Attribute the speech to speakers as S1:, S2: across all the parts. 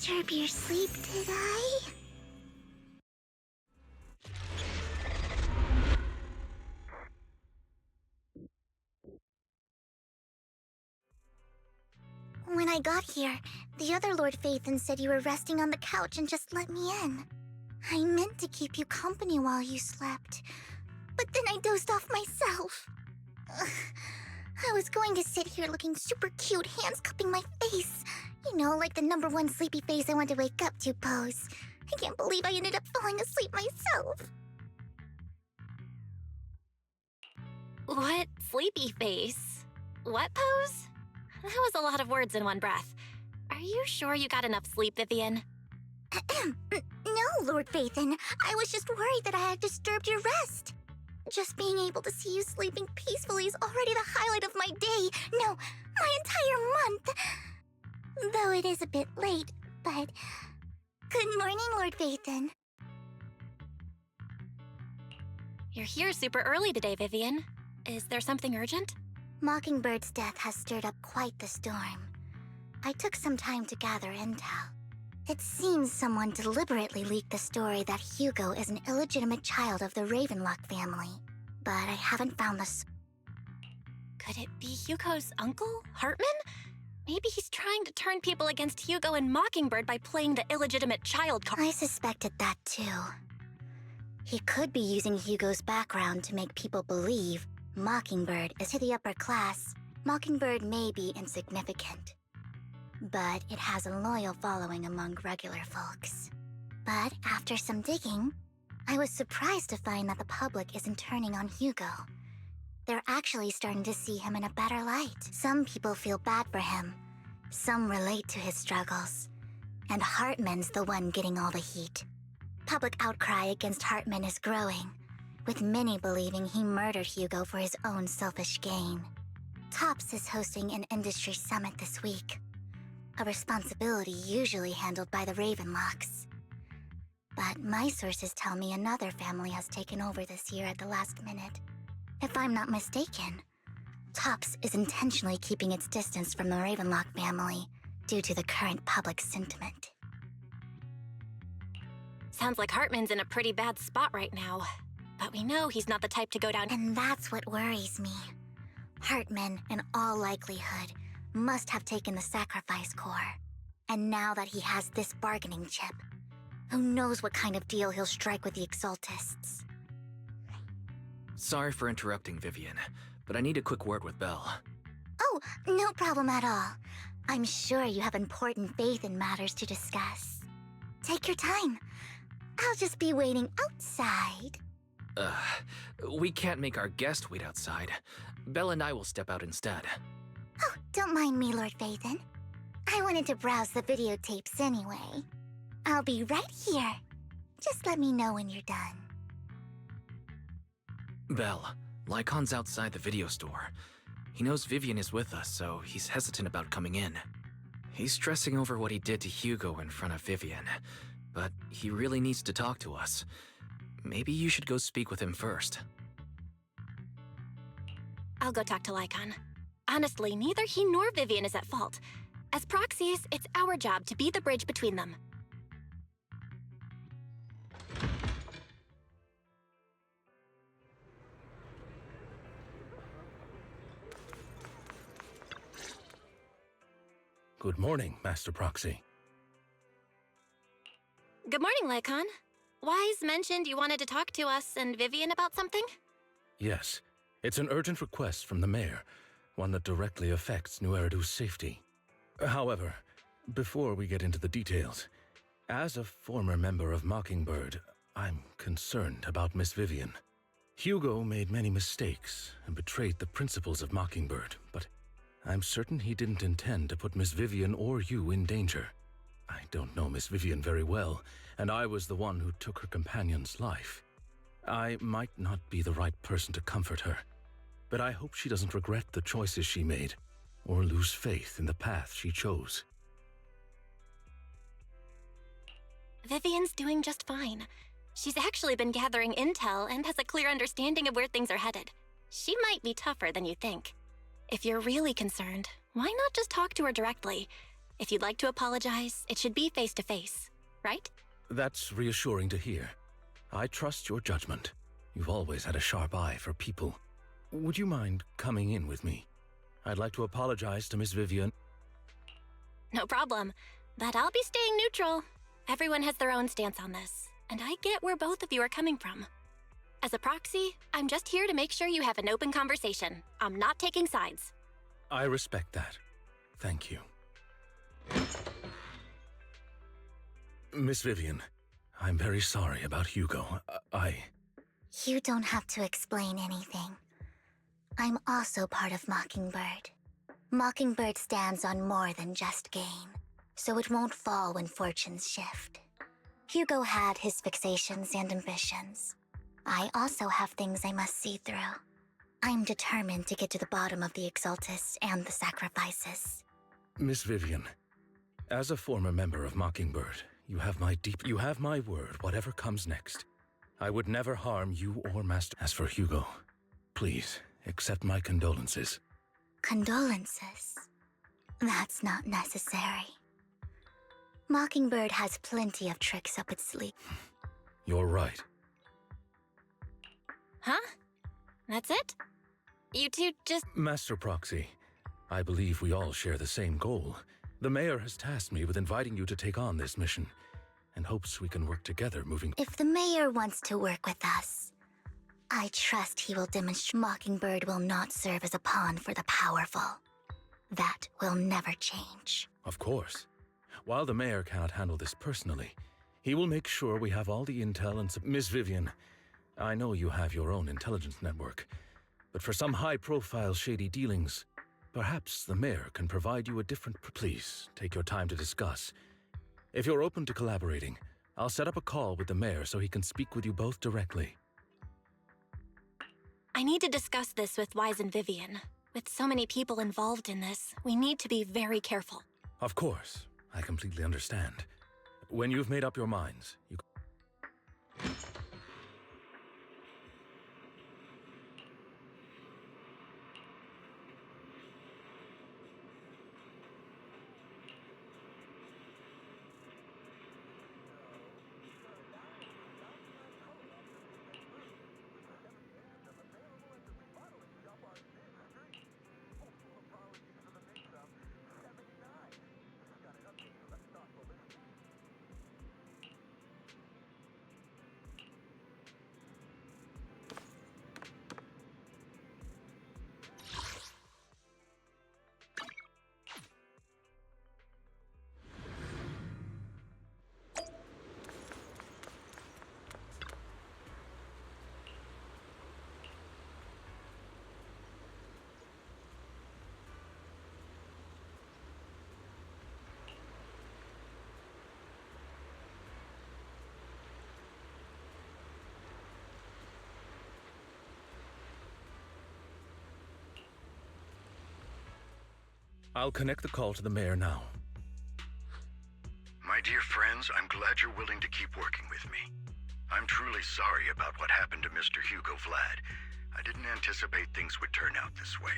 S1: disturb your sleep, did I? When I got here, the other Lord Phaethon said you were resting on the couch and just let me in. I meant to keep you company while you slept, but then I dozed off myself. Ugh. I was going to sit here looking super cute, hands cupping my face. You know, like the #1 sleepy face I want to wake up to pose. I can't believe I ended up falling asleep myself.
S2: What sleepy face? What pose? That was a lot of words in one breath. Are you sure you got enough sleep, Vivian?
S1: No, Lord Phaethon. I was just worried that I had disturbed your rest. Just being able to see you sleeping peacefully is already the highlight of my day. No, my entire month. Though it is a bit late, but... Good morning, Lord Phaethon.
S2: You're here super early today, Vivian. Is there something urgent?
S1: Mockingbird's death has stirred up quite the storm. I took some time to gather intel. It seems someone deliberately leaked the story that Hugo is an illegitimate child of the Ravenlock family. But I haven't found the...
S2: Could it be Hugo's uncle, Hartman? Maybe he's trying to turn people against Hugo and Mockingbird by playing the illegitimate child card.
S1: I suspected that too. He could be using Hugo's background to make people believe Mockingbird is to the upper class. Mockingbird may be insignificant, but it has a loyal following among regular folks. But after some digging, I was surprised to find that the public isn't turning on Hugo. They're actually starting to see him in a better light. Some people feel bad for him. Some relate to his struggles. And Hartman's the one getting all the heat. Public outcry against Hartman is growing, with many believing he murdered Hugo for his own selfish gain. Topps is hosting an industry summit this week, a responsibility usually handled by the Ravenlocks. But my sources tell me another family has taken over this year at the last minute. If I'm not mistaken, Topps is intentionally keeping its distance from the Ravenlock family due to the current public sentiment.
S2: Sounds like Hartman's in a pretty bad spot right now. But we know he's not the type to go down...
S1: And that's what worries me. Hartman, in all likelihood, must have taken the sacrifice core. And now that he has this bargaining chip, who knows what kind of deal he'll strike with the Exaltists.
S3: Sorry for interrupting, Vivian, but I need a quick word with Belle.
S1: Oh, no problem at all. I'm sure you have important faith in matters to discuss. Take your time. I'll just be waiting outside.
S3: We can't make our guest wait outside. Belle and I will step out instead.
S1: Oh, don't mind me, Lord Phaethon. I wanted to browse the videotapes anyway. I'll be right here. Just let me know when you're done.
S3: Belle, Lycon's outside the video store. He knows Vivian is with us, so he's hesitant about coming in. He's stressing over what he did to Hugo in front of Vivian, but he really needs to talk to us. Maybe you should go speak with him first.
S2: I'll go talk to Lycon. Honestly, neither he nor Vivian is at fault. As proxies, it's our job to be the bridge between them.
S4: Good morning, Master Proxy.
S2: Good morning, Lycon. Wise mentioned you wanted to talk to us and Vivian about something?
S4: Yes, it's an urgent request from the mayor, one that directly affects New Eridu's safety. However, before we get into the details, as a former member of Mockingbird, I'm concerned about Miss Vivian. Hugo made many mistakes and betrayed the principles of Mockingbird, but I'm certain he didn't intend to put Miss Vivian or you in danger. I don't know Miss Vivian very well, and I was the one who took her companion's life. I might not be the right person to comfort her, but I hope she doesn't regret the choices she made, or lose faith in the path she chose.
S2: Vivian's doing just fine. She's actually been gathering intel and has a clear understanding of where things are headed. She might be tougher than you think. If you're really concerned, why not just talk to her directly? If you'd like to apologize, it should be face-to-face, right?
S4: That's reassuring to hear. I trust your judgment. You've always had a sharp eye for people. Would you mind coming in with me? I'd like to apologize to Miss Vivian.
S2: No problem, but I'll be staying neutral. Everyone has their own stance on this, and I get where both of you are coming from. As a proxy, I'm just here to make sure you have an open conversation. I'm not taking sides.
S4: I respect that. Thank you. Miss Vivian, I'm very sorry about Hugo.
S1: You don't have to explain anything. I'm also part of Mockingbird. Mockingbird stands on more than just gain, so it won't fall when fortunes shift. Hugo had his fixations and ambitions. I also have things I must see through. I'm determined to get to the bottom of the Exaltists and the sacrifices.
S4: Miss Vivian, as a former member of Mockingbird, you have my word, whatever comes next. I would never harm you or Master. As for Hugo, please accept my condolences.
S1: Condolences? That's not necessary. Mockingbird has plenty of tricks up its sleeve.
S4: You're right.
S2: Huh? That's it? You two just...
S4: Master Proxy, I believe we all share the same goal. The mayor has tasked me with inviting you to take on this mission, and hopes we can work together moving...
S1: If the mayor wants to work with us, I trust he will demonstrate Mockingbird will not serve as a pawn for the powerful. That will never change.
S4: Of course. While the mayor cannot handle this personally, he will make sure we have all the intel and... Miss Vivian, I know you have your own intelligence network, but for some high-profile shady dealings, perhaps the mayor can provide you a different... Please, take your time to discuss. If you're open to collaborating, I'll set up a call with the mayor so he can speak with you both directly.
S2: I need to discuss this with Wise and Vivian. With so many people involved in this, we need to be very careful.
S4: Of course, I completely understand. When you've made up your minds, you... I'll connect the call to the mayor now.
S5: My dear friends, I'm glad you're willing to keep working with me. I'm truly sorry about what happened to Mr. Hugo Vlad. I didn't anticipate things would turn out this way.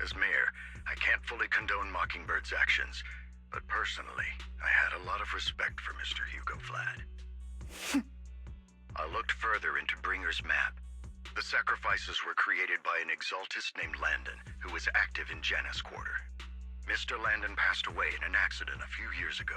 S5: As mayor, I can't fully condone Mockingbird's actions, but personally, I had a lot of respect for Mr. Hugo Vlad. I looked further into Bringer's map. The sacrifices were created by an Exaltist named Landon, who was active in Janus Quarter. Mr. Landon passed away in an accident a few years ago.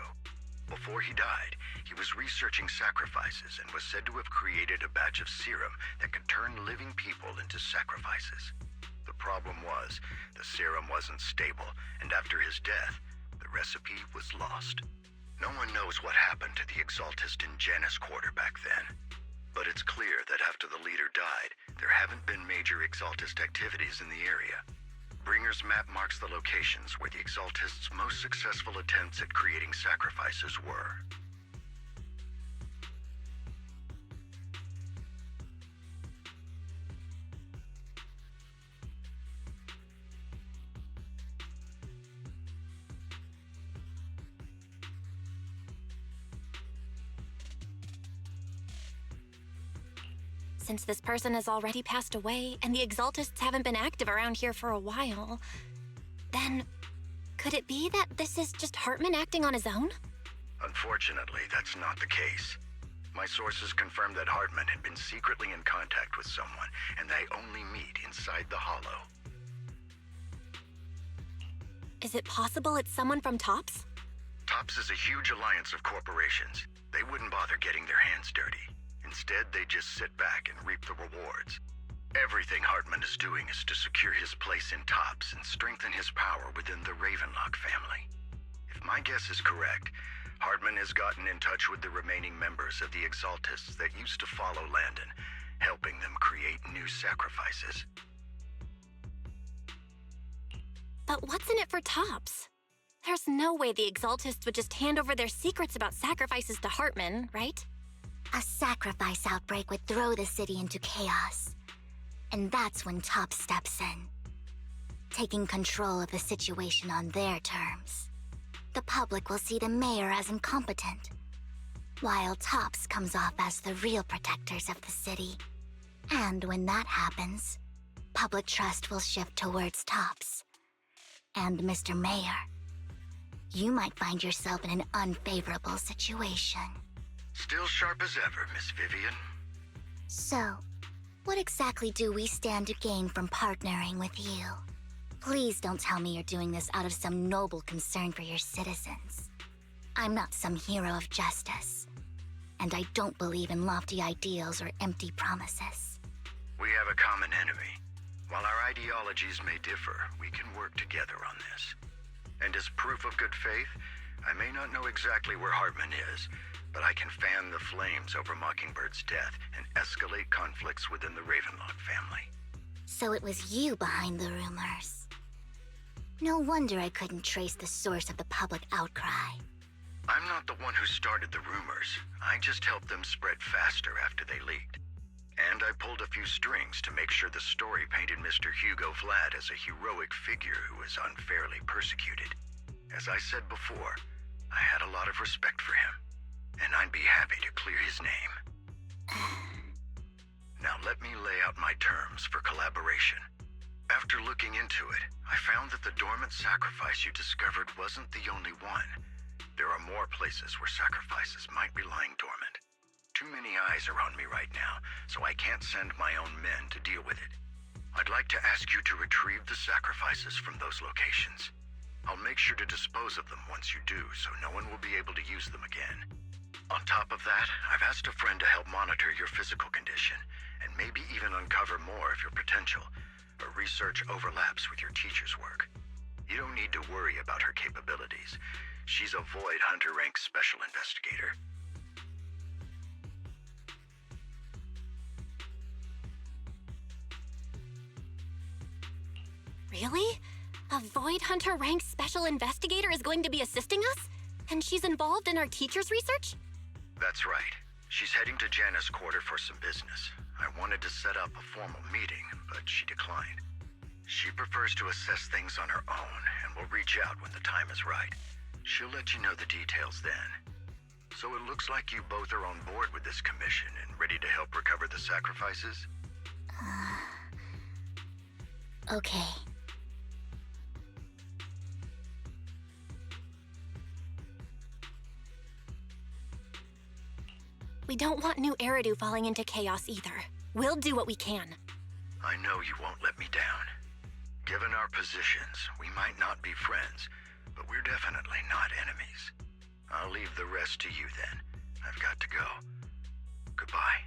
S5: Before he died, he was researching sacrifices and was said to have created a batch of serum that could turn living people into sacrifices. The problem was, the serum wasn't stable, and after his death, the recipe was lost. No one knows what happened to the Exaltist in Janus Quarter back then. But it's clear that after the leader died, there haven't been major Exaltist activities in the area. Bringer's map marks the locations where the Exaltists' most successful attempts at creating sacrifices were.
S2: Since this person has already passed away, and the Exaltists haven't been active around here for a while, then Could it be that this is just Hartman acting on his own?
S5: Unfortunately, that's not the case. My sources confirmed that Hartman had been secretly in contact with someone, and they only meet inside the Hollow.
S2: Is it possible it's someone from TOPS?
S5: TOPS is a huge alliance of corporations. They wouldn't bother getting their hands dirty. Instead, they just sit back and reap the rewards. Everything Hartman is doing is to secure his place in TOPS and strengthen his power within the Ravenlock family. If my guess is correct, Hartman has gotten in touch with the remaining members of the Exaltists that used to follow Landon, helping them create new sacrifices.
S2: But what's in it for TOPS? There's no way the Exaltists would just hand over their secrets about sacrifices to Hartman, right?
S1: A sacrifice outbreak would throw the city into chaos. And that's when TOPS steps in, taking control of the situation on their terms. The public will see the mayor as incompetent, while TOPS comes off as the real protectors of the city. And when that happens, public trust will shift towards TOPS. And Mr. Mayor, you might find yourself in an unfavorable situation.
S5: Still sharp as ever, Miss Vivian.
S1: So, what exactly do we stand to gain from partnering with you? Please don't tell me you're doing this out of some noble concern for your citizens. I'm not some hero of justice, and I don't believe in lofty ideals or empty promises.
S5: We have a common enemy. While our ideologies may differ, we can work together on this. And as proof of good faith, I may not know exactly where Hartman is, but I can fan the flames over Mockingbird's death and escalate conflicts within the Ravenlock family.
S1: So it was you behind the rumors. No wonder I couldn't trace the source of the public outcry.
S5: I'm not the one who started the rumors. I just helped them spread faster after they leaked. And I pulled a few strings to make sure the story painted Mr. Hugo Vlad as a heroic figure who was unfairly persecuted. As I said before, I had a lot of respect for him, and I'd be happy to clear his name. Now let me lay out my terms for collaboration. After looking into it, I found that the dormant sacrifice you discovered wasn't the only one. There are more places where sacrifices might be lying dormant. Too many eyes are on me right now, so I can't send my own men to deal with it. I'd like to ask you to retrieve the sacrifices from those locations. I'll make sure to dispose of them once you do, so no one will be able to use them again. On top of that, I've asked a friend to help monitor your physical condition, and maybe even uncover more of your potential, or research overlaps with your teacher's work. You don't need to worry about her capabilities. She's a Void Hunter rank special investigator.
S2: Really? A Void Hunter rank special investigator is going to be assisting us? And she's involved in our teacher's research?
S5: That's right. She's heading to Janna's quarter for some business. I wanted to set up a formal meeting, but she declined. She prefers to assess things on her own, and will reach out when the time is right. She'll let you know the details then. So it looks like you both are on board with this commission and ready to help recover the sacrifices?
S1: Okay.
S2: We don't want new Eridu falling into chaos either. We'll do what we can.
S5: I know you won't let me down. Given our positions, we might not be friends, but we're definitely not enemies. I'll leave the rest to you then. I've got to go. Goodbye.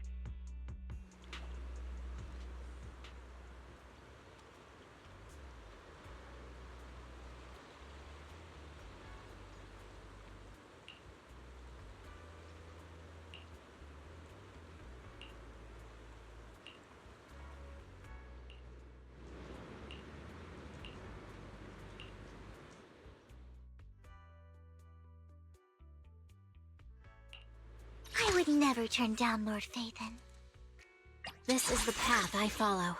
S1: I would never turn down Lord Phaethon.
S2: This is the path I follow.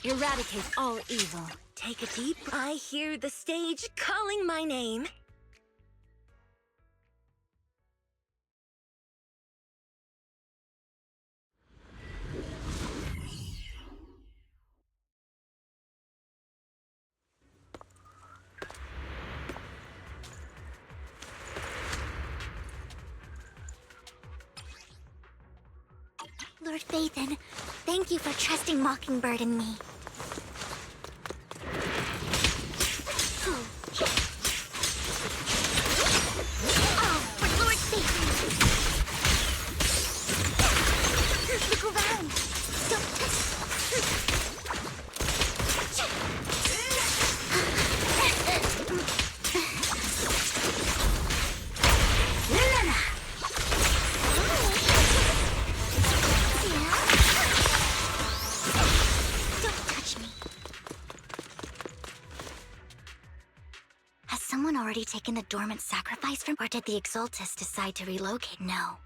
S6: Eradicate all evil. Take a deep. I hear the stage calling my name.
S1: Lord Phaethon, thank you for trusting Mockingbird and me. Oh, for Lord Phaethon! Look around! Don't touch... Don't touch me. Has someone already taken the dormant sacrifice from, or did the Exaltus decide to relocate? No.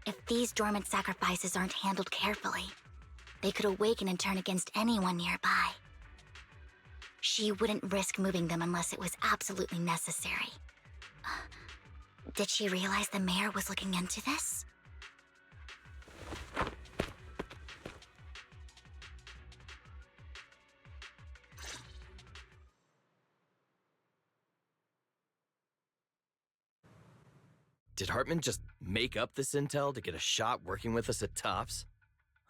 S1: If these dormant sacrifices aren't handled carefully, they could awaken and turn against anyone nearby. She wouldn't risk moving them unless it was absolutely necessary. Did she realize the mayor was looking into this?
S7: Did Hartman just make up this intel to get a shot working with us at Tops?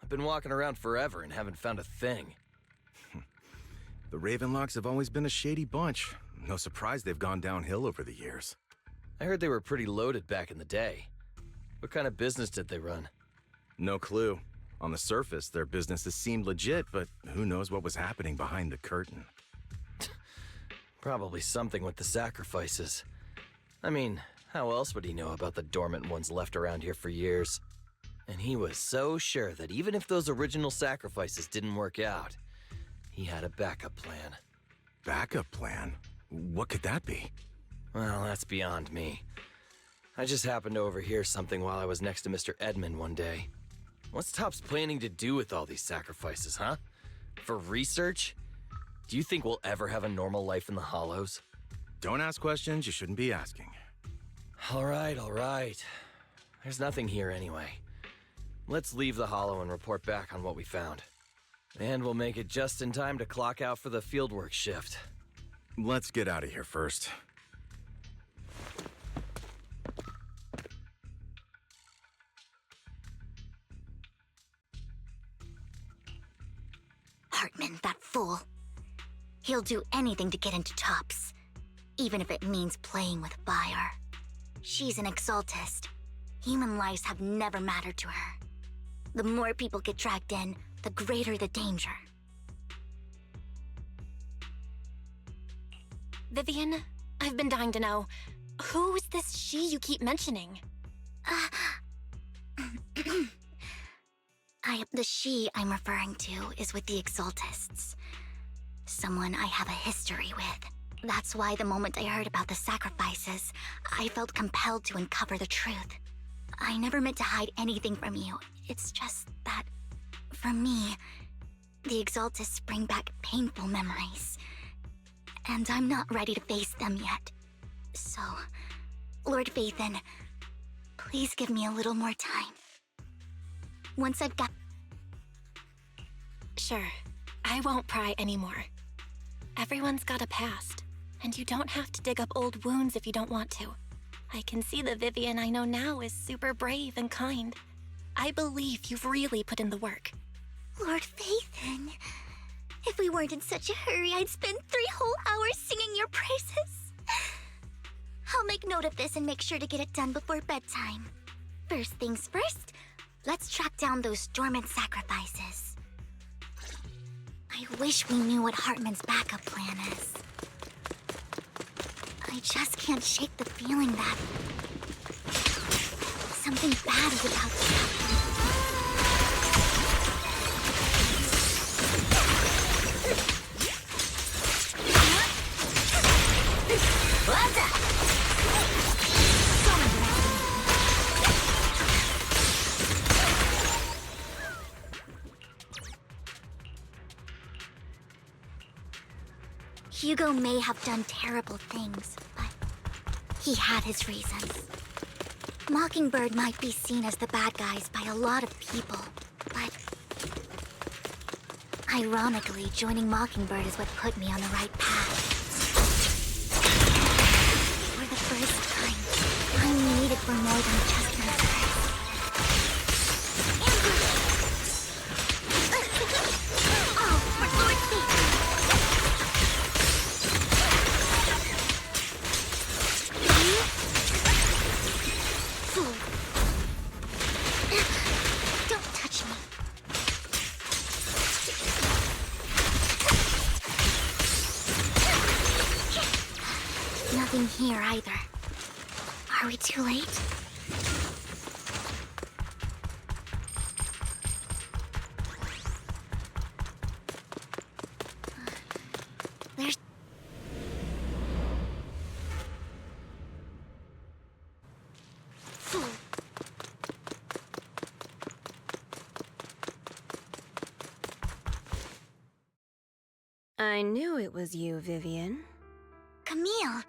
S7: I've been walking around forever and haven't found a thing.
S8: The Ravenlocks have always been a shady bunch. No surprise they've gone downhill over the years.
S7: I heard they were pretty loaded back in the day. What kind of business did they run?
S8: No clue. On the surface, their businesses seemed legit, but who knows what was happening behind the curtain.
S7: Probably something with the sacrifices. I mean, how else would he know about the dormant ones left around here for years? And he was so sure that even if those original sacrifices didn't work out, he had a backup plan.
S8: Backup plan? What could that be?
S7: Well, that's beyond me. I just happened to overhear something while I was next to Mr. Edmund one day. What's Tops planning to do with all these sacrifices, huh? For research? Do you think we'll ever have a normal life in the Hollows?
S8: Don't ask questions you shouldn't be asking.
S7: All right. There's nothing here anyway. Let's leave the Hollow and report back on what we found. And we'll make it just in time to clock out for the fieldwork shift.
S8: Let's get out of here first.
S1: Hartman, that fool. He'll do anything to get into Tops, even if it means playing with fire. She's an Exaltist. Human lives have never mattered to her. The more people get dragged in, the greater the danger.
S2: Vivian, I've been dying to know, who's this she you keep mentioning?
S1: The she I'm referring to is with the Exaltists. Someone I have a history with. That's why the moment I heard about the sacrifices, I felt compelled to uncover the truth. I never meant to hide anything from you. It's just that, for me, the Exaltists bring back painful memories. And I'm not ready to face them yet. So, Lord Phaethon, please give me a little more time. Once I've got...
S2: Sure, I won't pry anymore. Everyone's got a past, and you don't have to dig up old wounds if you don't want to. I can see the Vivian I know now is super brave and kind. I believe you've really put in the work.
S1: Lord Phaethon, if we weren't in such a hurry, I'd spend 3 whole hours singing your praises. I'll make note of this and make sure to get it done before bedtime. First things first, let's track down those dormant sacrifices. I wish we knew what Hartman's backup plan is. I just can't shake the feeling that something bad is about to happen. What's up? Hugo may have done terrible things, but he had his reasons. Mockingbird might be seen as the bad guys by a lot of people, but ironically, joining Mockingbird is what put me on the right path. For the first time, I'm needed for more than just my friends. Amber! nothing here either. Are we too late? There's...
S6: I knew it was you, Vivian.
S1: Camille!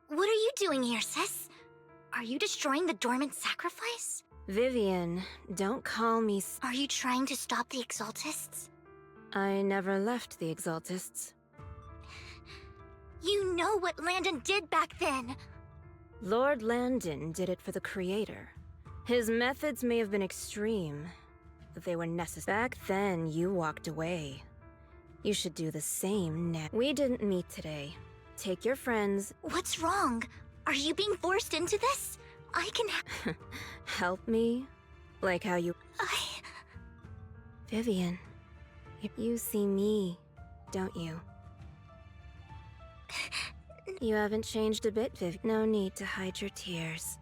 S1: What are you doing here, sis? Are you destroying the dormant sacrifice?
S6: Vivian, don't call me
S1: Are you trying to stop the Exaltists?
S6: I never left the Exaltists.
S1: You know what Landon did back then!
S6: Lord Landon did it for the Creator. His methods may have been extreme, but they were necessary. Back then, you walked away. You should do the same now. We didn't meet today. Take your friends.
S1: What's wrong? Are you being forced into this? I can
S6: Help me? Like how you... Vivian, you see me, don't you? You haven't changed a bit, Viv. No need to hide your tears.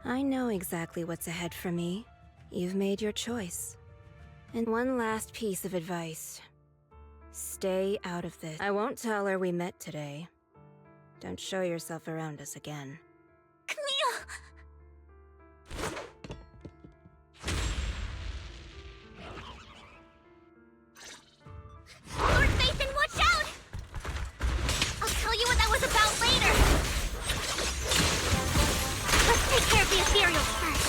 S6: I know exactly what's ahead for me. You've made your choice. And one last piece of advice. Stay out of this. I won't tell her we met today. Don't show yourself around us again.
S1: Camille! Lord Nathan, watch out! I'll tell you what that was about later. Let's take care of the ethereals first.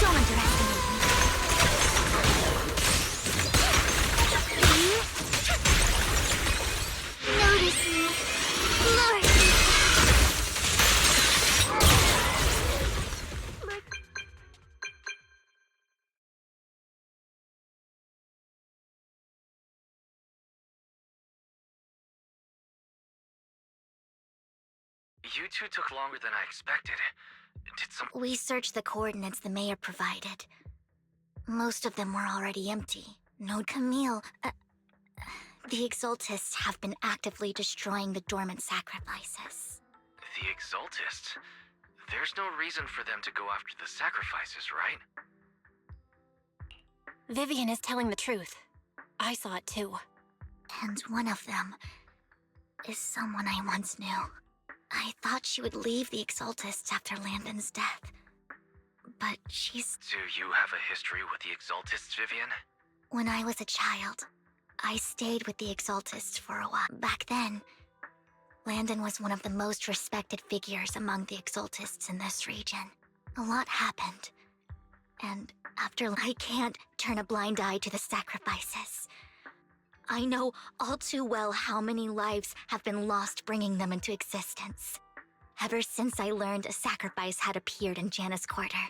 S1: Don't underestimate me. Notice me, Lord.
S3: You two took longer than I expected. Did some...
S1: We searched the coordinates the mayor provided. Most of them were already empty. No, Camille. The Exaltists have been actively destroying the dormant sacrifices.
S3: The Exaltists? There's no reason for them to go after the sacrifices, right?
S2: Vivian is telling the truth. I saw it too.
S1: And one of them is someone I once knew. I thought she would leave the Exaltists after Landon's death. But she's...
S3: Do you have a history with the Exaltists, Vivian?
S1: When I was a child, I stayed with the Exaltists for a while. Back then, Landon was one of the most respected figures among the Exaltists in this region. A lot happened. And after I can't turn a blind eye to the sacrifices. I know all too well how many lives have been lost bringing them into existence. Ever since I learned a sacrifice had appeared in Janus Quarter,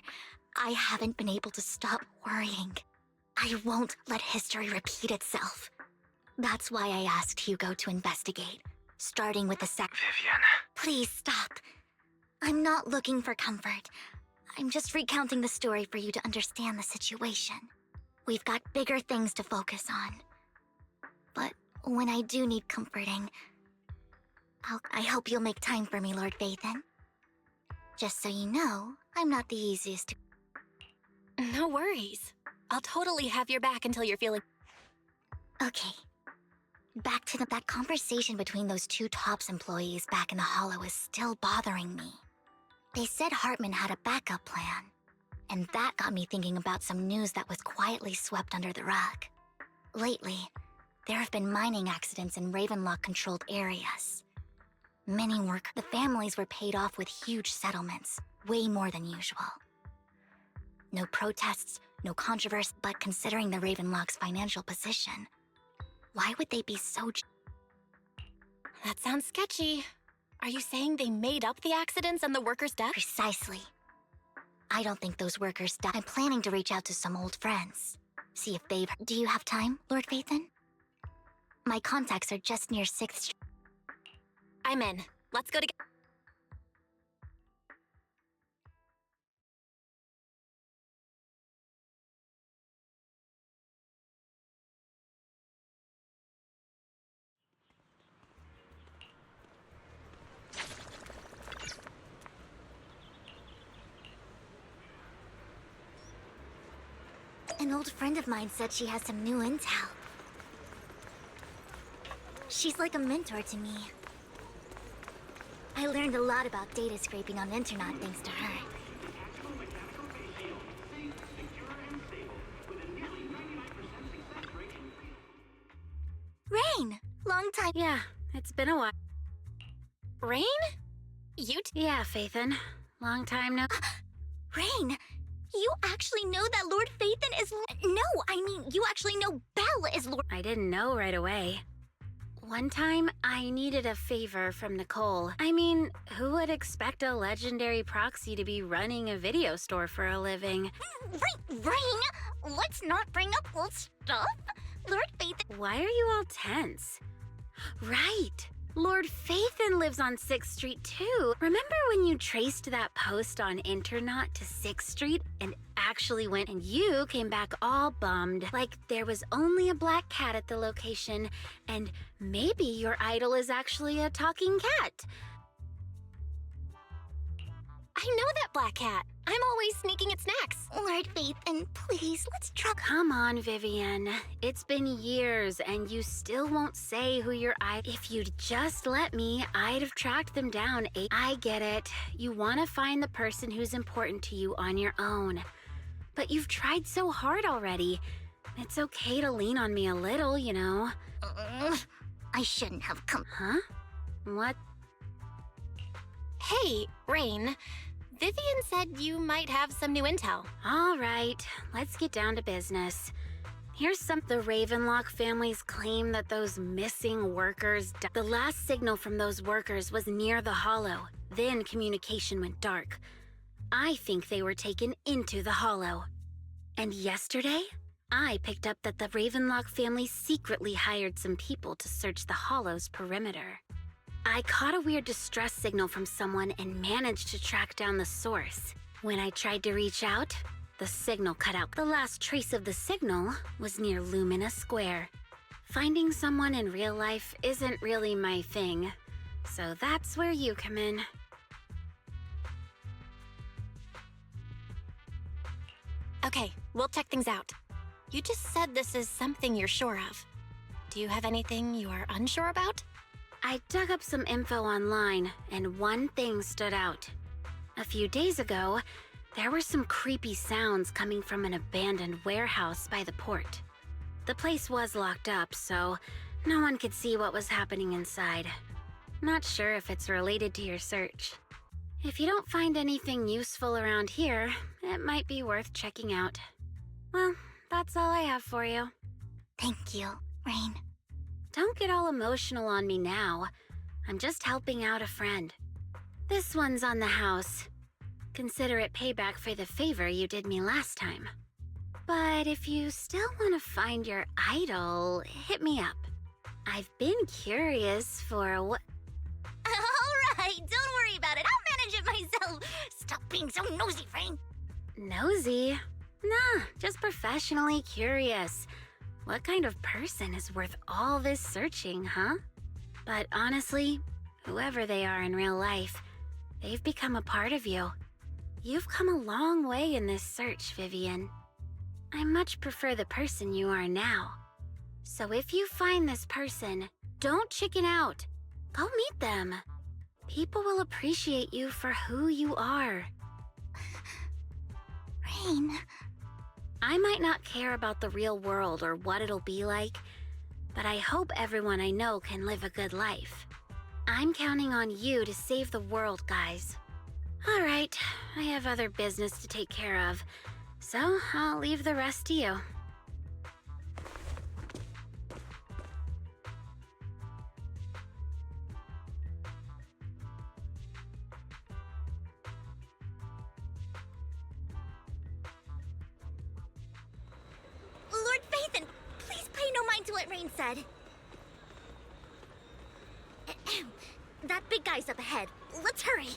S1: I haven't been able to stop worrying. I won't let history repeat itself. That's why I asked Hugo to investigate, starting with the
S3: Vivian.
S1: Please stop. I'm not looking for comfort. I'm just recounting the story for you to understand the situation. We've got bigger things to focus on. But when I do need comforting, I hope you'll make time for me, Lord Vathan. Just so you know, I'm not the easiest to...
S2: No worries. I'll totally have your back until you're feeling...
S1: Okay. Back to that conversation between those two TOPS employees back in the Hollow is still bothering me. They said Hartman had a backup plan, and that got me thinking about some news that was quietly swept under the rug. Lately, there have been mining accidents in Ravenlock-controlled areas. The families were paid off with huge settlements, way more than usual. No protests, no controversy, but considering the Ravenlock's financial position, why would they be so...
S2: That sounds sketchy. Are you saying they made up the accidents and the workers' deaths?
S1: Precisely. I don't think those workers died. I'm planning to reach out to some old friends. See if they've... Do you have time, Lord Vathan? My contacts are just near 6th Street.
S2: I'm in. Let's go together.
S1: An old friend of mine said she has some new intel. She's like a mentor to me. I learned a lot about data scraping on the internet thanks to her. Rain! Long time.
S6: Yeah, it's been a while.
S2: Rain?
S6: Yeah, Faithin. Long time no.
S1: Rain! You actually know that Lord Faithin is No, I mean, you actually know Belle is Lord...
S6: I didn't know right away. One time, I needed a favor from Nicole. I mean, who would expect a legendary proxy to be running a video store for a living?
S1: Rain! Let's not bring up old stuff. Lord Faithin...
S6: Why are you all tense? Right! Lord Faithin lives on 6th Street too. Remember when you traced that post on Internet to 6th Street and actually went and you came back all bummed, like there was only a black cat at the location and maybe your idol is actually a talking cat?
S2: I know that black cat. I'm always sneaking its snacks.
S1: Lord Faithin, please, let's try...
S6: Come on, Vivian. It's been years and you still won't say who your idol... If you'd just let me, I'd have tracked them down. I get it. You want to find the person who's important to you on your own. But you've tried so hard already. It's okay to lean on me a little, you know.
S1: I shouldn't have come...
S6: Huh? What?
S2: Hey, Rain. Vivian said you might have some new intel.
S6: All right, let's get down to business. Here's some... The Ravenlock family's claim that those missing workers... The last signal from those workers was near the Hollow. Then communication went dark. I think they were taken into the Hollow. And yesterday, I picked up that the Ravenlock family secretly hired some people to search the Hollow's perimeter. I caught a weird distress signal from someone and managed to track down the source. When I tried to reach out, the signal cut out. The last trace of the signal was near Lumina Square. Finding someone in real life isn't really my thing, so that's where you come in.
S2: Okay, we'll check things out. You just said this is something you're sure of. Do you have anything you are unsure about?
S6: I dug up some info online, and one thing stood out. A few days ago, there were some creepy sounds coming from an abandoned warehouse by the port. The place was locked up, so no one could see what was happening inside. Not sure if it's related to your search. If you don't find anything useful around here, it might be worth checking out. Well, that's all I have for you.
S1: Thank you, Rain.
S6: Don't get all emotional on me now. I'm just helping out a friend. This one's on the house. Consider it payback for the favor you did me last time. But if you still want to find your idol, hit me up. I've been curious for what...
S1: All right, don't worry about it. I'll manage it myself. Stop being so nosy, Rain.
S6: Nosy? Nah, just professionally curious. What kind of person is worth all this searching, huh? But honestly, whoever they are in real life, they've become a part of you. You've come a long way in this search, Vivian. I much prefer the person you are now. So if you find this person, don't chicken out. Go meet them. People will appreciate you for who you are.
S1: Rain...
S6: I might not care about the real world or what it'll be like, but I hope everyone I know can live a good life. I'm counting on you to save the world, guys. All right, I have other business to take care of, so I'll leave the rest to you.
S1: Lord Faithin, please pay no mind to what Rain said. That big guy's up ahead. Let's hurry.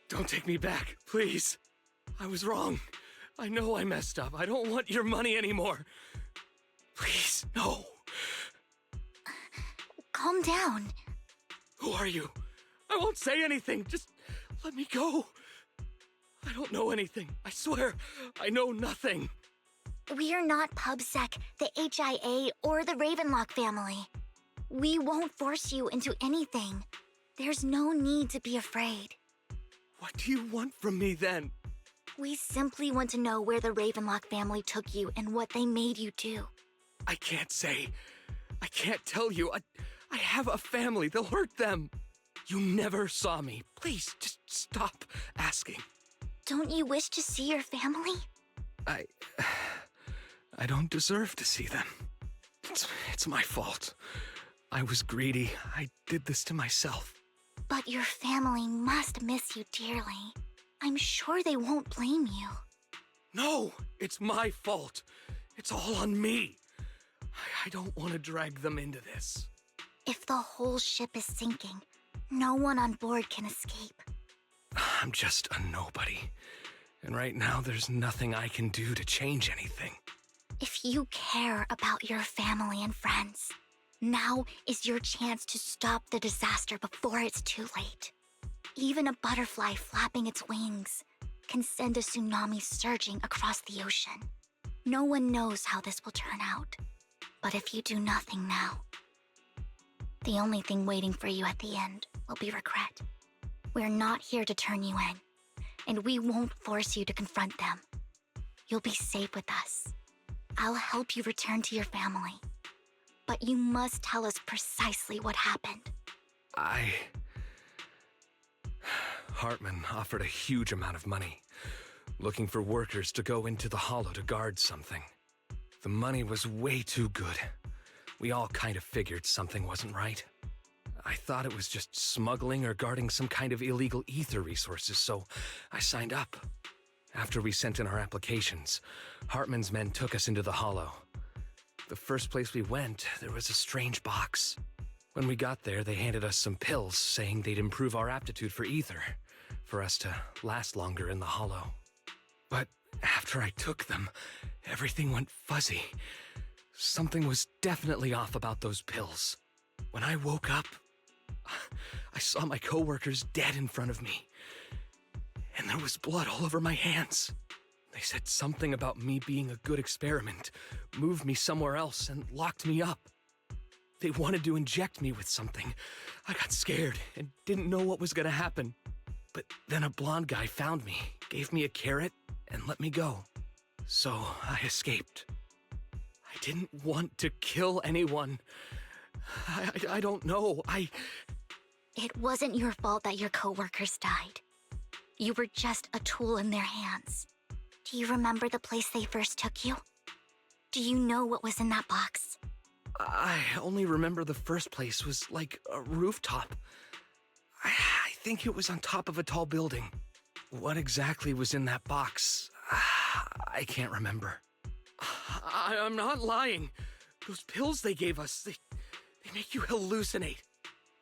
S4: Don't take me back, please. I was wrong. I know I messed up. I don't want your money anymore. Please, no.
S1: Calm down.
S4: Who are you? I won't say anything. Just let me go. I don't know anything. I swear, I know nothing.
S1: We're not PubSec, the HIA, or the Ravenlock family. We won't force you into anything. There's no need to be afraid.
S4: What do you want from me then?
S1: We simply want to know where the Ravenlock family took you and what they made you do.
S4: I can't say. I can't tell you. I have a family. They'll hurt them. You never saw me. Please, just stop asking.
S1: Don't you wish to see your family?
S4: I don't deserve to see them. It's my fault. I was greedy. I did this to myself.
S1: But your family must miss you dearly. I'm sure they won't blame you.
S4: No, it's my fault. It's all on me. I don't want to drag them into this.
S1: If the whole ship is sinking, no one on board can escape.
S4: I'm just a nobody. And right now, there's nothing I can do to change anything.
S1: If you care about your family and friends, now is your chance to stop the disaster before it's too late. Even a butterfly flapping its wings can send a tsunami surging across the ocean. No one knows how this will turn out. But if you do nothing now, the only thing waiting for you at the end will be regret. We're not here to turn you in, and we won't force you to confront them. You'll be safe with us. I'll help you return to your family. But you must tell us precisely what happened.
S4: Hartman offered a huge amount of money, looking for workers to go into the hollow to guard something. The money was way too good. We all kind of figured something wasn't right. I thought it was just smuggling or guarding some kind of illegal ether resources, so I signed up. After we sent in our applications, Hartman's men took us into the hollow. The first place we went, there was a strange box. When we got there, they handed us some pills, saying they'd improve our aptitude for ether, for us to last longer in the hollow. But after I took them, everything went fuzzy. Something was definitely off about those pills. When I woke up, I saw my coworkers dead in front of me. And there was blood all over my hands. They said something about me being a good experiment, moved me somewhere else, and locked me up. They wanted to inject me with something. I got scared and didn't know what was gonna happen. But then a blonde guy found me, gave me a carrot, and let me go. So I escaped. I didn't want to kill anyone. I don't know.
S1: It wasn't your fault that your coworkers died. You were just a tool in their hands. Do you remember the place they first took you? Do you know what was in that box?
S4: I only remember the first place was like a rooftop. I think it was on top of a tall building. What exactly was in that box? I can't remember. I'm not lying. Those pills they gave us, they make you hallucinate.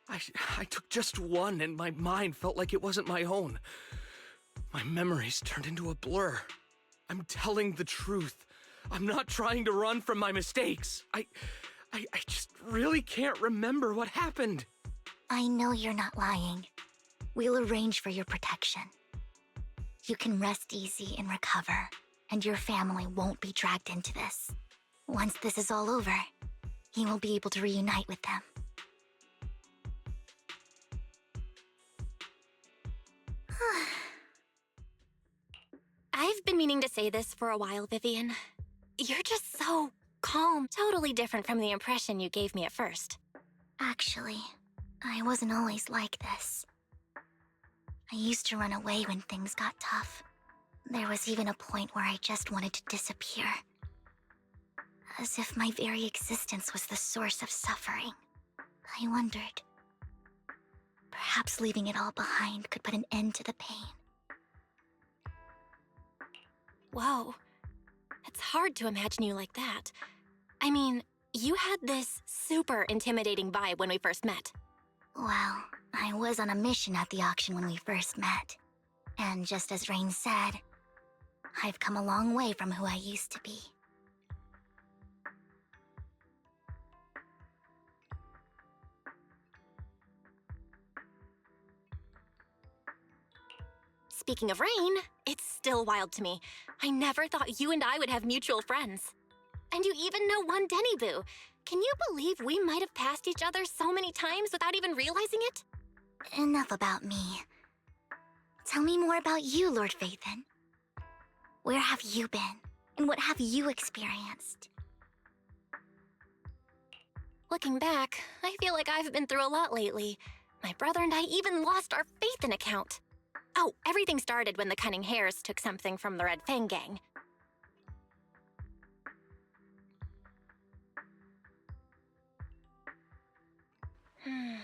S4: I took just one and my mind felt like it wasn't my own. My memories turned into a blur. I'm telling the truth. I'm not trying to run from my mistakes. I just really can't remember what happened.
S1: I know you're not lying. We'll arrange for your protection. You can rest easy and recover, and your family won't be dragged into this. Once this is all over, you will be able to reunite with them.
S2: I've been meaning to say this for a while, Vivian. You're just so calm, totally different from the impression you gave me at first.
S1: Actually, I wasn't always like this. I used to run away when things got tough. There was even a point where I just wanted to disappear. As if my very existence was the source of suffering. I wondered. Perhaps leaving it all behind could put an end to the pain.
S2: Whoa. It's hard to imagine you like that. I mean, you had this super intimidating vibe when we first met.
S1: Well, I was on a mission at the auction when we first met. And just as Rain said, I've come a long way from who I used to be.
S2: Speaking of Rain, it's still wild to me. I never thought you and I would have mutual friends. And you even know one Denny Boo. Can you believe we might have passed each other so many times without even realizing it?
S1: Enough about me. Tell me more about you, Lord Phaethon. Where have you been? And what have you experienced?
S2: Looking back, I feel like I've been through a lot lately. My brother and I even lost our Phaethon account. Oh, everything started when the Cunning Hares took something from the Red Fang gang. I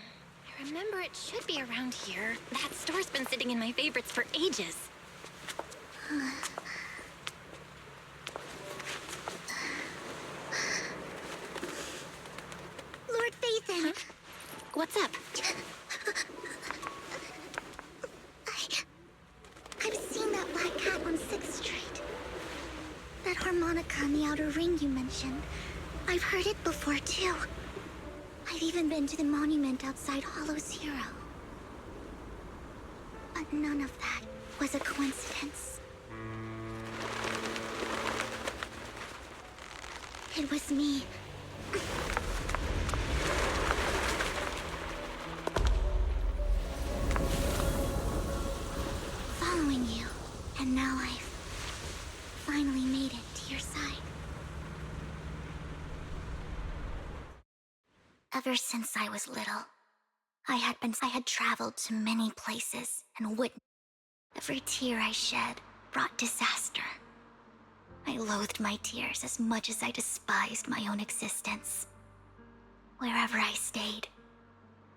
S2: remember it should be around here. That store's been sitting in my favorites for ages.
S1: Lord Phaethon!
S2: Huh? What's up?
S1: I've seen that black cat on 6th Street. That harmonica in the outer ring you mentioned. I've heard it before, too. I've even been to the monument outside Hollow Zero. But none of that was a coincidence. It was me. Following you, and now I've finally made it to your side. Ever since I was little, I had traveled to many places and witnessed. Every tear I shed brought disaster. I loathed my tears as much as I despised my own existence. Wherever I stayed,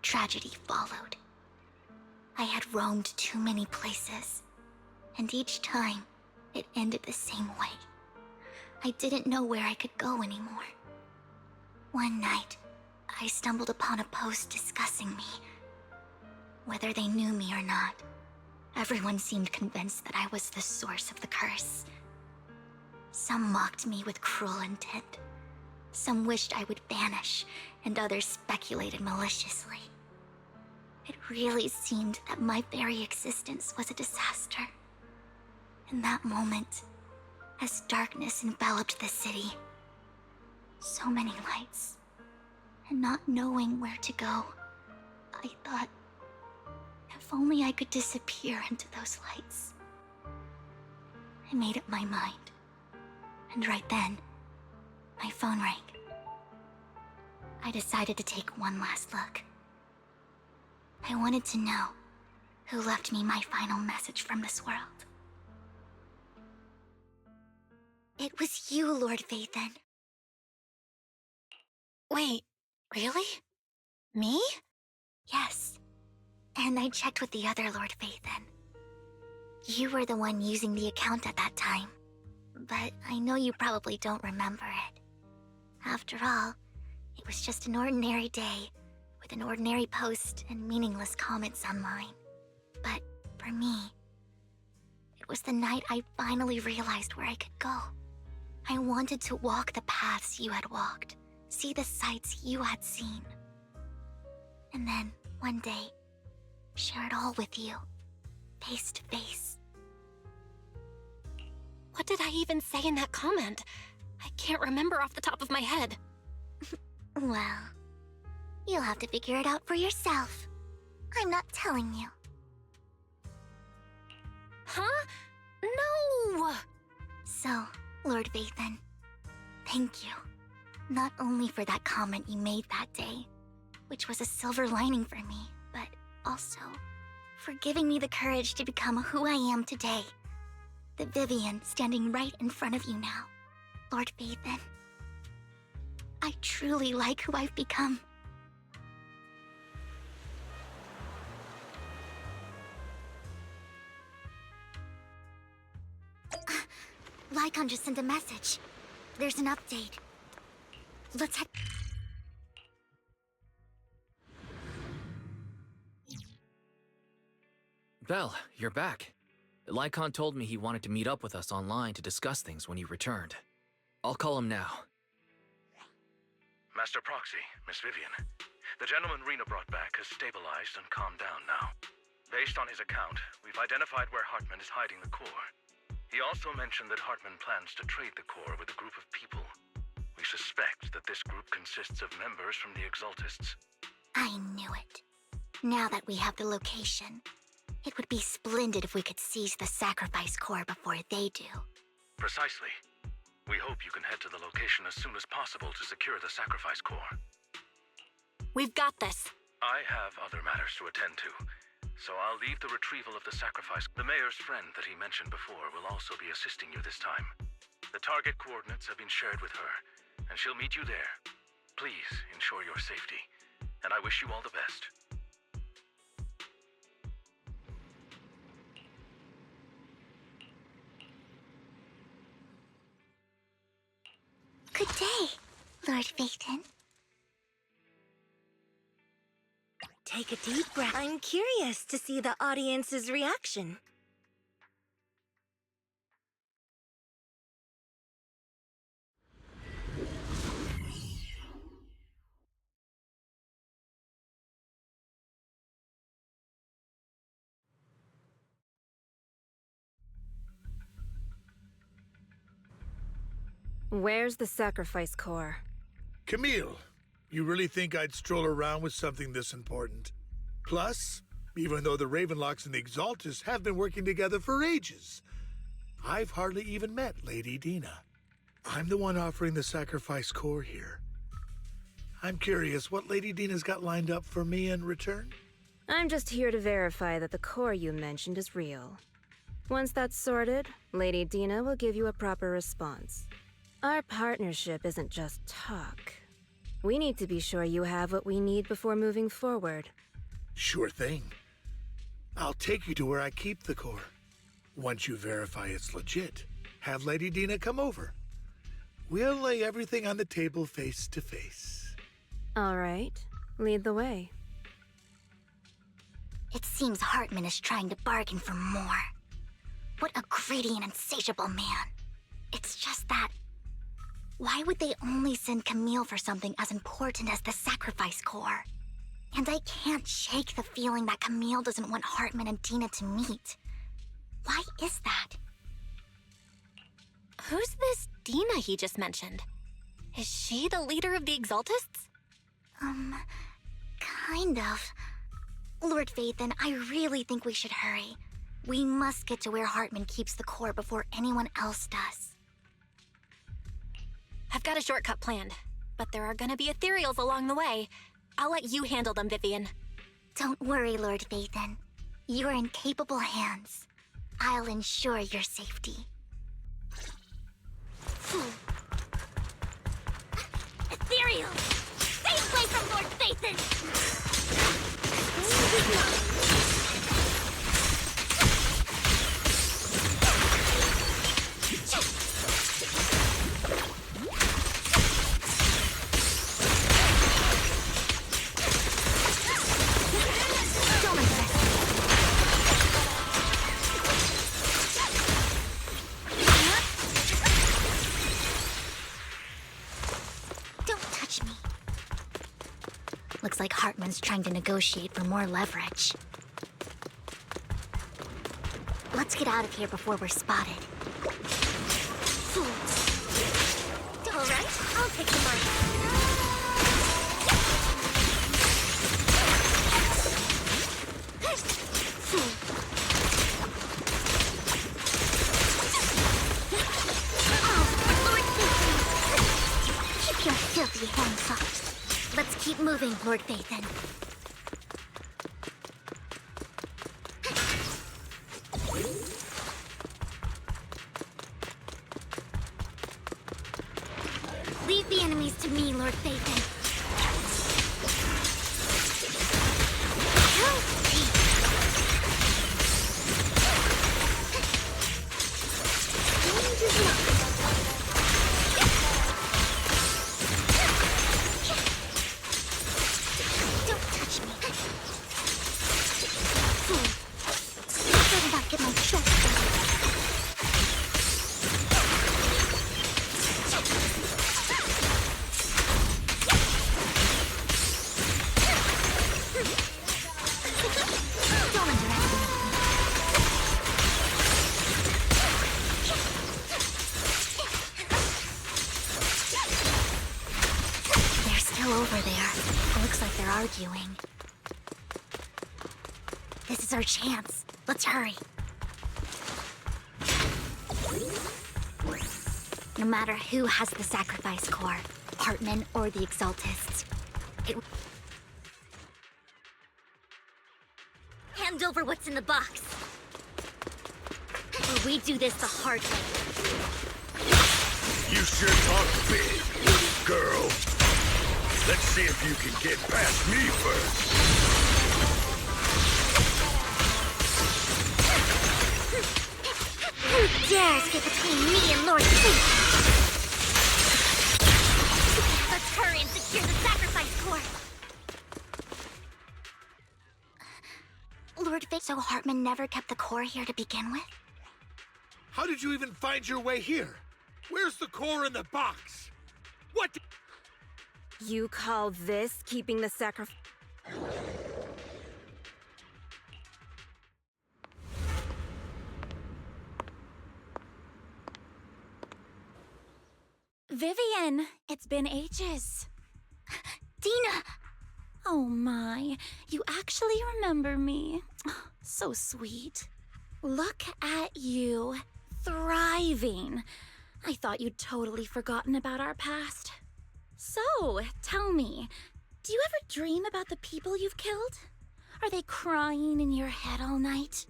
S1: tragedy followed. I had roamed too many places, and each time, it ended the same way. I didn't know where I could go anymore. One night, I stumbled upon a post discussing me. Whether they knew me or not, everyone seemed convinced that I was the source of the curse. Some mocked me with cruel intent. Some wished I would vanish, and others speculated maliciously. It really seemed that my very existence was a disaster. In that moment, as darkness enveloped the city, so many lights, and not knowing where to go, I thought, if only I could disappear into those lights. I made up my mind. And right then, my phone rang. I decided to take one last look. I wanted to know who left me my final message from this world. It was you, Lord Phaethon.
S2: Wait, really? Me?
S1: Yes. And I checked with the other Lord Phaethon. You were the one using the account at that time. But I know you probably don't remember it. After all, it was just an ordinary day, with an ordinary post and meaningless comments online. But for me, it was the night I finally realized where I could go. I wanted to walk the paths you had walked, see the sights you had seen. And then, one day, share it all with you, face to face.
S2: What did I even say in that comment? I can't remember off the top of my head.
S1: Well, you'll have to figure it out for yourself. I'm not telling you.
S2: Huh? No!
S1: So, Lord Vathan, thank you. Not only for that comment you made that day, which was a silver lining for me, but also for giving me the courage to become who I am today. The Vivian standing right in front of you now. Lord Vathan, I truly like who I've become. Lycon just sent a message. There's an update. Let's head...
S3: Belle, you're back. Lycon told me he wanted to meet up with us online to discuss things when you returned. I'll call him now.
S9: Master Proxy, Miss Vivian. The gentleman Rena brought back has stabilized and calmed down now. Based on his account, we've identified where Hartman is hiding the core. He also mentioned that Hartman plans to trade the core with a group of people. We suspect that this group consists of members from the Exaltists.
S1: I knew it. Now that we have the location, it would be splendid if we could seize the sacrifice core before they do.
S9: Precisely. We hope you can head to the location as soon as possible to secure the sacrifice core.
S2: We've got this.
S9: I have other matters to attend to, so I'll leave the retrieval of the sacrifice. The mayor's friend that he mentioned before will also be assisting you this time. The target coordinates have been shared with her, and she'll meet you there. Please ensure your safety, and I wish you all the best.
S1: Good day, Lord Vathan.
S10: Take a deep breath. I'm curious to see the audience's reaction.
S6: Where's the sacrifice core?
S11: Camille, you really think I'd stroll around with something this important? Plus, even though the Ravenlocks and the Exaltists have been working together for ages, I've hardly even met Lady Dina. I'm the one offering the sacrifice core here. I'm curious what Lady Dina's got lined up for me in return?
S6: I'm just here to verify that the core you mentioned is real. Once that's sorted, Lady Dina will give you a proper response. Our partnership isn't just talk. We need to be sure you have what we need before moving forward.
S11: Sure thing. I'll take you to where I keep the core. Once you verify it's legit, have Lady Dina come over. We'll lay everything on the table face to face.
S6: All right, lead the way.
S1: It seems Hartman is trying to bargain for more. What a greedy and insatiable man. It's just that... why would they only send Camille for something as important as the sacrifice core? And I can't shake the feeling that Camille doesn't want Hartman and Dina to meet. Why is that?
S2: Who's this Dina he just mentioned? Is she the leader of the Exaltists?
S1: Kind of. Lord Vathan, I really think we should hurry. We must get to where Hartman keeps the core before anyone else does.
S2: I've got a shortcut planned, but there are gonna be ethereals along the way. I'll let you handle them, Vivian.
S1: Don't worry, Lord Vathan. You're in capable hands. I'll ensure your safety.
S10: Ethereal! Stay away from Lord Vathan!
S1: Looks like Hartman's trying to negotiate for more leverage. Let's get out of here before we're spotted.
S10: All right, I'll take the mark.
S1: Keep your filthy hands off. Let's keep moving, Lord Phaethon. Leave the enemies to me, Lord Phaethon. Don't touch me. Better not get my chest dirty. Don't underestimate me. They're still over there. It looks like they're arguing. This is our chance. Let's hurry. No matter who has the sacrifice core, Hartman or the Exaltists, hand over what's in the box. Or we do this the hard way.
S5: You sure talk big, little girl. Let's see if you can get past me first.
S1: Who dares get between me and Lord Phaethon? Let's hurry and secure the sacrifice core. Lord Phaethon, so Hartman never kept the core here to begin with?
S11: How did you even find your way here? Where's the core in the box? What?
S6: You call this keeping the sacrifice?
S2: Vivian, it's been ages.
S1: Dina!
S2: Oh my, you actually remember me. So sweet. Look at you, thriving. I thought you'd totally forgotten about our past. So, tell me, do you ever dream about the people you've killed? Are they crying in your head all night?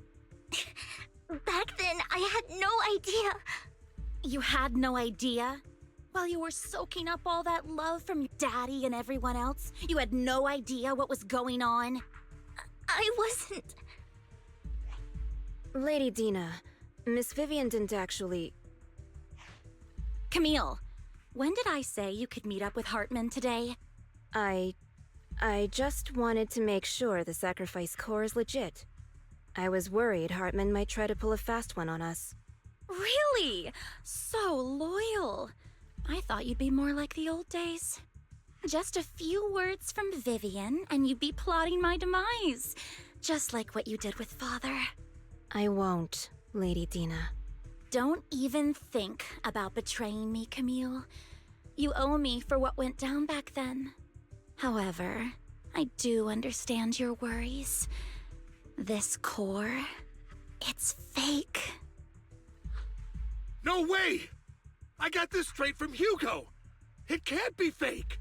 S1: Back then, I had no idea.
S2: You had no idea? While you were soaking up all that love from your daddy and everyone else, you had no idea what was going on?
S1: I wasn't...
S6: Lady Dina, Miss Vivian didn't actually...
S2: Camille, when did I say you could meet up with Hartman today?
S6: I just wanted to make sure the sacrifice core is legit. I was worried Hartman might try to pull a fast one on us.
S2: Really? So loyal. I thought you'd be more like the old days. Just a few words from Vivian, and you'd be plotting my demise. Just like what you did with Father.
S6: I won't, Lady Dina.
S2: Don't even think about betraying me, Camille. You owe me for what went down back then. However, I do understand your worries. This core, it's fake.
S11: No way! I got this straight from Hugo. It can't be fake.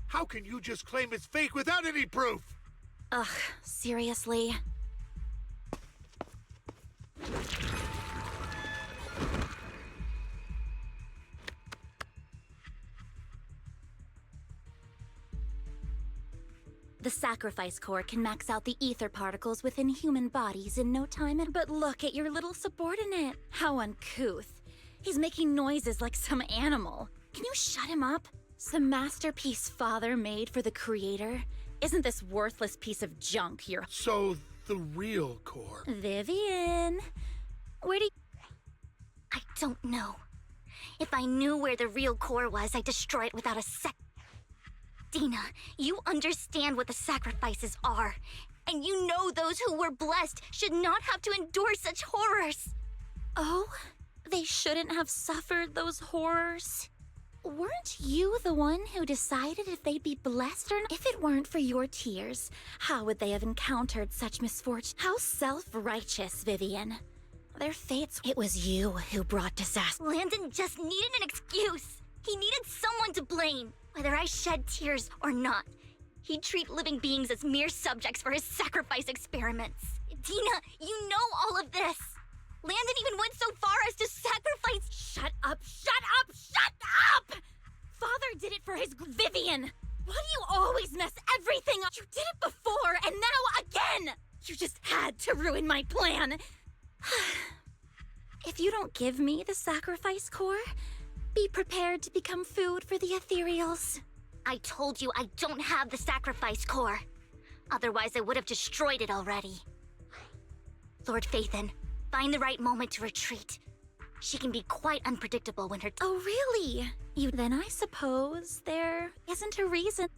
S11: How can you just claim it's fake without any proof?
S2: Ugh, seriously? The sacrifice core can max out the ether particles within human bodies in no time, but look at your little subordinate. How uncouth. He's making noises like some animal. Can you shut him up? Some masterpiece Father made for the Creator? Isn't this worthless piece of junk your—
S11: So, the real core...
S2: Vivian, where do you—
S1: I don't know. If I knew where the real core was, I'd destroy it without a sec... Dina, you understand what the sacrifices are. And you know those who were blessed should not have to endure such horrors.
S12: Oh, they shouldn't have suffered those horrors. Weren't you the one who decided if they'd be blessed or not? If it weren't for your tears, how would they have encountered such misfortune? How self-righteous, Vivian. Their fates. It was you who brought disaster.
S1: Landon just needed an excuse. He needed someone to blame. Whether I shed tears or not, he'd treat living beings as mere subjects for his sacrifice experiments. Dina, you know all of this. Landon even went so far as to sacrifice—
S12: Shut up, shut up, shut up! Father did it for his Vivian! Why do you always mess everything up? You did it before, and now again! You just had to ruin my plan. If you don't give me the sacrifice core, be prepared to become food for the ethereals.
S1: I told you I don't have the sacrifice core. Otherwise, I would have destroyed it already. Lord Phaethon, find the right moment to retreat. She can be quite unpredictable when her—
S12: Oh, really? Then I suppose there isn't a reason.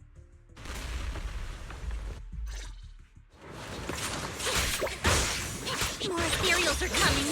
S1: More ethereals are coming.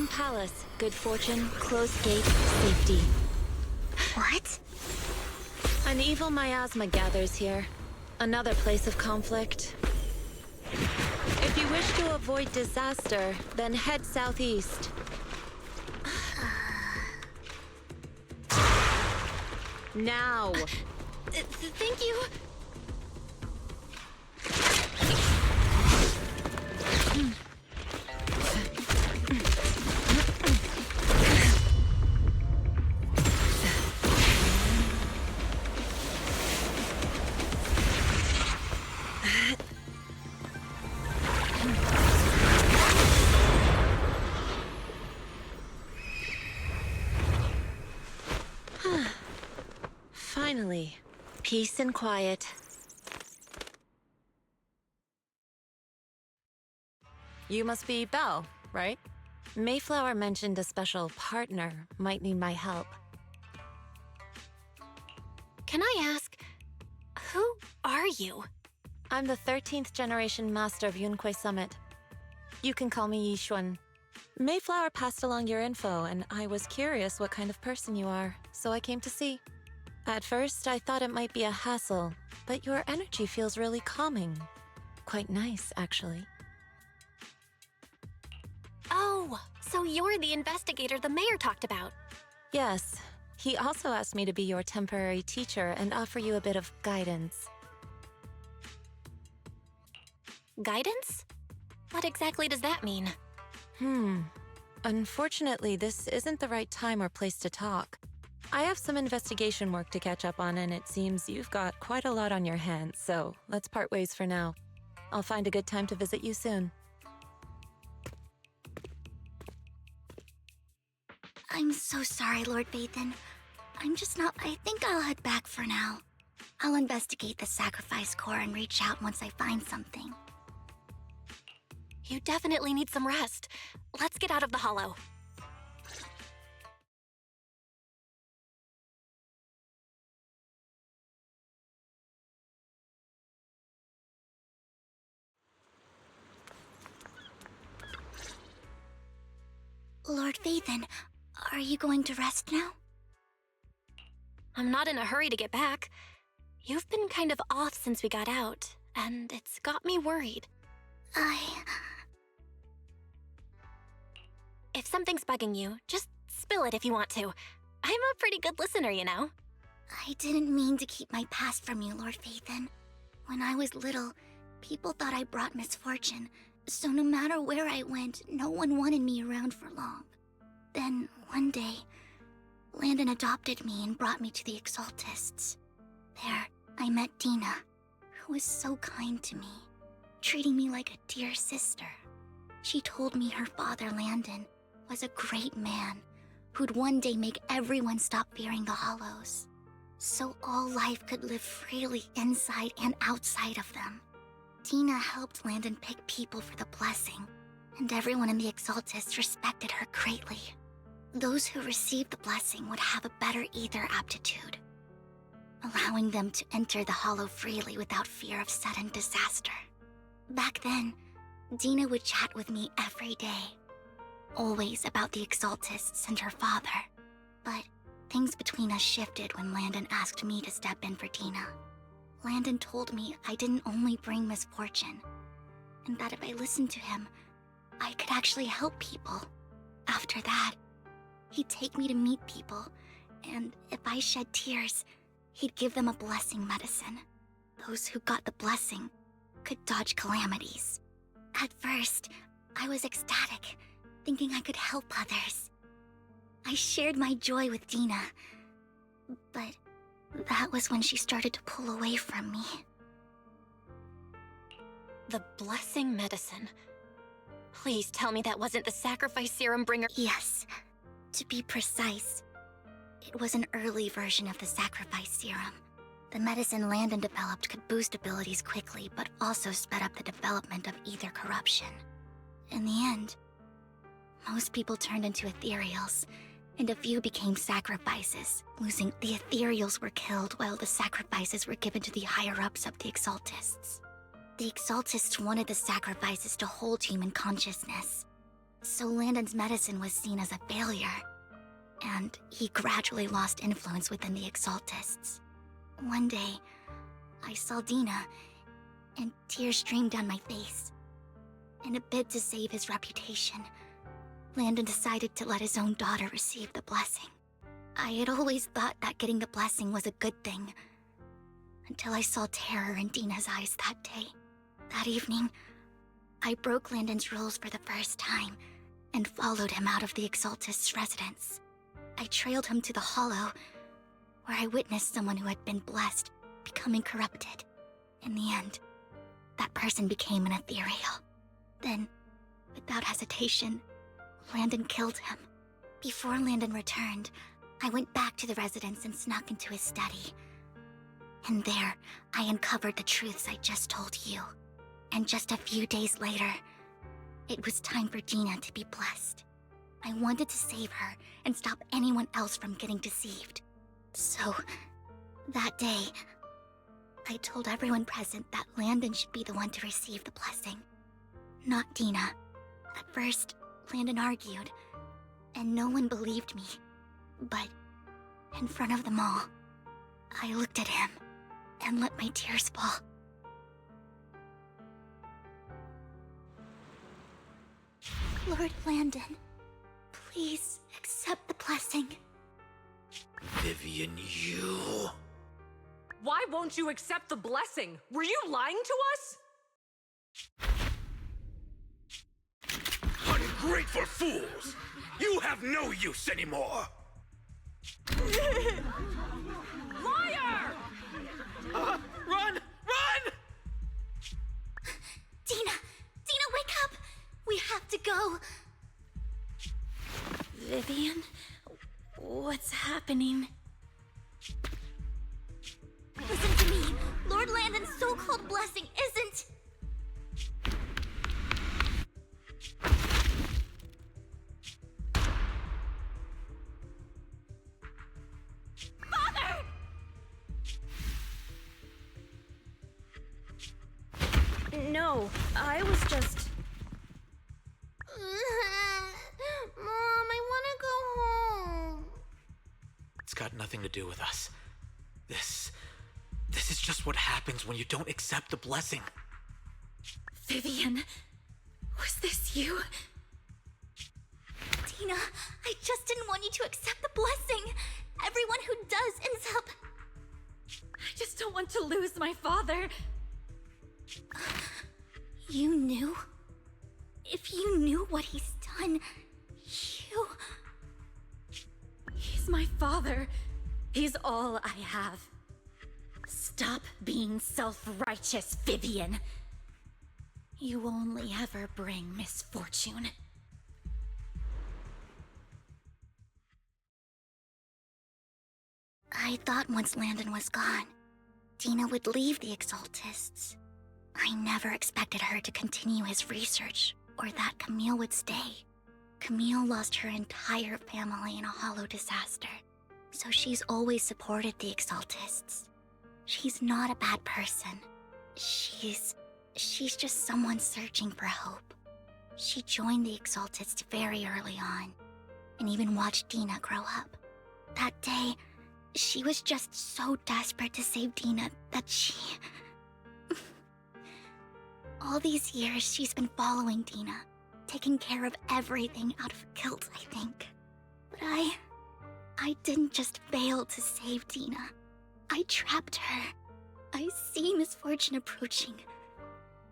S12: Palace, good fortune, closed gate, safety.
S1: What?
S12: An evil miasma gathers here. Another place of conflict. If you wish to avoid disaster, then head southeast. Now!
S2: Thank you.
S12: Finally, peace and quiet. You must be Belle, right? Mayflower mentioned a special partner might need my help.
S2: Can I ask, who are you?
S12: I'm the 13th generation master of Yunque Summit. You can call me Yishuan. Mayflower passed along your info, and I was curious what kind of person you are, so I came to see. At first, I thought it might be a hassle, but your energy feels really calming. Quite nice, actually.
S2: Oh, so you're the investigator the mayor talked about.
S12: Yes. He also asked me to be your temporary teacher and offer you a bit of guidance.
S2: Guidance? What exactly does that mean?
S12: Unfortunately, this isn't the right time or place to talk. I have some investigation work to catch up on, and it seems you've got quite a lot on your hands, so let's part ways for now. I'll find a good time to visit you soon.
S1: I'm so sorry, Lord Vathan. I think I'll head back for now. I'll investigate the sacrifice core and reach out once I find something.
S2: You definitely need some rest. Let's get out of the hollow.
S1: Lord Vathan, are you going to rest now?
S2: I'm not in a hurry to get back. You've been kind of off since we got out, and it's got me worried. If something's bugging you, just spill it if you want to. I'm a pretty good listener, you know.
S1: I didn't mean to keep my past from you, Lord Vathan. When I was little, people thought I brought misfortune, so no matter where I went, no one wanted me around for long. Then, one day, Landon adopted me and brought me to the Exaltists. There, I met Dina, who was so kind to me, treating me like a dear sister. She told me her father, Landon, was a great man who'd one day make everyone stop fearing the Hollows, so all life could live freely inside and outside of them. Dina helped Landon pick people for the blessing, and everyone in the Exaltists respected her greatly. Those who received the blessing would have a better ether aptitude, allowing them to enter the Hollow freely without fear of sudden disaster. Back then, Dina would chat with me every day, always about the Exaltists and her father. But things between us shifted when Landon asked me to step in for Dina. Landon told me I didn't only bring misfortune, and that if I listened to him, I could actually help people. After that, he'd take me to meet people, and if I shed tears, he'd give them a blessing medicine. Those who got the blessing could dodge calamities. At first, I was ecstatic, thinking I could help others. I shared my joy with Dina, but that was when she started to pull away from me.
S2: The blessing medicine. Please tell me that wasn't the sacrifice serum bringer.
S1: Yes. To be precise, it was an early version of the sacrifice serum. The medicine Landon developed could boost abilities quickly, but also sped up the development of ether corruption. In the end, most people turned into ethereals, and a few became sacrifices, losing. The ethereals were killed while the sacrifices were given to the higher-ups of the Exaltists. The Exaltists wanted the sacrifices to hold human consciousness, so Landon's medicine was seen as a failure, and he gradually lost influence within the Exaltists. One day, I saw Dina, and tears streamed down my face. In a bid to save his reputation, Landon decided to let his own daughter receive the blessing. I had always thought that getting the blessing was a good thing, until I saw terror in Dina's eyes that day. That evening, I broke Landon's rules for the first time and followed him out of the Exaltist's residence. I trailed him to the Hollow, where I witnessed someone who had been blessed becoming corrupted. In the end, that person became an ethereal. Then, without hesitation, Landon killed him. Before Landon returned, I went back to the residence and snuck into his study. And there, I uncovered the truths I just told you. And just a few days later, it was time for Dina to be blessed. I wanted to save her and stop anyone else from getting deceived. So, that day, I told everyone present that Landon should be the one to receive the blessing, not Dina. At first, Landon argued, and no one believed me. But, in front of them all, I looked at him and let my tears fall. Lord Landon, please accept the blessing.
S13: Vivian, you...
S14: Why won't you accept the blessing? Were you lying to us?
S13: Ungrateful fools! You have no use anymore!
S14: Liar!
S3: Run! Run!
S1: Dina! Dina, wake up! We have to go.
S6: Vivian? What's happening?
S1: Listen to me. Lord Landon's so-called blessing isn't... Father!
S6: No, I was just...
S1: Mom, I want to go home.
S13: It's got nothing to do with us. This is just what happens when you don't accept the blessing.
S6: Vivian, was this you?
S1: Dina, I just didn't want you to accept the blessing. Everyone who does ends up...
S6: I just don't want to lose my father.
S1: You knew? If you knew what he's done, you...
S6: He's my father. He's all I have. Stop being self-righteous, Vivian. You only ever bring misfortune.
S1: I thought once Landon was gone, Dina would leave the Exaltists. I never expected her to continue his research, or that Camille would stay. Camille lost her entire family in a hollow disaster, so she's always supported the Exaltists. She's not a bad person. She's just someone searching for hope. She joined the Exaltists very early on, and even watched Dina grow up. That day, she was just so desperate to save Dina that she... All these years, she's been following Dina, taking care of everything out of guilt, I think. But I didn't just fail to save Dina. I trapped her. I see misfortune approaching,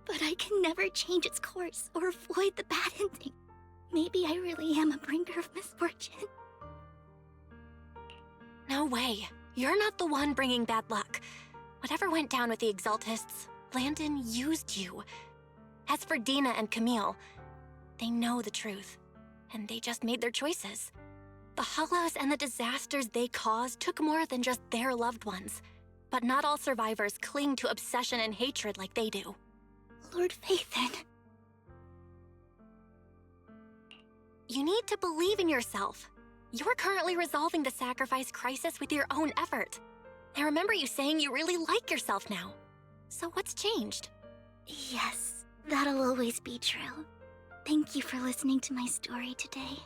S1: but I can never change its course or avoid the bad ending. Maybe I really am a bringer of misfortune.
S2: No way. You're not the one bringing bad luck. Whatever went down with the Exaltists, Landon used you. As for Dina and Camille, they know the truth, and they just made their choices. The hollows and the disasters they caused took more than just their loved ones. But not all survivors cling to obsession and hatred like they do.
S1: Lord Phaethon.
S2: You need to believe in yourself. You're currently resolving the sacrifice crisis with your own effort. I remember you saying you really like yourself now. So what's changed?
S1: Yes, that'll always be true. Thank you for listening to my story today.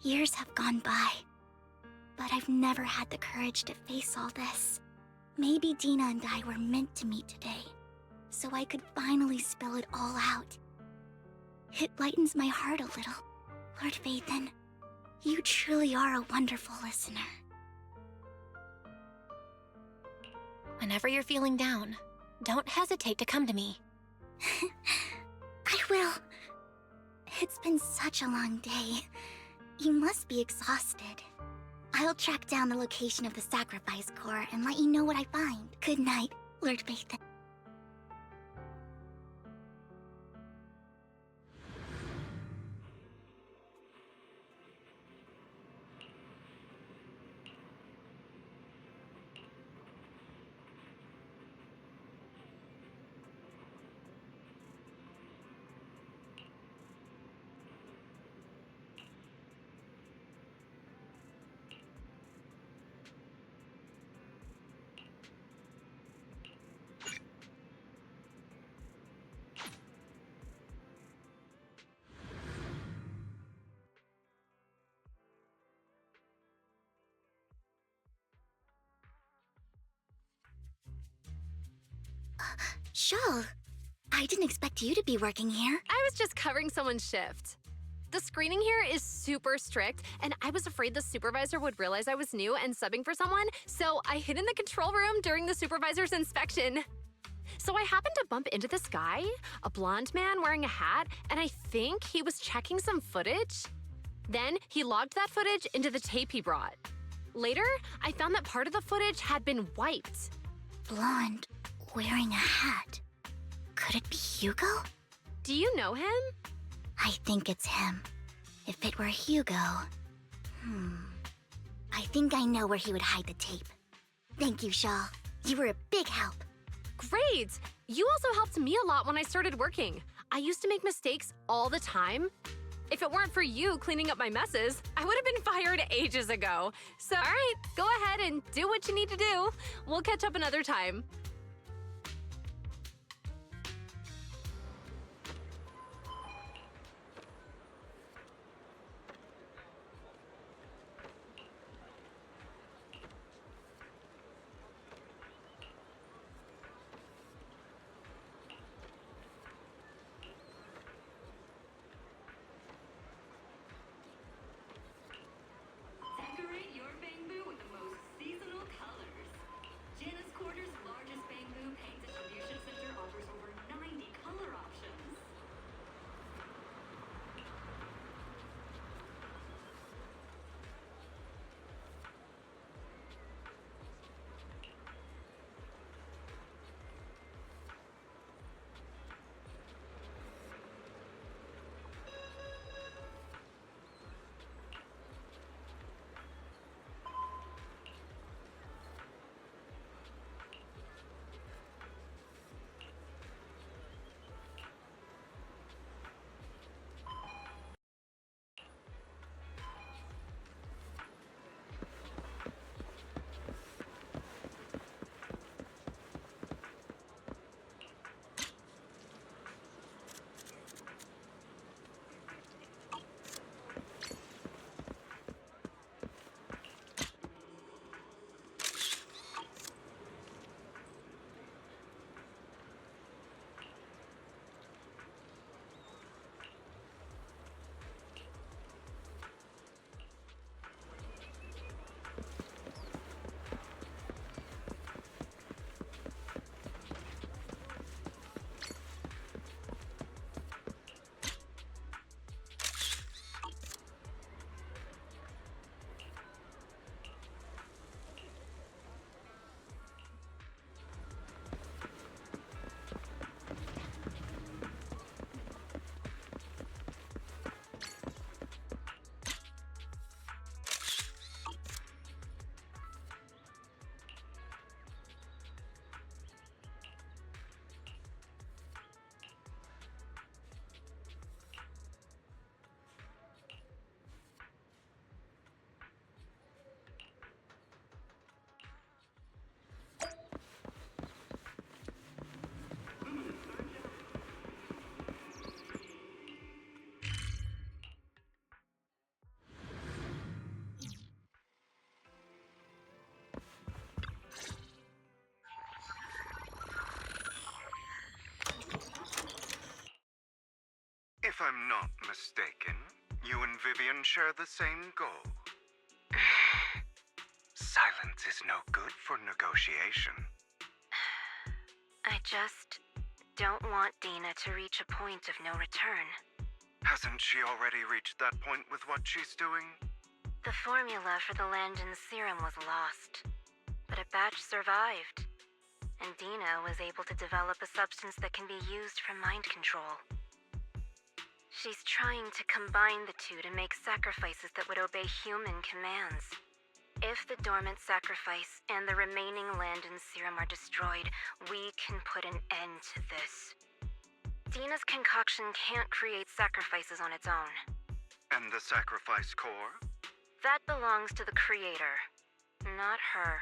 S1: Years have gone by, but I've never had the courage to face all this. Maybe Dina and I were meant to meet today, so I could finally spill it all out. It lightens my heart a little. Lord Phaethon, you truly are a wonderful listener.
S2: Whenever you're feeling down, don't hesitate to come to me.
S1: I will. It's been such a long day. You must be exhausted. I'll track down the location of the sacrifice core and let you know what I find. Good night, Lord Phaethon. Shul, I didn't expect you to be working here.
S15: I was just covering someone's shift. The screening here is super strict, and I was afraid the supervisor would realize I was new and subbing for someone, so I hid in the control room during the supervisor's inspection. So I happened to bump into this guy, a blonde man wearing a hat, and I think he was checking some footage. Then he logged that footage into the tape he brought. Later, I found that part of the footage had been wiped.
S1: Blonde, wearing a hat. Could it be Hugo?
S15: Do you know him?
S1: I think it's him. If it were Hugo... I think I know where he would hide the tape. Thank you, Shaw. You were a big help.
S15: Great! You also helped me a lot when I started working. I used to make mistakes all the time. If it weren't for you cleaning up my messes, I would have been fired ages ago. So, all right, go ahead and do what you need to do. We'll catch up another time.
S16: Decorate your bamboo with the most seasonal colors. Janus Quarter's largest bamboo paint distribution center offers over 90 color options.
S17: If I'm not mistaken, you and Vivian share the same goal. Silence is no good for negotiation.
S6: I just don't want Dina to reach a point of no return.
S17: Hasn't she already reached that point with what she's doing?
S6: The formula for the Landon serum was lost, but a batch survived, and Dina was able to develop a substance that can be used for mind control. She's trying to combine the two to make sacrifices that would obey human commands. If the dormant sacrifice and the remaining Landon serum are destroyed, we can put an end to this. Dina's concoction can't create sacrifices on its own.
S17: And the sacrifice core?
S6: That belongs to the creator, not her.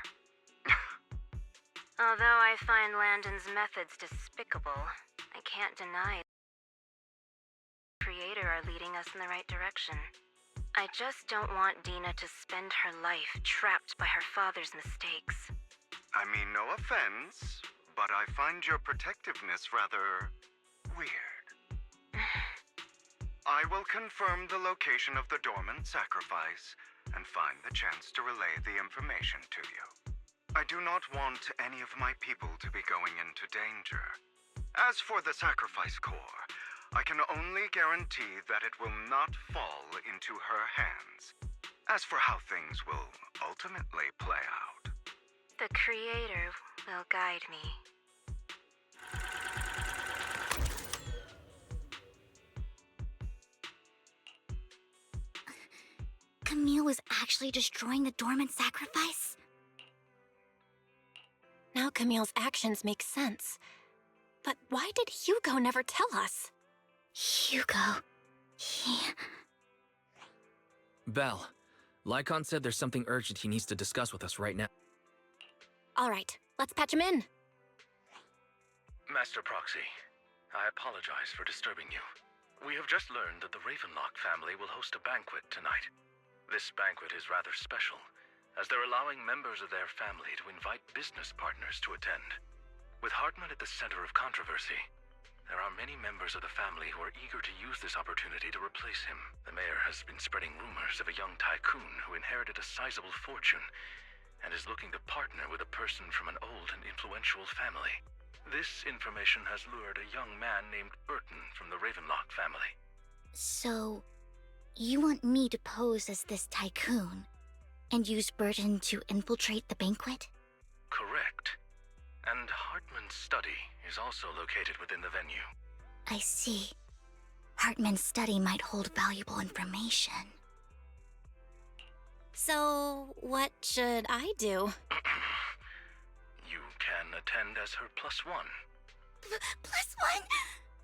S6: Although I find Landon's methods despicable, I can't deny the creator are leading us in the right direction. I just don't want Dina to spend her life trapped by her father's mistakes.
S17: I mean, no offense, but I find your protectiveness rather weird. I will confirm the location of the dormant sacrifice and find the chance to relay the information to you. I do not want any of my people to be going into danger. As for the sacrifice core, I can only guarantee that it will not fall into her hands. As for how things will ultimately play out,
S6: The Creator will guide me.
S1: Camille was actually destroying the dormant sacrifice?
S2: Now Camille's actions make sense. But why did Hugo never tell us?
S1: Hugo... he...
S3: Belle, Lycon said there's something urgent he needs to discuss with us right now.
S2: All right, let's patch him in.
S9: Master Proxy, I apologize for disturbing you. We have just learned that the Ravenlock family will host a banquet tonight. This banquet is rather special, as they're allowing members of their family to invite business partners to attend. With Hartman at the center of controversy, there are many members of the family who are eager to use this opportunity to replace him. The mayor has been spreading rumors of a young tycoon who inherited a sizable fortune and is looking to partner with a person from an old and influential family. This information has lured a young man named Burton from the Ravenlock family.
S1: So, you want me to pose as this tycoon and use Burton to infiltrate the banquet?
S9: Correct. And Hartman's study is also located within the venue.
S1: I see. Hartman's study might hold valuable information.
S2: So, what should I do?
S9: You can attend as her +1.
S1: +1?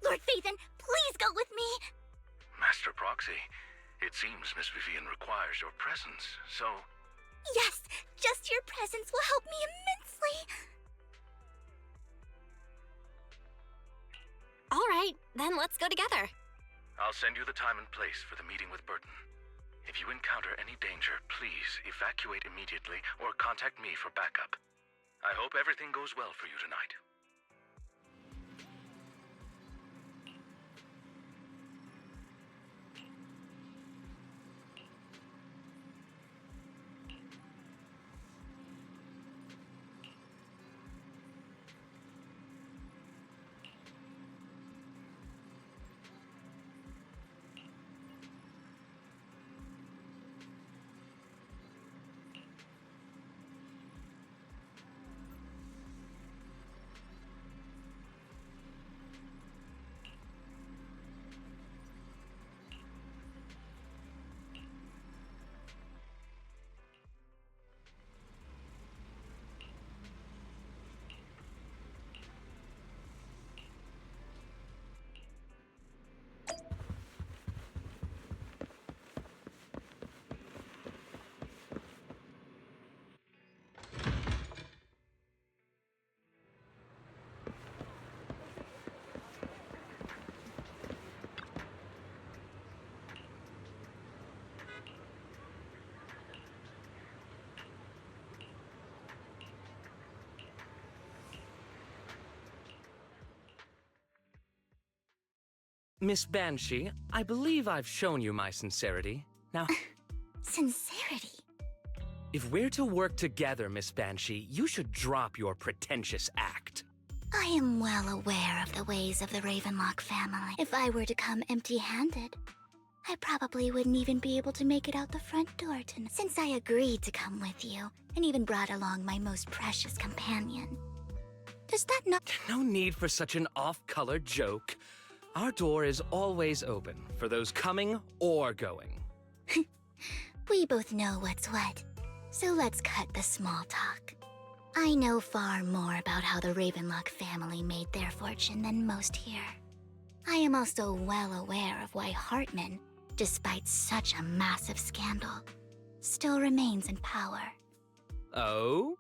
S1: Lord Phaethon, please go with me!
S9: Master Proxy, it seems Miss Vivian requires your presence, so...
S1: Yes, just your presence will help me immensely!
S2: All right, then let's go together.
S9: I'll send you the time and place for the meeting with Burton. If you encounter any danger, please evacuate immediately or contact me for backup. I hope everything goes well for you tonight.
S18: Miss Banshee, I believe I've shown you my sincerity. Now,
S1: Sincerity?
S18: if we're to work together, Miss Banshee, you should drop your pretentious act.
S1: I am well aware of the ways of the Ravenlock family. If I were to come empty-handed, I probably wouldn't even be able to make it out the front door tonight. Since I agreed to come with you, and even brought along my most precious companion. Does that not—
S18: No need for such an off-color joke. Our door is always open for those coming or going.
S1: We both know what's what, so let's cut the small talk. I know far more about how the Ravenlock family made their fortune than most here. I am also well aware of why Hartman, despite such a massive scandal, still remains in power.
S18: Oh?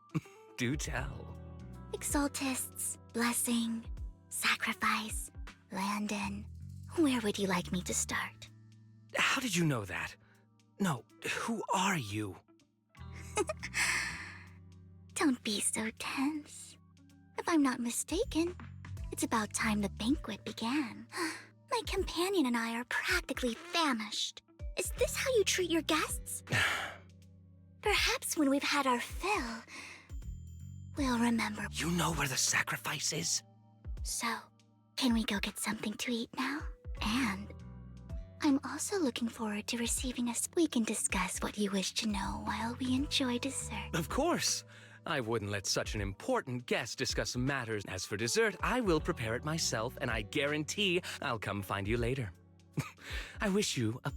S18: Do tell.
S1: Exaltists, blessing, sacrifice, Landon. Where would you like me to start?
S18: How did you know that? No, who are you?
S1: Don't be so tense. If I'm not mistaken, it's about time the banquet began. My companion and I are practically famished. Is this how you treat your guests? Perhaps when we've had our fill, we'll remember.
S18: You know where the sacrifice is?
S1: So, can we go get something to eat now? And I'm also looking forward to receiving a we can discuss what you wish to know while we enjoy dessert.
S18: Of course. I wouldn't let such an important guest discuss matters. As for dessert, I will prepare it myself, and I guarantee I'll come find you later. I wish you a...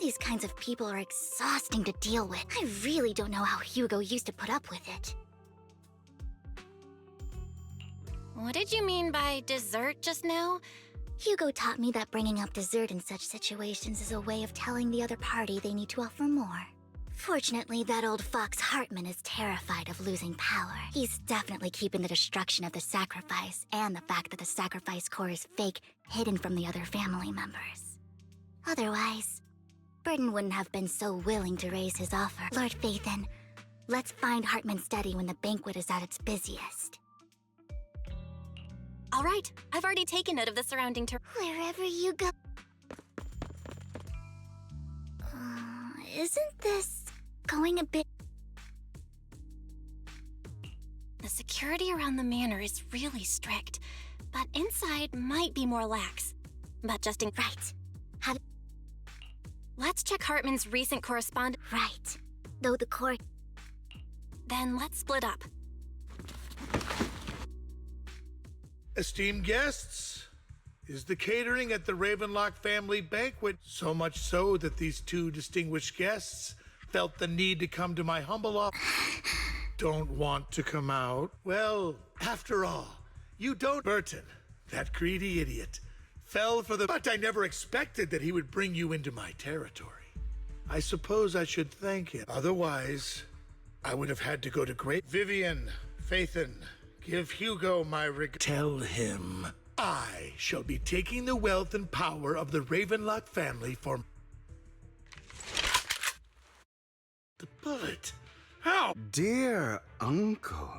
S1: These kinds of people are exhausting to deal with. I really don't know how Hugo used to put up with it.
S2: What did you mean by dessert just now?
S1: Hugo taught me that bringing up dessert in such situations is a way of telling the other party they need to offer more. Fortunately, that old fox Hartman is terrified of losing power. He's definitely keeping the destruction of the sacrifice and the fact that the sacrifice core is fake hidden from the other family members. Otherwise, Burden wouldn't have been so willing to raise his offer. Lord Phaethon, let's find Hartman's study when the banquet is at its busiest.
S2: All right, I've already taken note of the surrounding
S1: Wherever you go. Isn't this going a bit...
S2: The security around the manor is really strict, but inside might be more lax. But just in...
S1: Right.
S2: Let's check Hartman's recent correspondence.
S1: Right. Though the core...
S2: Then let's split up.
S11: Esteemed guests, is the catering at the Ravenlock family banquet so much so that these two distinguished guests felt the need to come to my humble office? Don't want to come out? Well, after all, you don't... Burton, that greedy idiot, fell for the... But I never expected that he would bring you into my territory. I suppose I should thank him. Otherwise, I would have had to go to great... Vivian, Phaethon, give Hugo my Tell him I shall be taking the wealth and power of the Ravenlock family for... The bullet. How?
S19: Dear uncle,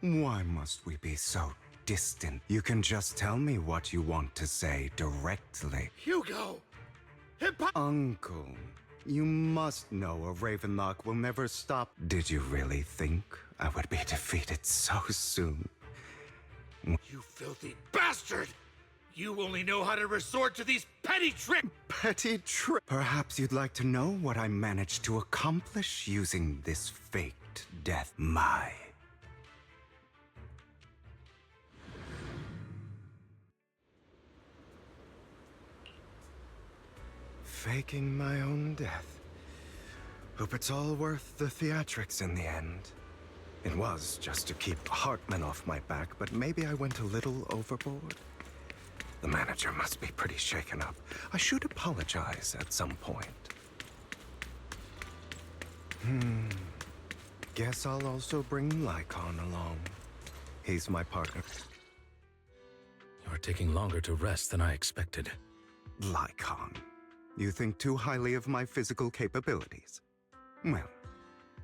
S19: why must we be so distant? You can just tell me what you want to say directly.
S11: Hugo!
S19: Uncle, you must know a Ravenlock will never stop. Did you really think I would be defeated so soon?
S11: You filthy bastard! You only know how to resort to these petty tricks!
S19: Petty trick? Perhaps you'd like to know what I managed to accomplish using this faked death. Faking my own death. Hope it's all worth the theatrics in the end. It was just to keep Hartman off my back, but maybe I went a little overboard. The manager must be pretty shaken up. I should apologize at some point. Guess I'll also bring Lycon along. He's my partner.
S4: You're taking longer to rest than I expected.
S19: Lycon, you think too highly of my physical capabilities. Well,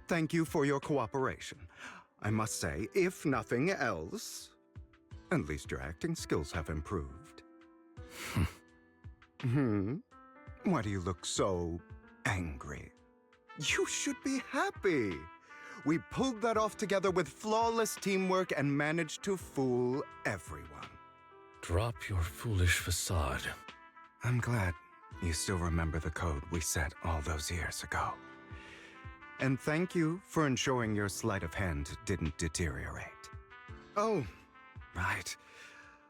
S19: thank you for your cooperation. I must say, if nothing else, at least your acting skills have improved. Why do you look so angry? You should be happy. We pulled that off together with flawless teamwork and managed to fool everyone.
S4: Drop your foolish facade.
S19: I'm glad you still remember the code we set all those years ago. And thank you for ensuring your sleight of hand didn't deteriorate. Oh, right.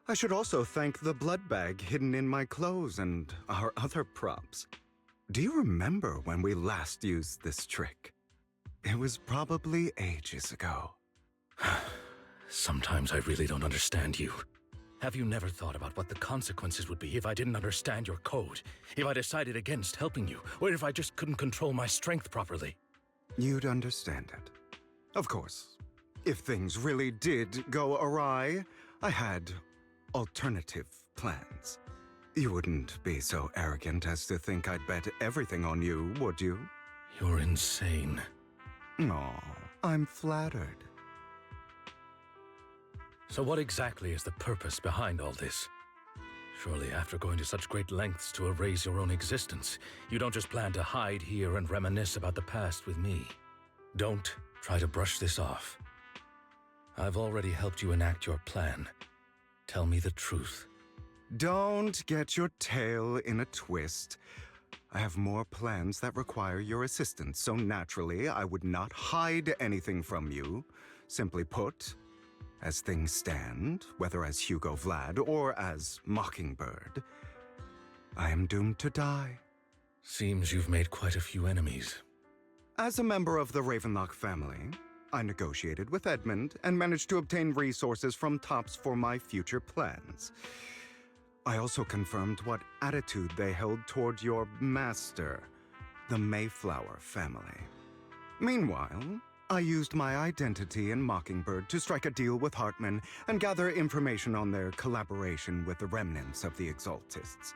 S19: I should also thank the blood bag hidden in my clothes and our other props. Do you remember when we last used this trick? It was probably ages ago.
S4: Sometimes I really don't understand you. Have you never thought about what the consequences would be if I didn't understand your code? If I decided against helping you? Or if I just couldn't control my strength properly?
S19: You'd understand it. Of course, if things really did go awry, I had alternative plans. You wouldn't be so arrogant as to think I'd bet everything on you, would you?
S4: You're insane.
S19: Aw, I'm flattered.
S4: So what exactly is the purpose behind all this? Surely after going to such great lengths to erase your own existence, you don't just plan to hide here and reminisce about the past with me. Don't try to brush this off. I've already helped you enact your plan. Tell me the truth.
S19: Don't get your tail in a twist. I have more plans that require your assistance, so naturally I would not hide anything from you. Simply put, as things stand, whether as Hugo Vlad or as Mockingbird, I am doomed to die.
S4: Seems you've made quite a few enemies.
S19: As a member of the Ravenlock family, I negotiated with Edmund and managed to obtain resources from Tops for my future plans. I also confirmed what attitude they held toward your master, the Mayflower family. Meanwhile, I used my identity in Mockingbird to strike a deal with Hartman and gather information on their collaboration with the remnants of the Exaltists.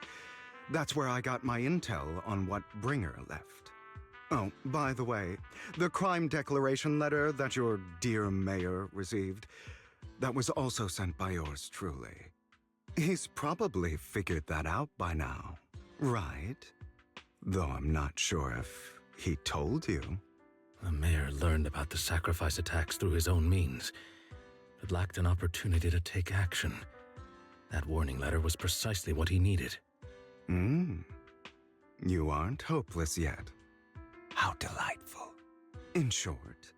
S19: That's where I got my intel on what Bringer left. Oh, by the way, the crime declaration letter that your dear mayor received, that was also sent by yours truly. He's probably figured that out by now, right? Though I'm not sure if he told you.
S4: The mayor learned about the sacrifice attacks through his own means, but lacked an opportunity to take action. That warning letter was precisely what he needed.
S19: You aren't hopeless yet. How delightful. In short,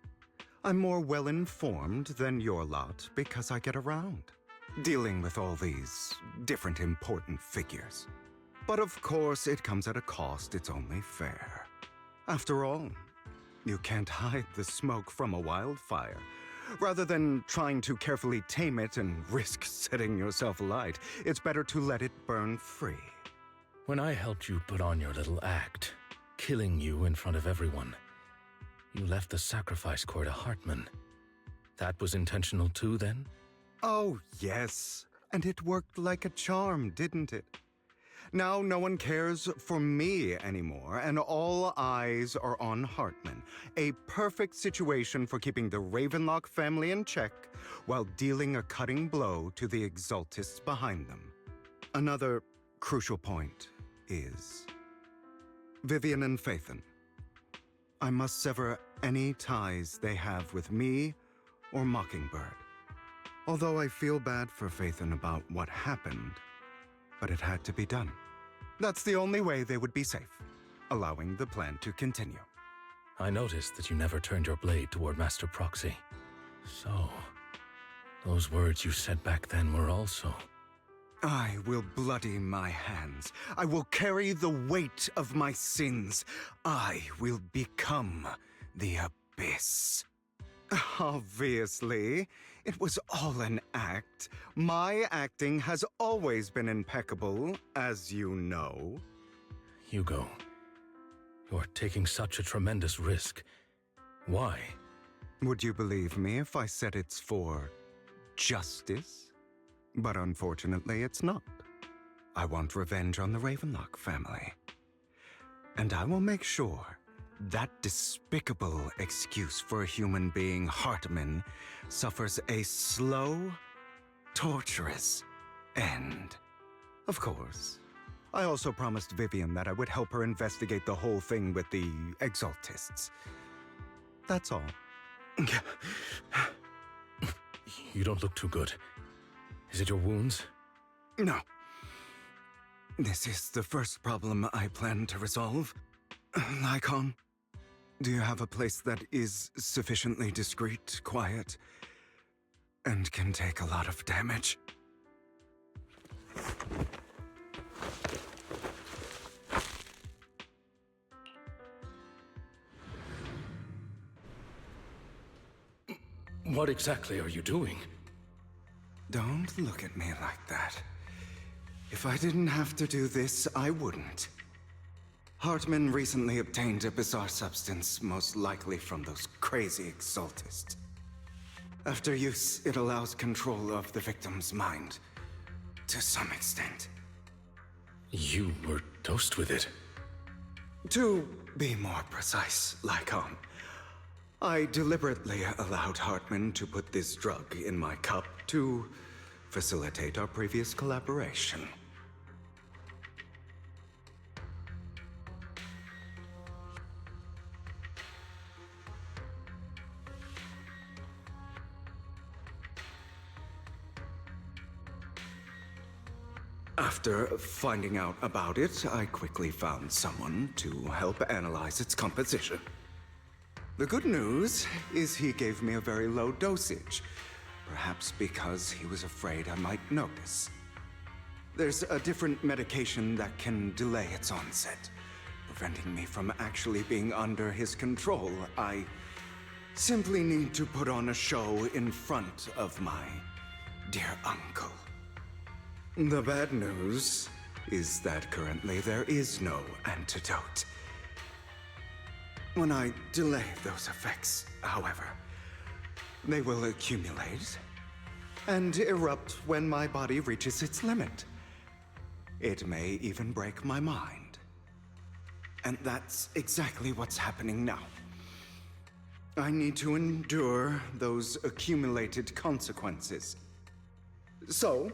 S19: I'm more well-informed than your lot because I get around, dealing with all these different important figures. But of course, it comes at a cost, it's only fair. After all, you can't hide the smoke from a wildfire. Rather than trying to carefully tame it and risk setting yourself alight, it's better to let it burn free.
S4: When I helped you put on your little act, killing you in front of everyone, you left the sacrifice core to Hartman. That was intentional too, then?
S19: Oh, yes. And it worked like a charm, didn't it? Now no one cares for me anymore, and all eyes are on Hartman. A perfect situation for keeping the Ravenlock family in check while dealing a cutting blow to the Exaltists behind them. Another crucial point is Vivian and Phaethon. I must sever any ties they have with me or Mockingbird. Although I feel bad for Phaethon about what happened, but it had to be done. That's the only way they would be safe, allowing the plan to continue.
S4: I noticed that you never turned your blade toward Master Proxy. So, those words you said back then were also...
S19: I will bloody my hands. I will carry the weight of my sins. I will become the Abyss. Obviously, it was all an act. My acting has always been impeccable, as you know.
S4: Hugo, you're taking such a tremendous risk. Why?
S19: Would you believe me if I said it's for justice? But unfortunately, it's not. I want revenge on the Ravenlock family. And I will make sure that despicable excuse for a human being, Hartman, suffers a slow, torturous end. Of course, I also promised Vivian that I would help her investigate the whole thing with the Exaltists. That's all.
S4: You don't look too good. Is it your wounds?
S19: No. This is the first problem I plan to resolve. Lycon, do you have a place that is sufficiently discreet, quiet, and can take a lot of damage?
S4: What exactly are you doing?
S19: Don't look at me like that. If I didn't have to do this, I wouldn't. Hartman recently obtained a bizarre substance, most likely from those crazy Exaltists. After use, it allows control of the victim's mind, to some extent.
S4: You were dosed with it?
S19: To be more precise, Lycon, I deliberately allowed Hartman to put this drug in my cup to facilitate our previous collaboration. After finding out about it, I quickly found someone to help analyze its composition. The good news is he gave me a very low dosage, perhaps because he was afraid I might notice. There's a different medication that can delay its onset, preventing me from actually being under his control. I simply need to put on a show in front of my dear uncle. The bad news is that currently there is no antidote. When I delay those effects, however, they will accumulate and erupt when my body reaches its limit. It may even break my mind. And that's exactly what's happening now. I need to endure those accumulated consequences. So,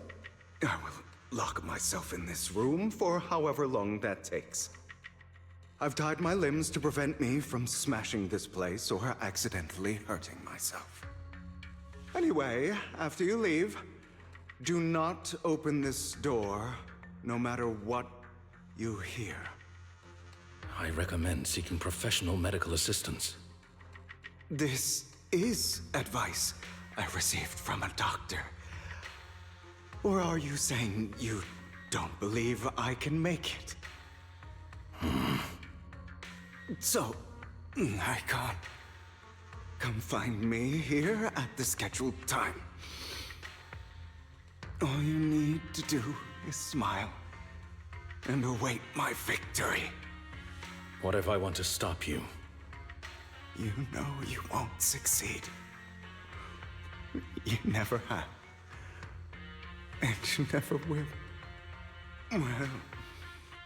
S19: I will lock myself in this room for however long that takes. I've tied my limbs to prevent me from smashing this place or accidentally hurting myself. Anyway, after you leave, do not open this door, no matter what you hear.
S4: I recommend seeking professional medical assistance.
S19: This is advice I received from a doctor. Or are you saying you don't believe I can make it? So, I can't. Come find me here at the scheduled time. All you need to do is smile and await my victory.
S4: What if I want to stop you?
S19: You know you won't succeed. You never have. And you never will. Well,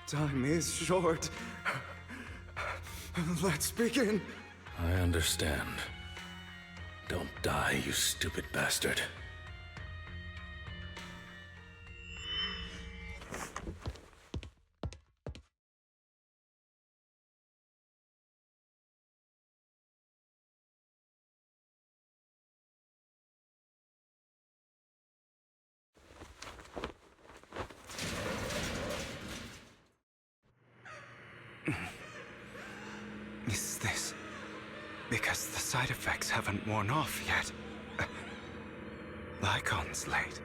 S19: time is short. Let's begin.
S4: I understand. Don't die, you stupid bastard.
S19: Is this because the side effects haven't worn off yet? Lycon's late.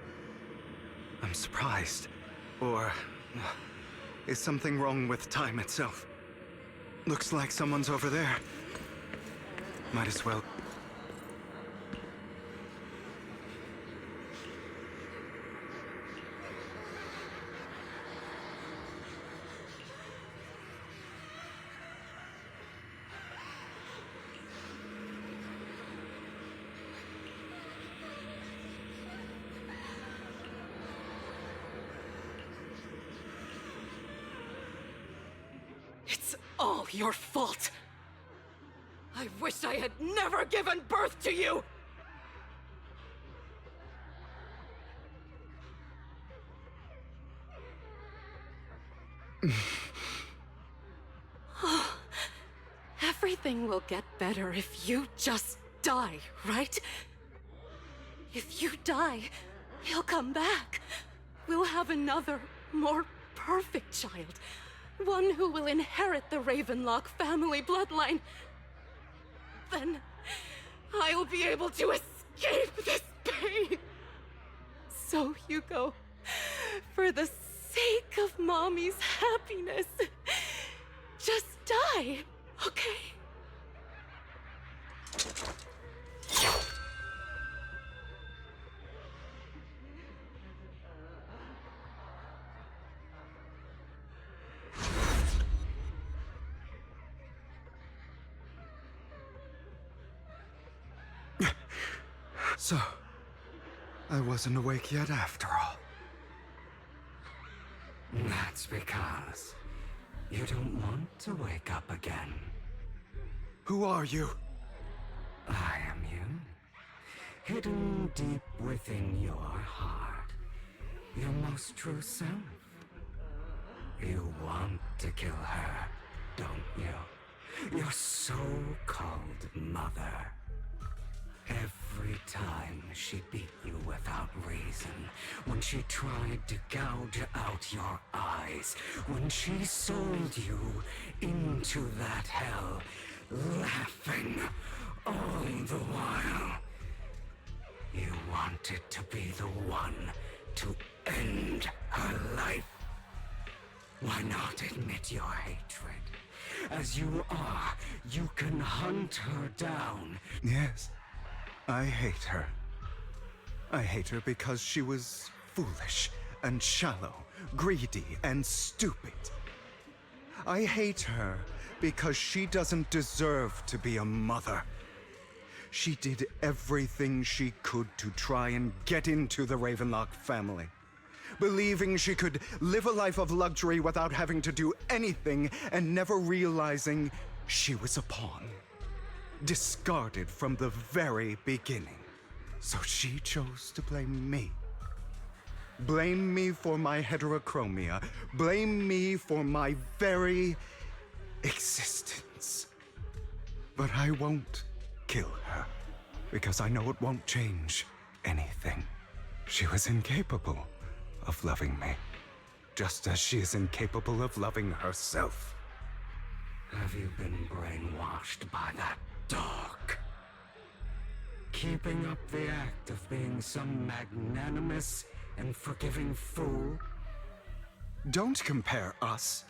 S19: I'm surprised. Or is something wrong with time itself? Looks like someone's over there. Might as well.
S14: It's all your fault. I wish I had never given birth to you! Everything will get better if you just die, right? If you die, he'll come back. We'll have another, more perfect child. One who will inherit the Ravenlock family bloodline. Then I'll be able to escape this pain. So, Hugo, for the sake of Mommy's happiness, just die, okay?
S19: So, I wasn't awake yet after all.
S20: That's because you don't want to wake up again.
S19: Who are you?
S20: I am you. Hidden deep within your heart. Your most true self. You want to kill her, don't you? Your so-called mother. Every every time she beat you without reason, when she tried to gouge out your eyes, when she sold you into that hell, laughing all the while. You wanted to be the one to end her life. Why not admit your hatred? As you are, you can hunt her down.
S19: Yes, I hate her. I hate her because she was foolish and shallow, greedy and stupid. I hate her because she doesn't deserve to be a mother. She did everything she could to try and get into the Ravenlock family, believing she could live a life of luxury without having to do anything and never realizing she was a pawn, discarded from the very beginning. So she chose to blame me. Blame me for my heterochromia. Blame me for my very existence. But I won't kill her, because I know it won't change anything. She was incapable of loving me, just as she is incapable of loving herself.
S20: Have you been brainwashed by that dog? Keeping up the act of being some magnanimous and forgiving fool?
S19: Don't compare us.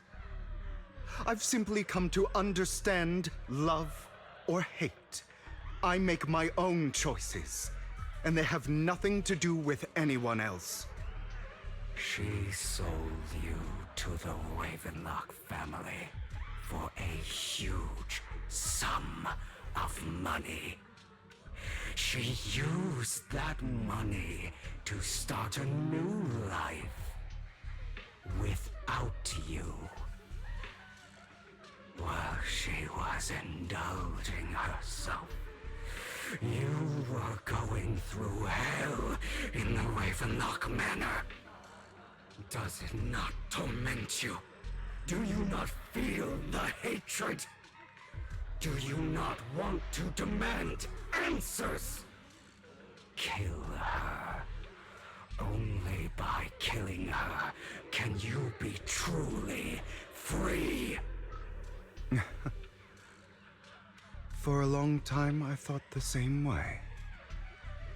S19: I've simply come to understand love or hate. I make my own choices, and they have nothing to do with anyone else.
S20: She sold you to the Ravenlock family for a huge sum of money. She used that money to start a new life without you. While she was indulging herself, you were going through hell in the Ravenlock Manor. Does it not torment you? Do you not feel the hatred? Do you not want to demand answers? Kill her. Only by killing her can you be truly free.
S19: For a long time, I thought the same way.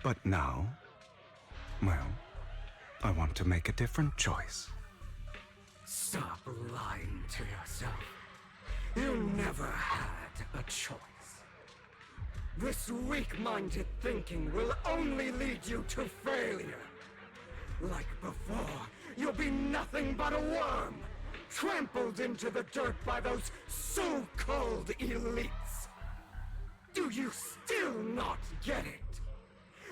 S19: But now, well, I want to make a different choice.
S20: Stop lying to yourself. You never had a choice. This weak-minded thinking will only lead you to failure. Like before, you'll be nothing but a worm, trampled into the dirt by those so-called elites. Do you still not get it?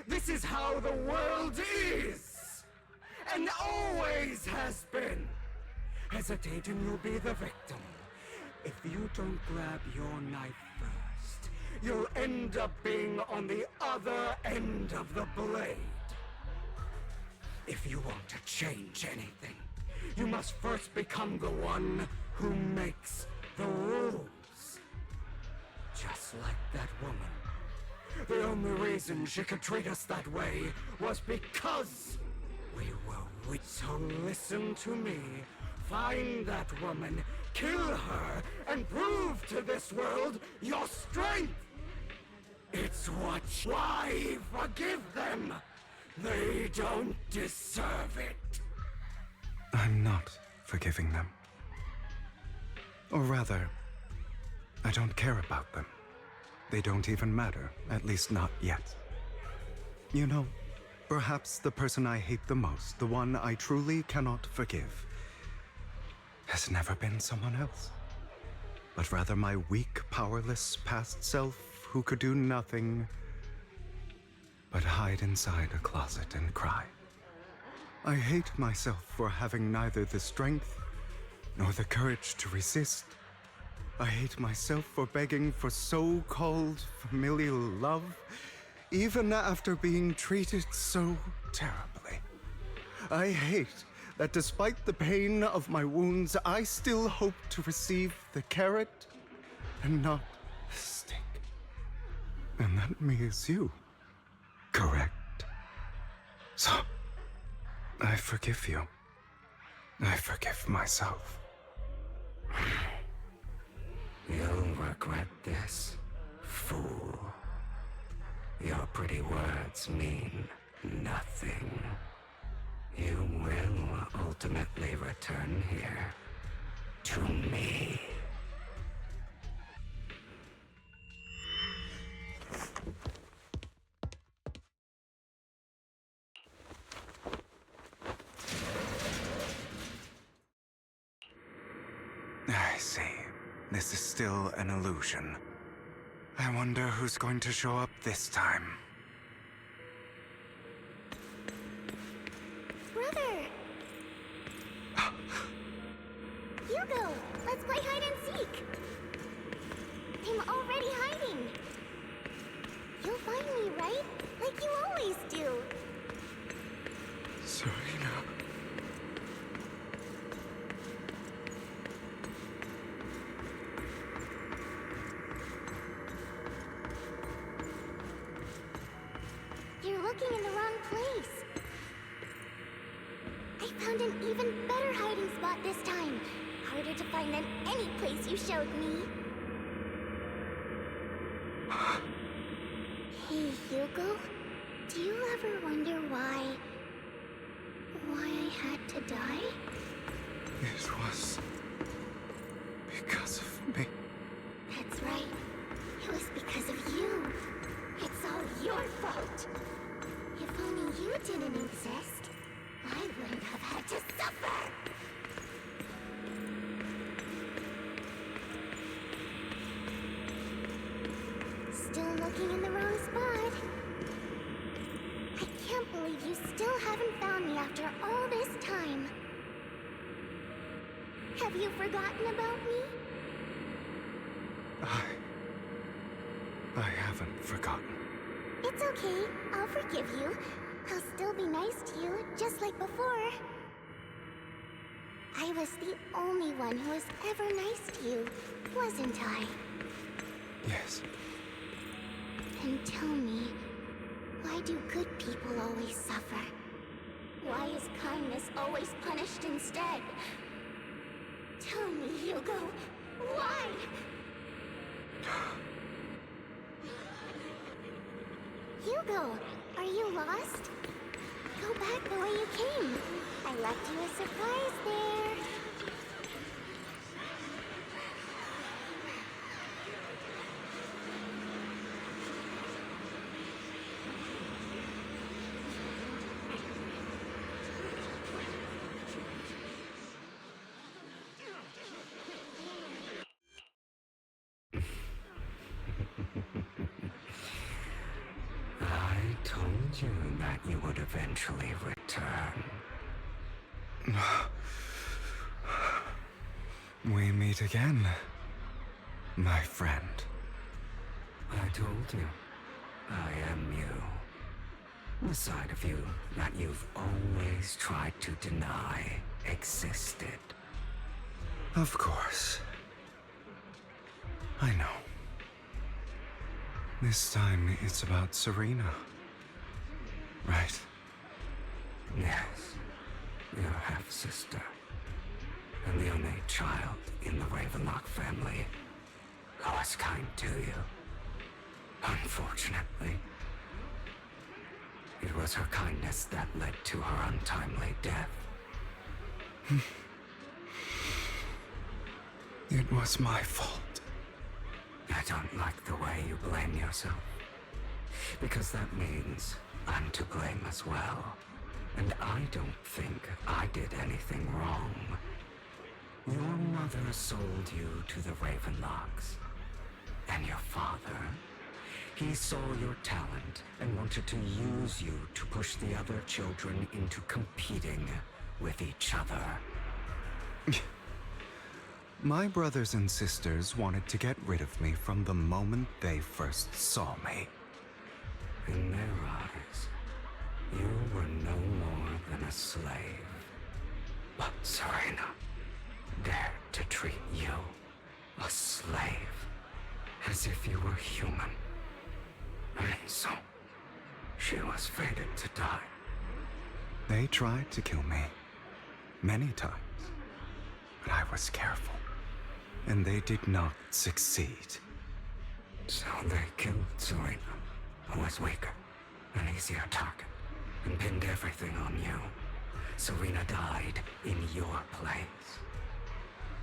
S20: This is how the world is, and always has been. Hesitate and you'll be the victim. If you don't grab your knife first, you'll end up being on the other end of the blade. If you want to change anything, you must first become the one who makes the rules. Just like that woman. The only reason she could treat us that way was because we were weak. So listen to me. Find that woman, kill her, and prove to this world your strength! It's why forgive them? They don't deserve it.
S19: I'm not forgiving them. Or rather, I don't care about them. They don't even matter, at least not yet. You know, perhaps the person I hate the most, the one I truly cannot forgive, has never been someone else, but rather my weak, powerless past self who could do nothing but hide inside a closet and cry. I hate myself for having neither the strength nor the courage to resist. I hate myself for begging for so-called familial love, even after being treated so terribly. I hate that despite the pain of my wounds, I still hope to receive the carrot and not the stick. And that me is you. correct? So, I forgive you. I forgive myself.
S20: You'll regret this, fool. Your pretty words mean nothing. You will ultimately return here to me.
S19: I see. This is still an illusion. I wonder who's going to show up this time.
S1: Brother! Hugo, let's play hide and seek! I'm already hiding! You'll find me, right? Like you always do!
S19: Serena.
S1: You're looking in the wrong place. I found an even better hiding spot this time. Harder to find than any place you showed me. Hey, Hugo. Do you ever wonder why I had to die?
S19: It was because of me.
S1: That's right. It was because of you. It's all your fault. If only you didn't exist, I wouldn't have had to suffer. Still looking in the wrong spot. I can't believe you still haven't found me after all this time. Have you forgotten about me?
S19: I haven't forgotten.
S1: It's okay. I'll forgive you. I'll still be nice to you, just like before. I was the only one who was ever nice to you, wasn't I?
S19: Yes.
S1: Then tell me, why do good people always suffer? Why is kindness always punished instead? Tell me, Hugo, why? Hugo, are you lost? Go back the way you came. I left you a surprise there.
S20: I told you that you would eventually return.
S19: We meet again, my friend.
S20: I told you, I am you. A side of you that you've always tried to deny existed.
S19: Of course. I know. This time it's about Serena. Right?
S20: Yes, your half-sister. And the only child in the Ravenlock family who was kind to you. Unfortunately, it was her kindness that led to her untimely death.
S19: It was my fault.
S20: I don't like the way you blame yourself. Because that means I'm to blame as well. And I don't think I did anything wrong. Your mother sold you to the Ravenlocks. And your father, he saw your talent and wanted to use you to push the other children into competing with each other.
S19: My brothers and sisters wanted to get rid of me from the moment they first saw me.
S20: In their eyes, you were no more than a slave. But Serena dared to treat you, a slave, as if you were human. And so, she was was fated to die.
S19: They tried to kill me. Many times. But I was careful. And they did not succeed.
S20: So they killed Serena, who was weaker, an easier target, and pinned everything on you. Serena died in your place.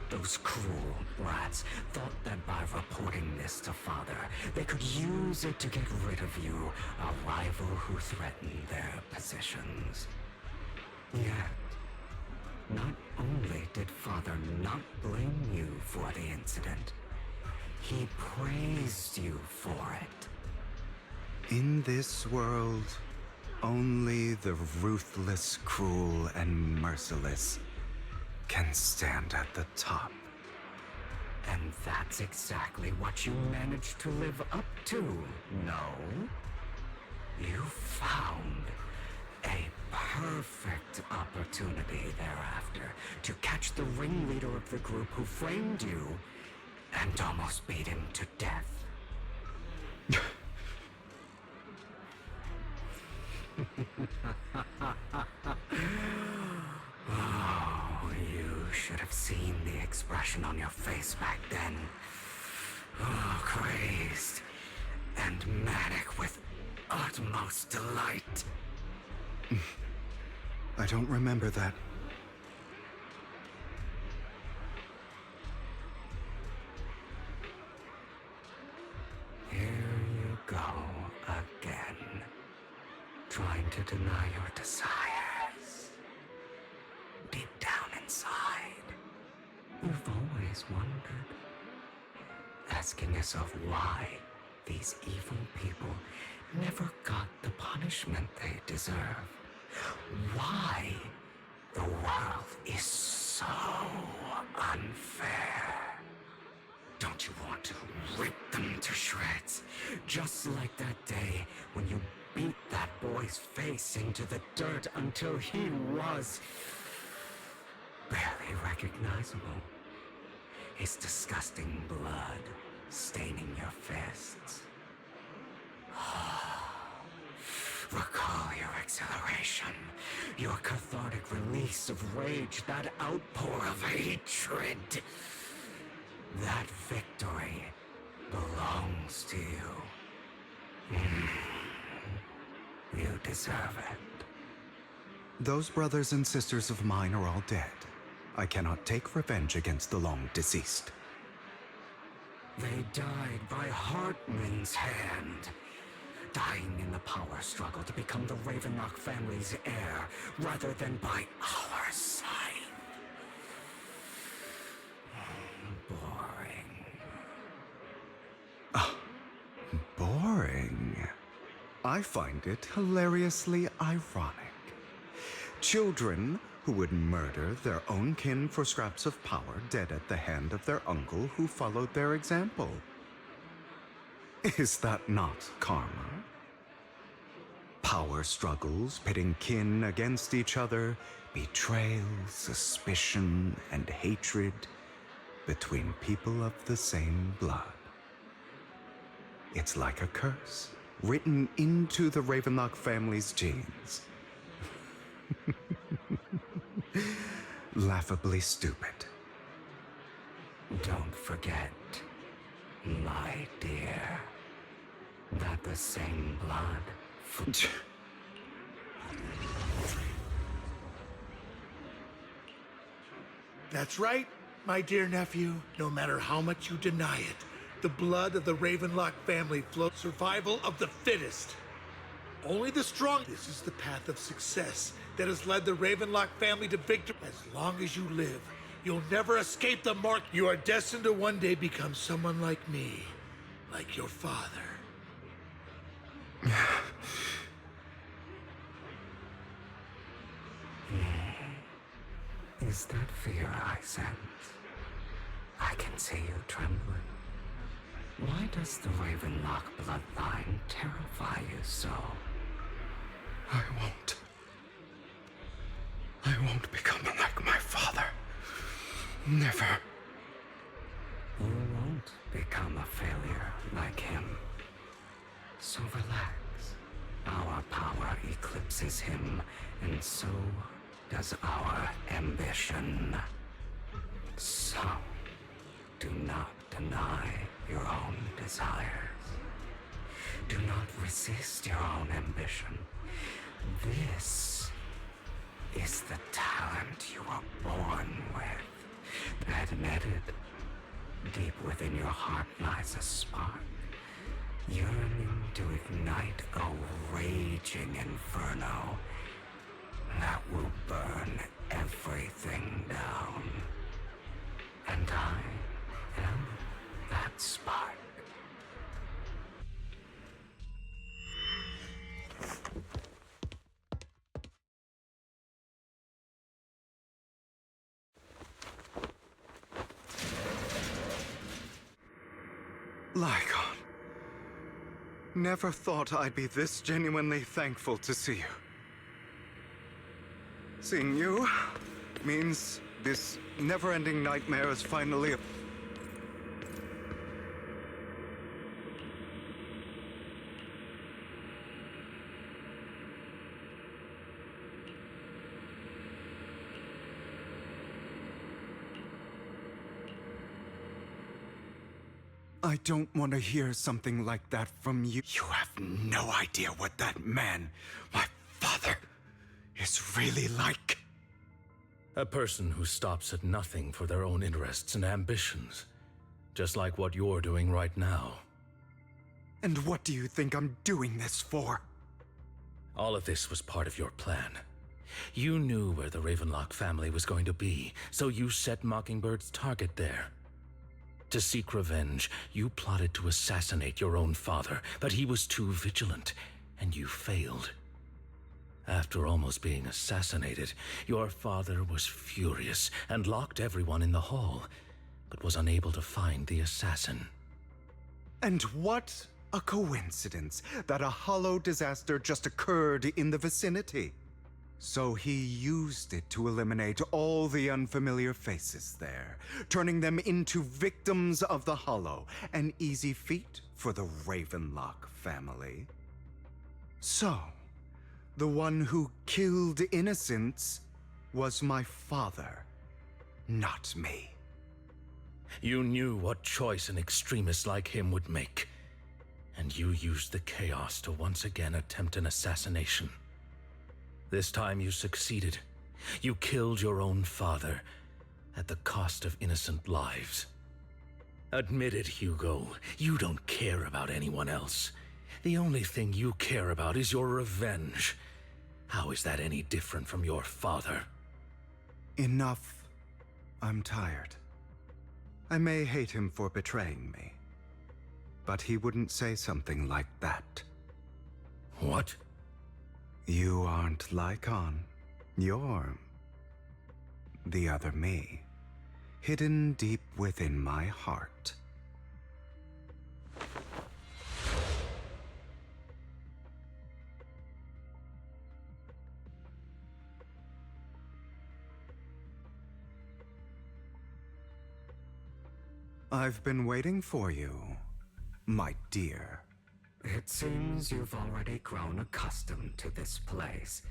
S20: Those cruel brats thought that by reporting this to Father, they could use it to get rid of you, a rival who threatened their positions. Yet, not only did Father not blame you for the incident, he praised you for it.
S19: In this world, only the ruthless, cruel, and merciless can stand at the top.
S20: And that's exactly what you managed to live up to, no? You found a perfect opportunity thereafter to catch the ringleader of the group who framed you and almost beat him to death. Oh, you should have seen the expression on your face back then. Oh, crazed and manic with utmost delight.
S19: I don't remember that.
S20: Here you go again, trying to deny your desires. Deep down inside, you've always wondered, asking yourself why these evil people never got the punishment they deserve. Why the world is so unfair. Don't you want to rip them to shreds? Just like that day when you beat that boy's face into the dirt until he was barely recognizable. His disgusting blood staining your fists. Recall your exhilaration, your cathartic release of rage, that outpour of hatred. That victory belongs to you. You deserve it.
S19: Those brothers and sisters of mine are all dead. I cannot take revenge against the long deceased.
S20: They died by Hartman's hand. Dying in the power struggle to become the Ravenlock family's heir, rather than by our side.
S19: Boring. I find it hilariously ironic. Children who would murder their own kin for scraps of power dead at the hand of their uncle who followed their example. Is that not karma? Power struggles pitting kin against each other, betrayal, suspicion, and hatred between people of the same blood. It's like a curse, written into the Ravenlock family's genes. Laughably stupid.
S20: Don't forget, my dear, that the same blood...
S11: That's right, my dear nephew. No matter how much you deny it, the blood of the Ravenlock family flows. Survival of the fittest. Only the strong. This is the path of success that has led the Ravenlock family to victory. As long as you live, you'll never escape the mark. You are destined to one day become someone like me, like your father.
S20: Is that fear I sense? I can see you trembling. Why does the Ravenlock bloodline terrify you so?
S19: I won't become like my father. Never.
S20: You won't become a failure like him. So relax. Our power eclipses him, and so does our ambition. So, do not deny your own desires. Do not resist your own ambition. This is the talent you were born with. Admitted, deep within your heart lies a spark, yearning to ignite a raging inferno that will burn everything down. And I am that spark.
S19: Lycon. Never thought I'd be this genuinely thankful to see you. Seeing you means this never-ending nightmare is finally... I don't want to hear something like that from you. You have no idea what that man, my father, is really like.
S4: A person who stops at nothing for their own interests and ambitions. Just like what you're doing right now.
S19: And what do you think I'm doing this for?
S4: All of this was part of your plan. You knew where the Ravenlock family was going to be, so you set Mockingbird's target there. To seek revenge, you plotted to assassinate your own father, but he was too vigilant, and you failed. After almost being assassinated, your father was furious and locked everyone in the hall, but was unable to find the assassin.
S19: And what a coincidence that a hollow disaster just occurred in the vicinity. So he used it to eliminate all the unfamiliar faces there, turning them into victims of the Hollow, an easy feat for the Ravenlock family. So, the one who killed innocents was my father, not me.
S4: You knew what choice an extremist like him would make, and you used the chaos to once again attempt an assassination. This time you succeeded. You killed your own father at the cost of innocent lives. Admit it, Hugo. You don't care about anyone else. The only thing you care about is your revenge. How is that any different from your father?
S19: Enough. I'm tired. I may hate him for betraying me, but he wouldn't say something like that.
S4: What?
S19: You aren't Lycon. You're the other me, hidden deep within my heart. I've been waiting for you, my dear.
S20: It seems you've already grown accustomed to this place.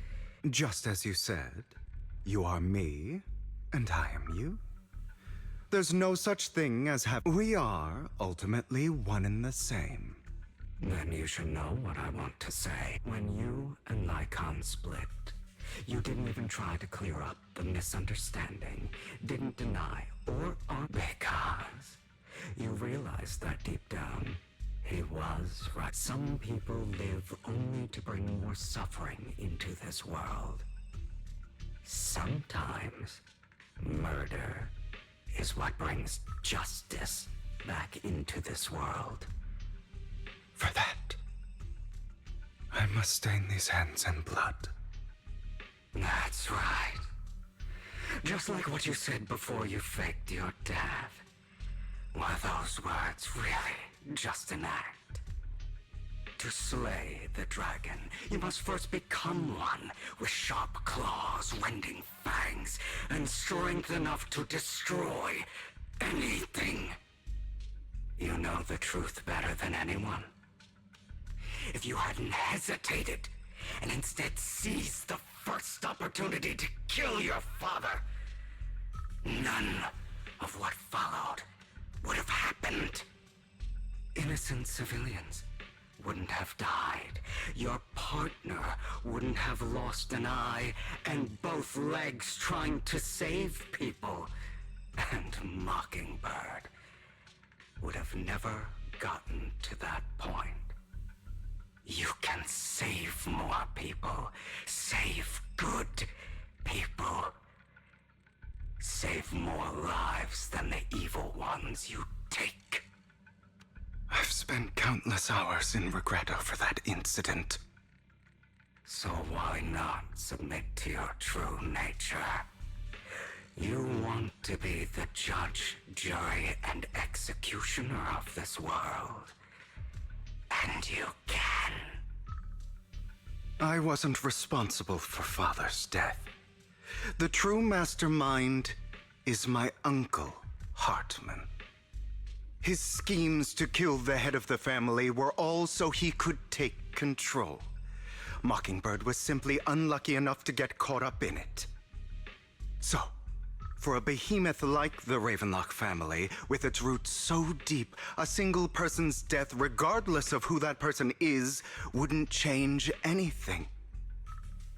S19: Just as you said, you are me, and I am you. There's no such thing as we are ultimately one and the same.
S20: Then you should know what I want to say. When you and Lycon split, you didn't even try to clear up the misunderstanding, didn't deny or because you realized that deep down, he was right. Some people live only to bring more suffering into this world. Sometimes, murder is what brings justice back into this world.
S19: For that, I must stain these hands in blood.
S20: That's right. Just like what you said before you faked your death. Were those words really just an act? To slay the dragon, you must first become one with sharp claws, rending fangs, and strength enough to destroy anything. You know the truth better than anyone. if you hadn't hesitated and instead seized the first opportunity to kill your father. None of what followed would have happened. Innocent civilians wouldn't have died. Your partner wouldn't have lost an eye and both legs trying to save people. And Mockingbird would have never gotten to that point. You can save more people. Save good people. Save more lives than the evil ones you take.
S19: I've spent countless hours in regret over that incident.
S20: So why not submit to your true nature? You want to be the judge, jury, and executioner of this world. And you can.
S19: I wasn't responsible for Father's death. The true mastermind is my uncle, Hartman. His schemes to kill the head of the family were all so he could take control. Mockingbird was simply unlucky enough to get caught up in it. So, for a behemoth like the Ravenlock family, with its roots so deep, a single person's death, regardless of who that person is, wouldn't change anything.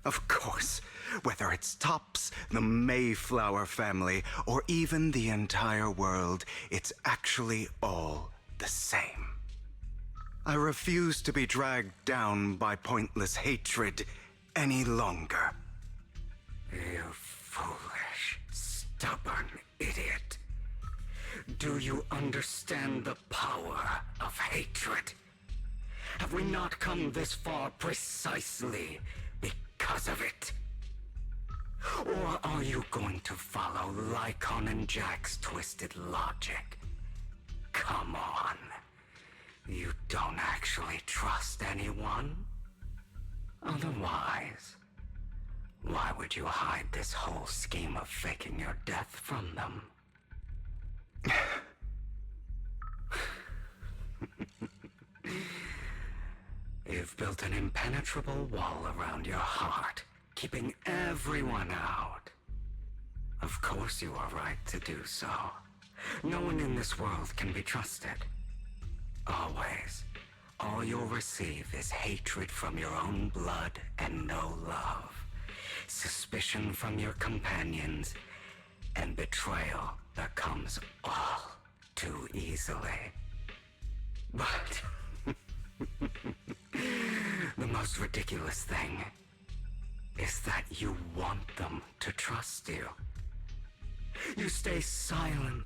S19: Of course, whether it's Tops, the Mayflower family, or even the entire world, it's actually all the same. I refuse to be dragged down by pointless hatred any longer.
S20: You foolish, stubborn idiot. Do you understand the power of hatred? Have we not come this far precisely because of it? Or are you going to follow Lycon and Jack's twisted logic? Come on. You don't actually trust anyone? Otherwise, why would you hide this whole scheme of faking your death from them? You've built an impenetrable wall around your heart, keeping everyone out. Of course you are right to do so. No one in this world can be trusted. Always. All you'll receive is hatred from your own blood and no love. Suspicion from your companions, and betrayal that comes all too easily. But the most ridiculous thing is that you want them to trust you. You stay silent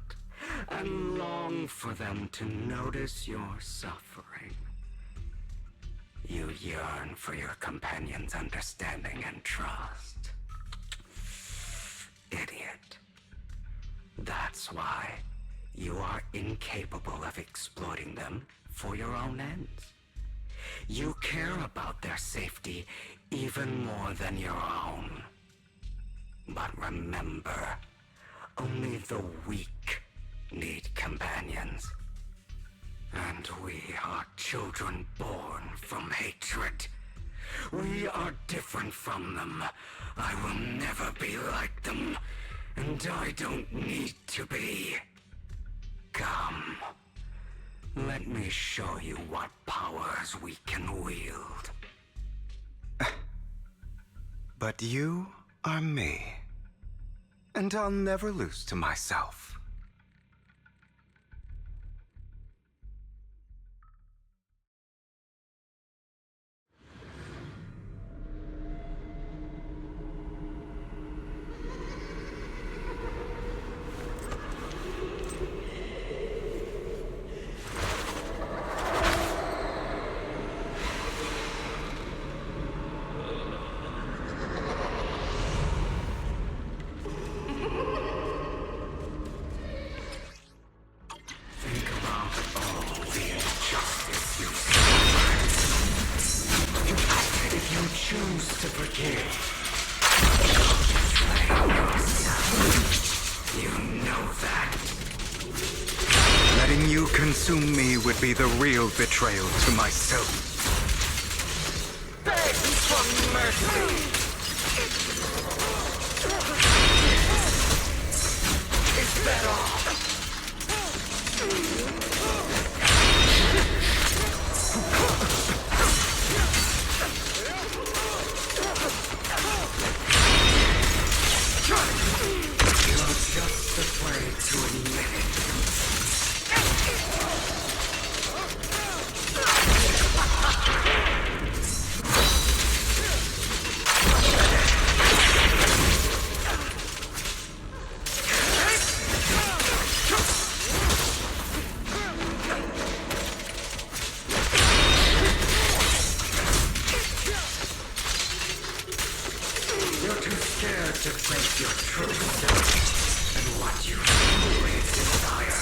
S20: and long for them to notice your suffering. You yearn for your companion's understanding and trust. Idiot. That's why you are incapable of exploiting them for your own ends. You care about their safety even more than your own. But remember, only the weak need companions. And we are children born from hatred. We are different from them. I will never be like them, and I don't need to be. Come. Let me show you what powers we can wield.
S19: But you are me, and I'll never lose to myself. Letting you consume me would be the real betrayal to myself.
S20: mercy! Is that all? You're just afraid to admit it. You're too scared to face your true self and what you truly desire.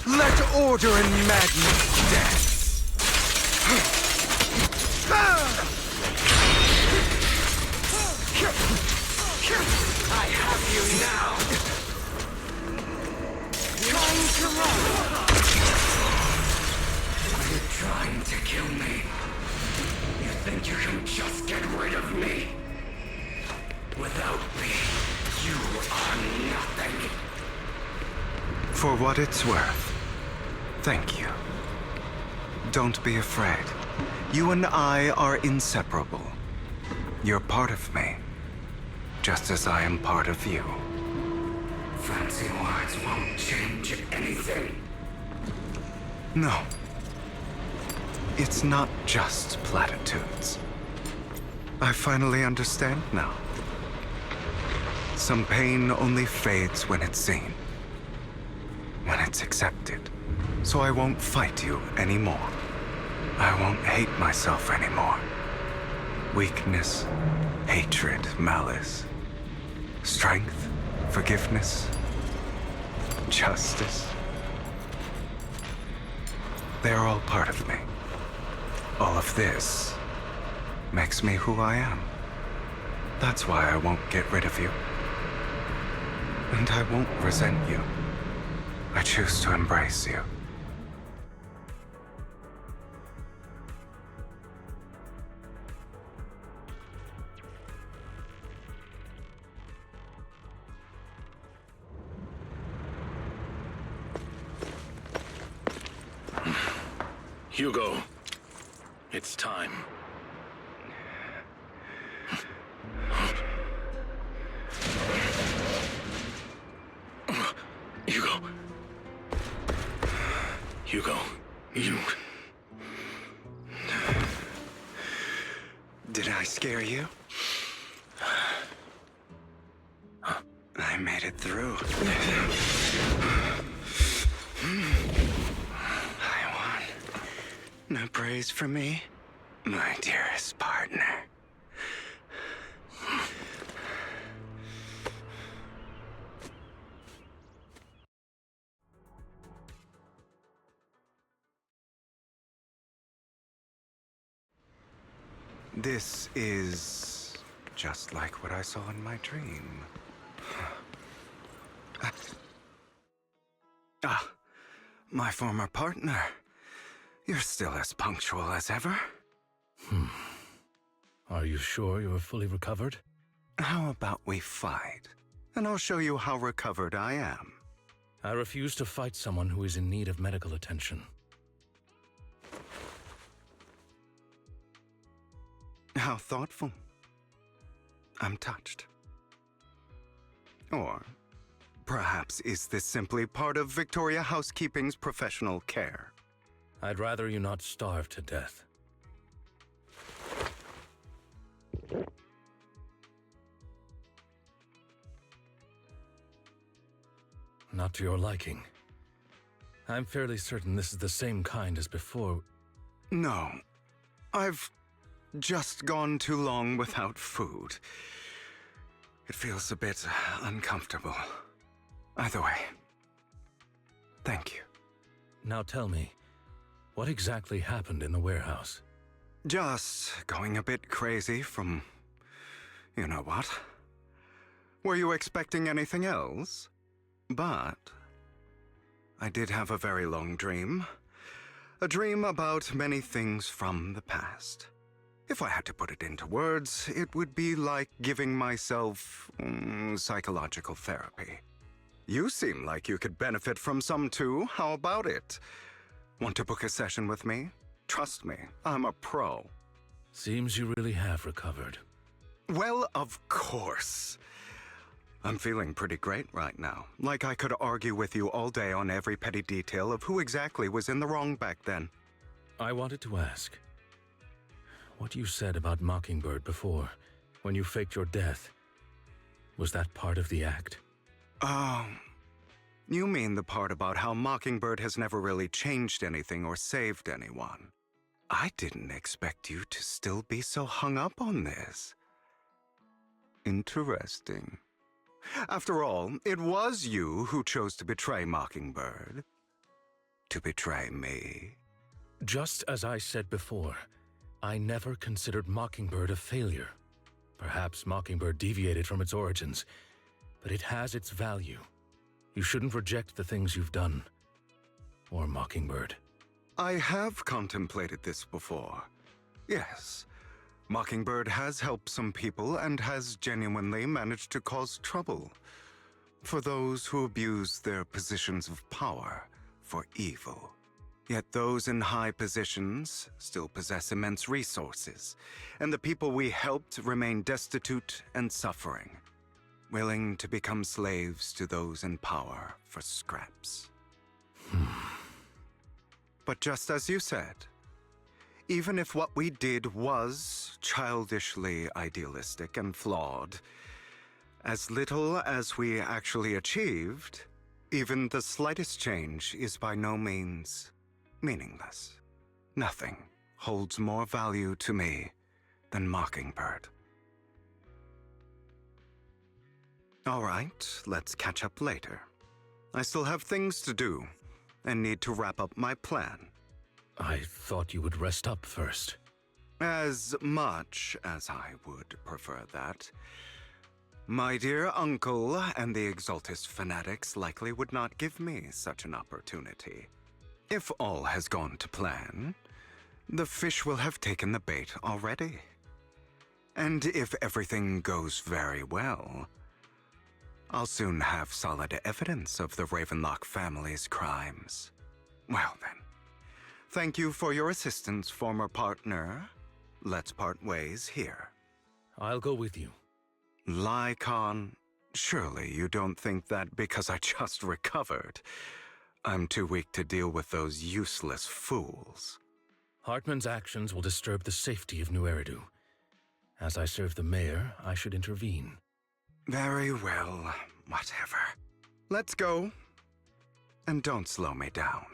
S19: Let order and madness dance.
S20: I have you now. Trying to run. Are you trying to kill me? You think you can just get rid of me? Without me, you are nothing.
S19: For what it's worth, thank you. Don't be afraid. You and I are inseparable. You're part of me, just as I am part of you.
S20: Fancy words won't change anything.
S19: No. It's not just platitudes. I finally understand now. Some pain only fades when it's seen, when it's accepted. So I won't fight you anymore. I won't hate myself anymore. Weakness, hatred, malice, strength, forgiveness, justice. They're all part of me. All of this makes me who I am. That's why I won't get rid of you. And I won't resent you. I choose to embrace you.
S4: Hugo, it's time. Hugo, you...
S19: Did I scare you? I made it through. I won. No praise from me, my dearest partner. This is just like what I saw in my dream. Ah, my former partner. You're still as punctual as ever.
S4: Are you sure you're fully recovered?
S19: How about we fight, and I'll show you how recovered I am.
S4: I refuse to fight someone who is in need of medical attention.
S19: How thoughtful. I'm touched. Or perhaps is this simply part of Victoria Housekeeping's professional care?
S4: I'd rather you not starve to death. Not to your liking. I'm fairly certain this is the same kind as before.
S19: No. I've just gone too long without food. It feels a bit uncomfortable. Either way, Thank you.
S4: Now tell me, what exactly happened in the warehouse?
S19: Just going a bit crazy from... you know what? Were you expecting anything else? But... I did have a very long dream. A dream about many things from the past. If I had to put it into words, it would be like giving myself psychological therapy. You seem like you could benefit from some too. How about it? Want to book a session with me? Trust me, I'm a pro.
S4: Seems you really have recovered.
S19: Well, of course. I'm feeling pretty great right now. Like I could argue with you all day on every petty detail of who exactly was in the wrong back then.
S4: I wanted to ask, what you said about Mockingbird before, when you faked your death, was that part of the act?
S19: You mean the part about how Mockingbird has never really changed anything or saved anyone. I didn't expect you to still be so hung up on this. Interesting. After all, it was you who chose to betray Mockingbird. To betray me.
S4: Just as I said before, I never considered Mockingbird a failure. Perhaps Mockingbird deviated from its origins, but it has its value. You shouldn't reject the things you've done. Or Mockingbird.
S19: I have contemplated this before. Yes. Mockingbird has helped some people and has genuinely managed to cause trouble for those who abuse their positions of power for evil. Yet those in high positions still possess immense resources, and the people we helped remain destitute and suffering, willing to become slaves to those in power for scraps. But just as you said, even if what we did was childishly idealistic and flawed, as little as we actually achieved, even the slightest change is by no means meaningless. Nothing holds more value to me than Mockingbird. All right, let's catch up later. I still have things to do and need to wrap up my plan.
S4: I thought you would rest up first.
S19: As much as I would prefer that. My dear uncle and the Exaltist fanatics likely would not give me such an opportunity. If all has gone to plan, the fish will have taken the bait already. And if everything goes very well, I'll soon have solid evidence of the Ravenlock family's crimes. Well then, thank you for your assistance, former partner. Let's part ways here.
S4: I'll go with you.
S19: Lycon, surely you don't think that because I just recovered, I'm too weak to deal with those useless fools.
S4: Hartman's actions will disturb the safety of New Eridu. As I serve the mayor, I should intervene.
S19: Very well, whatever. Let's go. And don't slow me down.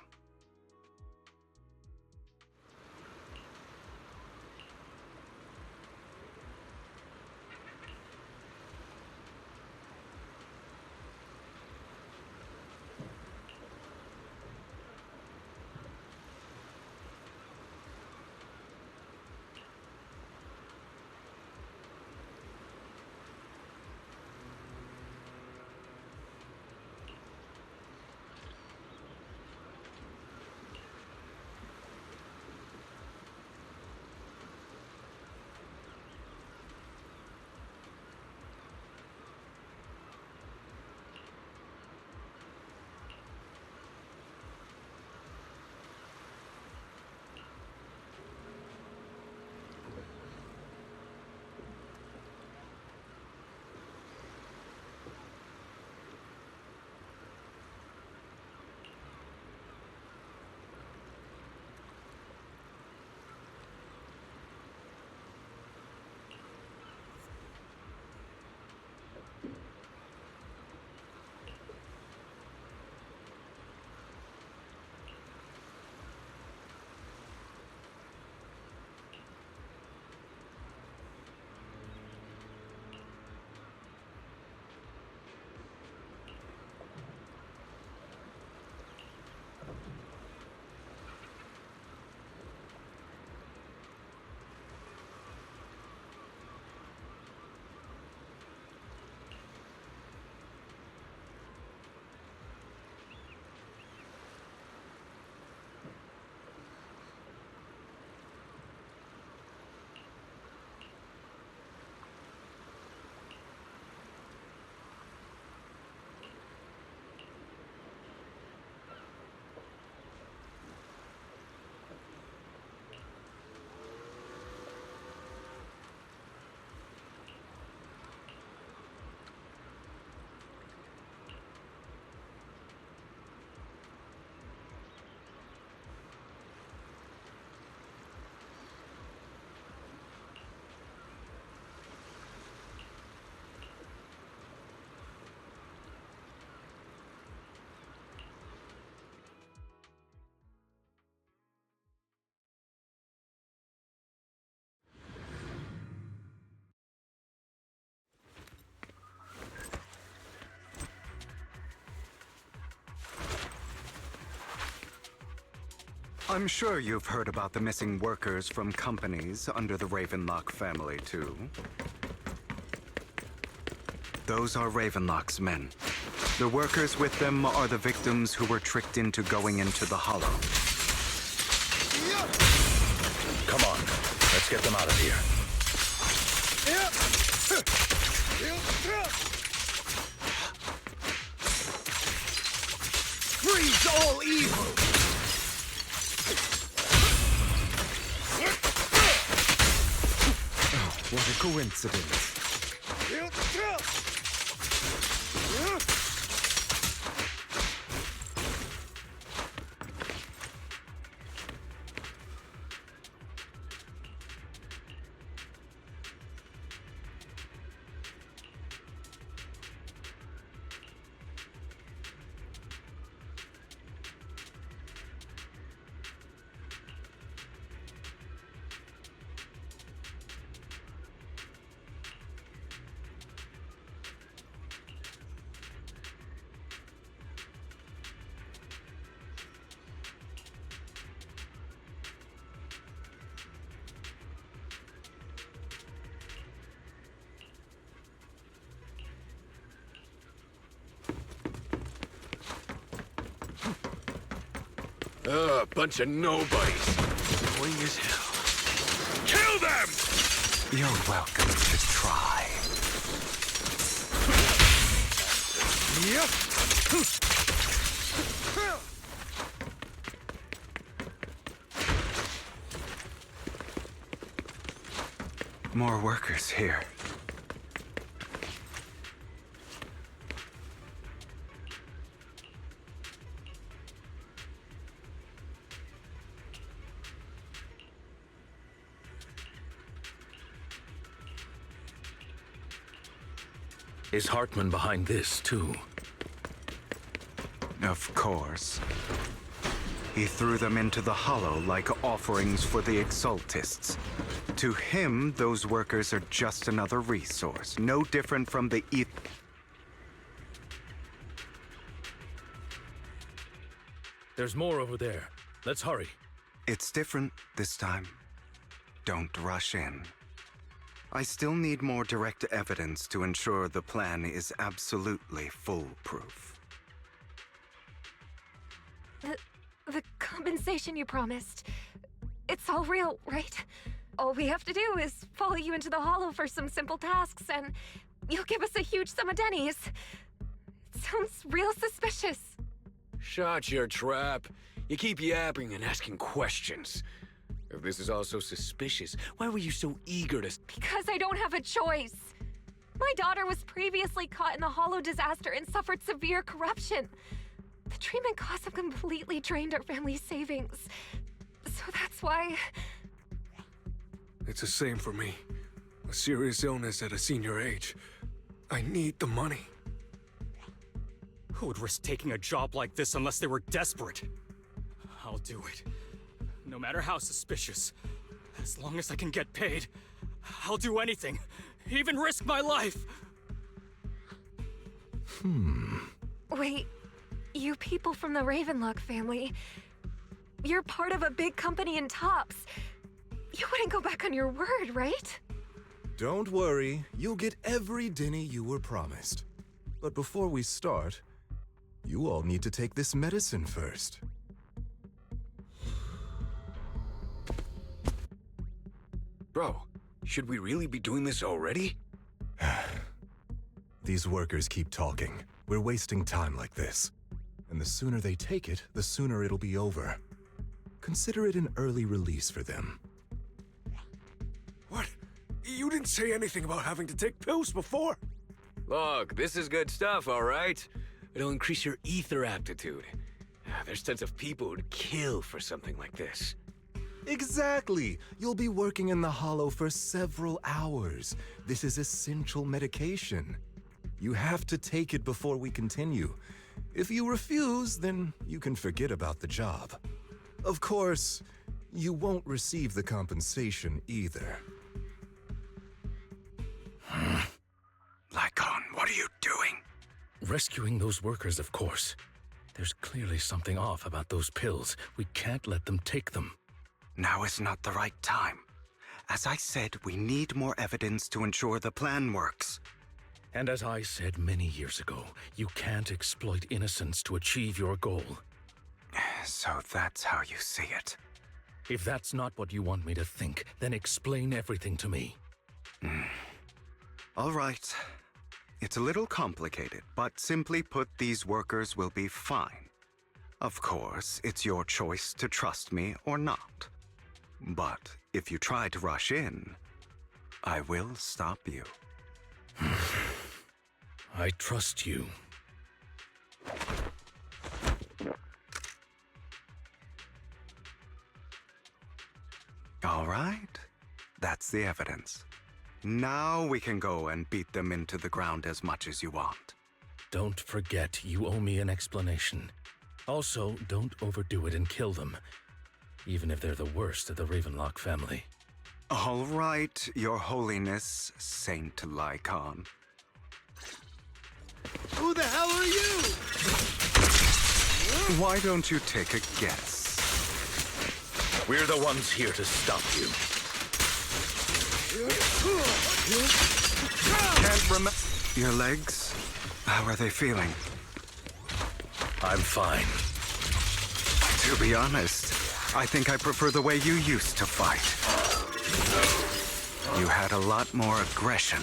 S19: I'm sure you've heard about the missing workers from companies under the Ravenlock family, too. Those are Ravenlock's men. The workers with them are the victims who were tricked into going into the Hollow.
S4: Come on, let's get them out of here.
S20: Freeze all evil!
S19: Oh, what a coincidence.
S20: Bunch of nobodies. Annoying as hell. Kill them!
S19: You're welcome to try. More workers here.
S4: Is Hartman behind this, too?
S19: Of course. He threw them into the Hollow like offerings for the Exaltists. To him, those workers are just another resource, no different from the
S4: There's more over there. Let's hurry.
S19: It's different this time. Don't rush in. I still need more direct evidence to ensure the plan is absolutely foolproof.
S21: The compensation you promised. It's all real, right? All we have to do is follow you into the Hollow for some simple tasks, and you'll give us a huge sum of dennies. It sounds real suspicious.
S20: Shut your trap. You keep yapping and asking questions. If this is all so suspicious, why were you so eager to...
S21: Because I don't have a choice. My daughter was previously caught in the Hollow disaster and suffered severe corruption. The treatment costs have completely drained our family's savings. So that's why...
S20: It's the same for me. A serious illness at a senior age. I need the money.
S22: Who would risk taking a job like this unless they were desperate? I'll do it. No matter how suspicious. As long as I can get paid, I'll do anything. Even risk my life!
S21: Wait, you people from the Ravenlock family, you're part of a big company in Tops. You wouldn't go back on your word, right?
S23: Don't worry, you'll get every denny you were promised. But before we start, you all need to take this medicine first.
S20: Bro, should we really be doing this already?
S23: These workers keep talking. We're wasting time like this. And the sooner they take it, the sooner it'll be over. Consider it an early release for them.
S20: What? You didn't say anything about having to take pills before. Look, this is good stuff, all right? It'll increase your ether aptitude. There's tons of people who'd kill for something like this.
S23: Exactly! You'll be working in the Hollow for several hours. This is essential medication. You have to take it before we continue. If you refuse, then you can forget about the job. Of course, you won't receive the compensation either.
S19: Lycon, what are you doing?
S4: Rescuing those workers, of course. There's clearly something off about those pills. We can't let them take them.
S19: Now is not the right time. As I said, we need more evidence to ensure the plan works.
S4: And as I said many years ago, you can't exploit innocence to achieve your goal.
S19: So that's how you see it.
S4: If that's not what you want me to think, then explain everything to me.
S19: All right. It's a little complicated, but simply put, these workers will be fine. Of course, it's your choice to trust me or not. But if you try to rush in, I will stop you.
S4: I trust you.
S19: All right. That's the evidence. Now we can go and beat them into the ground as much as you want.
S4: Don't forget, you owe me an explanation. Also, don't overdo it and kill them, even if they're the worst of the Ravenlock family.
S19: All right, Your Holiness, Saint Lycon.
S11: Who the hell are you?
S19: Why don't you take a guess?
S4: We're the ones here to stop you.
S19: Can't remember. Your legs? How are they feeling?
S4: I'm fine.
S19: To be honest, I think I prefer the way you used to fight. You had a lot more aggression.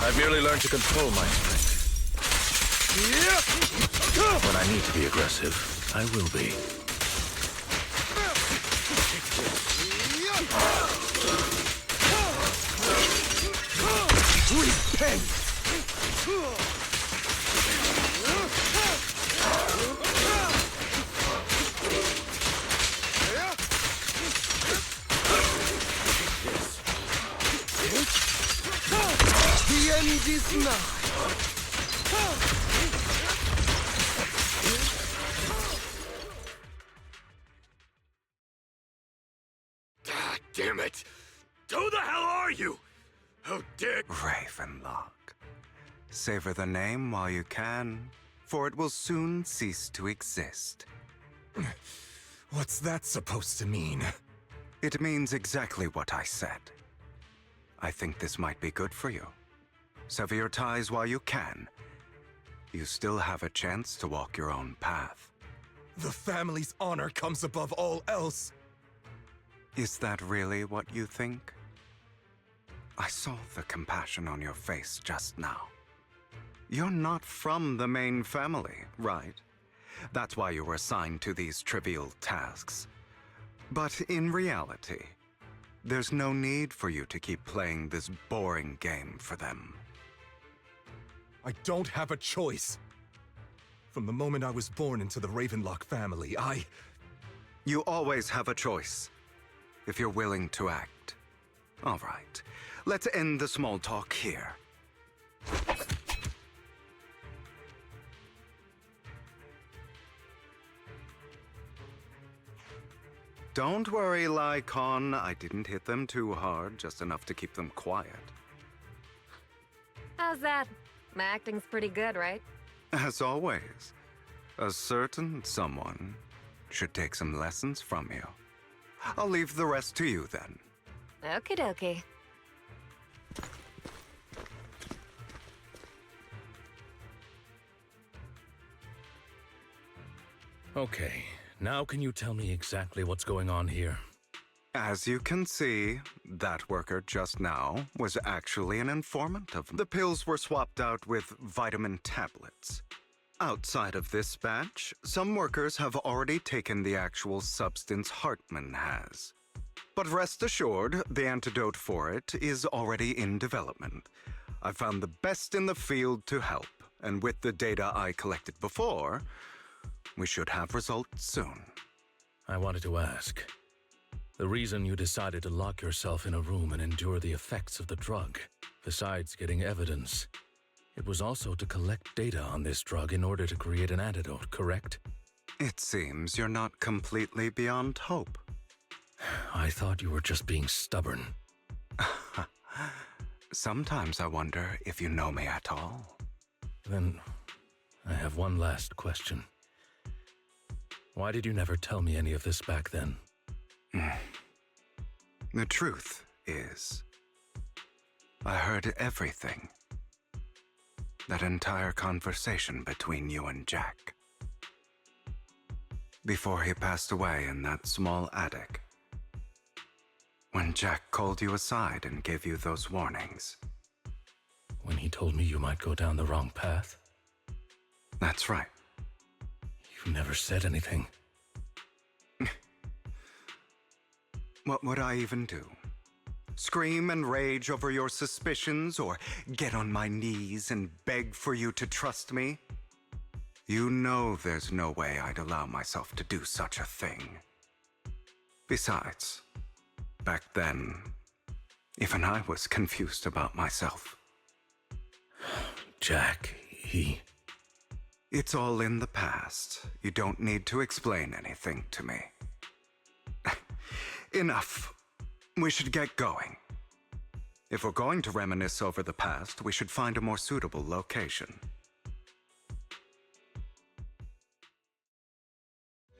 S4: I've merely learned to control my strength. When I need to be aggressive, I will be.
S11: Repent! The end is nigh.
S4: Damn it! Who the hell are you? How dare—
S19: Ravenlock. Savor the name while you can, for it will soon cease to exist.
S23: What's that supposed to mean?
S19: It means exactly what I said. I think this might be good for you. Sever your ties while you can. You still have a chance to walk your own path.
S23: The family's honor comes above all else.
S19: Is that really what you think? I saw the compassion on your face just now. You're not from the main family, right? That's why you were assigned to these trivial tasks. But in reality, there's no need for you to keep playing this boring game for them.
S23: I don't have a choice. From the moment I was born into the Ravenlock family,
S19: You always have a choice, if you're willing to act. All right, let's end the small talk here. Don't worry, Lycon. I didn't hit them too hard, just enough to keep them quiet.
S21: How's that? My acting's pretty good, right?
S19: As always, a certain someone should take some lessons from you. I'll leave the rest to you then.
S21: Okie dokie.
S4: Okay, now can you tell me exactly what's going on here?
S19: As you can see, that worker just now was actually an informant of— The pills were swapped out with vitamin tablets. Outside of this batch, some workers have already taken the actual substance Hartman has. But rest assured, the antidote for it is already in development. I found the best in the field to help, and with the data I collected before, we should have results soon.
S4: I wanted to ask. The reason you decided to lock yourself in a room and endure the effects of the drug, besides getting evidence, it was also to collect data on this drug in order to create an antidote, correct?
S19: It seems you're not completely beyond hope.
S4: I thought you were just being stubborn.
S19: Sometimes I wonder if you know me at all.
S4: Then I have one last question. Why did you never tell me any of this back then?
S19: The truth is, I heard everything. That entire conversation between you and Jack. Before he passed away in that small attic. When Jack called you aside and gave you those warnings.
S4: When he told me you might go down the wrong path?
S19: That's right.
S4: You never said anything.
S19: What would I even do? Scream and rage over your suspicions, or get on my knees and beg for you to trust me? You know there's no way I'd allow myself to do such a thing. Besides, back then, even I was confused about myself.
S4: Jack, he...
S19: It's all in the past. You don't need to explain anything to me. Enough. We should get going. If we're going to reminisce over the past, we should find a more suitable location.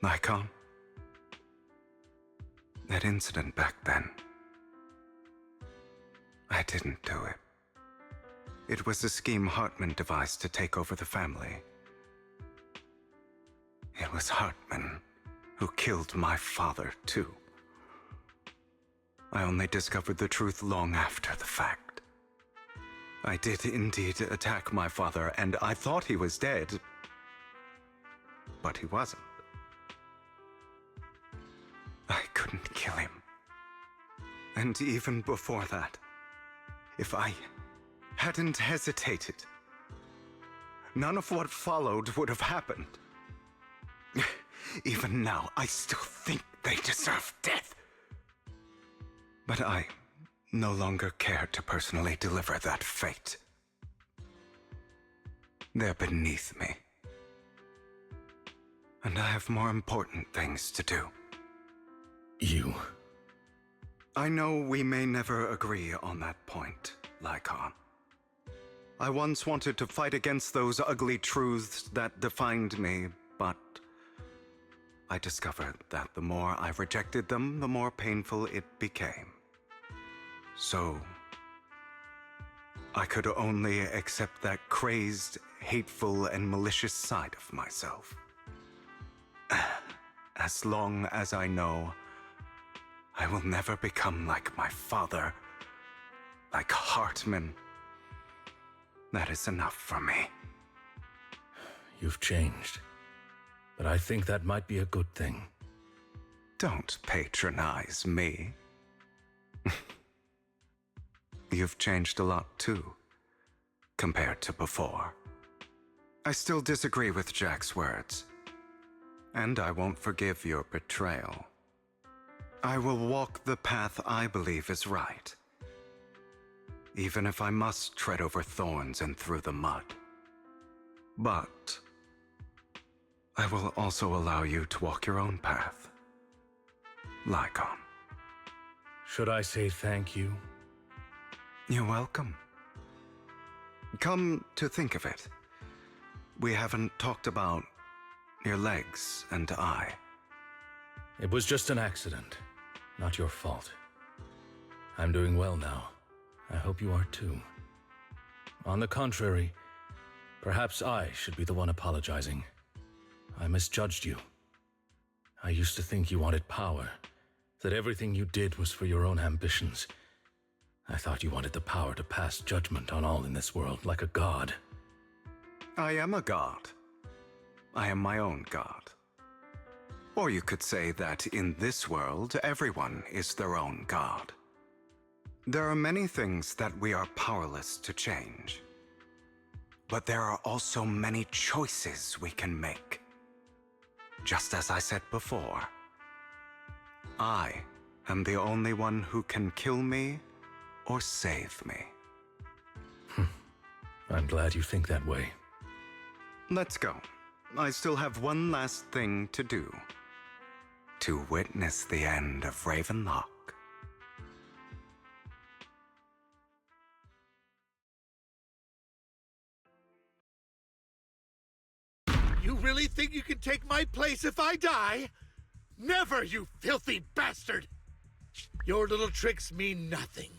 S19: Nikon? That incident back then. I didn't do it. It was a scheme Hartman devised to take over the family. It was Hartman who killed my father, too. I only discovered the truth long after the fact. I did indeed attack my father, and I thought he was dead. But he wasn't. I couldn't kill him. And even before that, if I hadn't hesitated, none of what followed would have happened. Even now, I still think they deserve death. But I no longer care to personally deliver that fate. They're beneath me. And I have more important things to do.
S4: You...
S19: I know we may never agree on that point, Lycon. I once wanted to fight against those ugly truths that defined me, but I discovered that the more I rejected them, the more painful it became. So, I could only accept that crazed, hateful, and malicious side of myself. As long as I know I will never become like my father, like Hartman, that is enough for me.
S4: You've changed, but I think that might be a good thing.
S19: Don't patronize me. You've changed a lot too, compared to before. I still disagree with Jack's words, and I won't forgive your betrayal. I will walk the path I believe is right, even if I must tread over thorns and through the mud. But I will also allow you to walk your own path, Lycon.
S4: Should I say thank you?
S19: You're welcome. Come to think of it, we haven't talked about your legs and eye.
S4: It was just an accident, not your fault. I'm doing well now. I hope you are too. On the contrary, perhaps I should be the one apologizing. I misjudged you. I used to think you wanted power, that everything you did was for your own ambitions. I thought you wanted the power to pass judgment on all in this world like a god.
S19: I am a god. I am my own god. Or you could say that in this world, everyone is their own god. There are many things that we are powerless to change. But there are also many choices we can make. Just as I said before, I am the only one who can kill me or save me.
S4: I'm glad you think that way.
S19: Let's go. I still have one last thing to do. To witness the end of Ravenlock.
S11: really think you can take my place if I die? Never, you filthy bastard! Your little tricks mean nothing.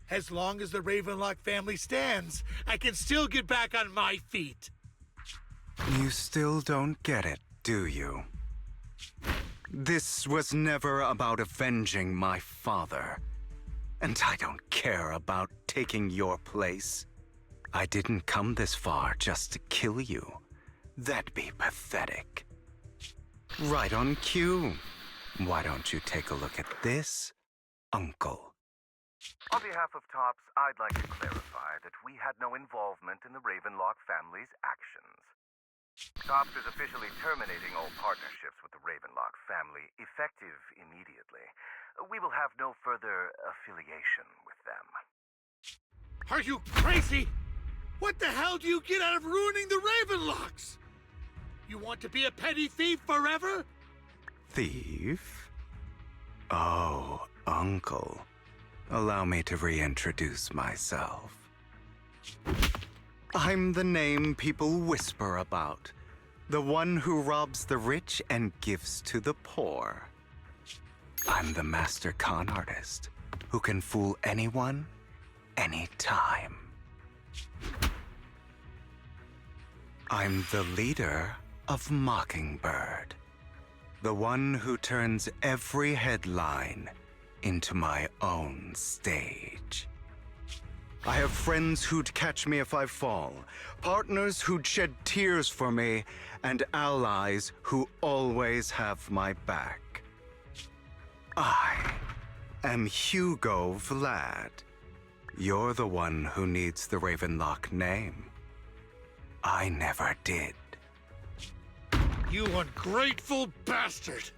S11: As long as the Ravenlock family stands, I can still get back on my feet.
S19: You still don't get it, do you? This was never about avenging my father. And I don't care about taking your place. I didn't come this far just to kill you. That'd be pathetic. Right on cue. Why don't you take a look at this, Uncle?
S7: On behalf of TOPS, I'd like to clarify that we had no involvement in the Ravenlock family's actions. TOPS is officially terminating all partnerships with the Ravenlock family, effective immediately. We will have no further affiliation with them.
S11: Are you crazy? What the hell do you get out of ruining the Ravenlocks? You want to be a petty thief forever?
S19: Thief? Oh, Uncle. Allow me to reintroduce myself. I'm the name people whisper about. The one who robs the rich and gives to the poor. I'm the master con artist who can fool anyone, anytime. I'm the leader of Mockingbird. The one who turns every headline into my own stage. I have friends who'd catch me if I fall, partners who'd shed tears for me, and allies who always have my back. I am Hugo Vlad. You're the one who needs the Ravenlock name. I never did.
S11: You ungrateful bastard!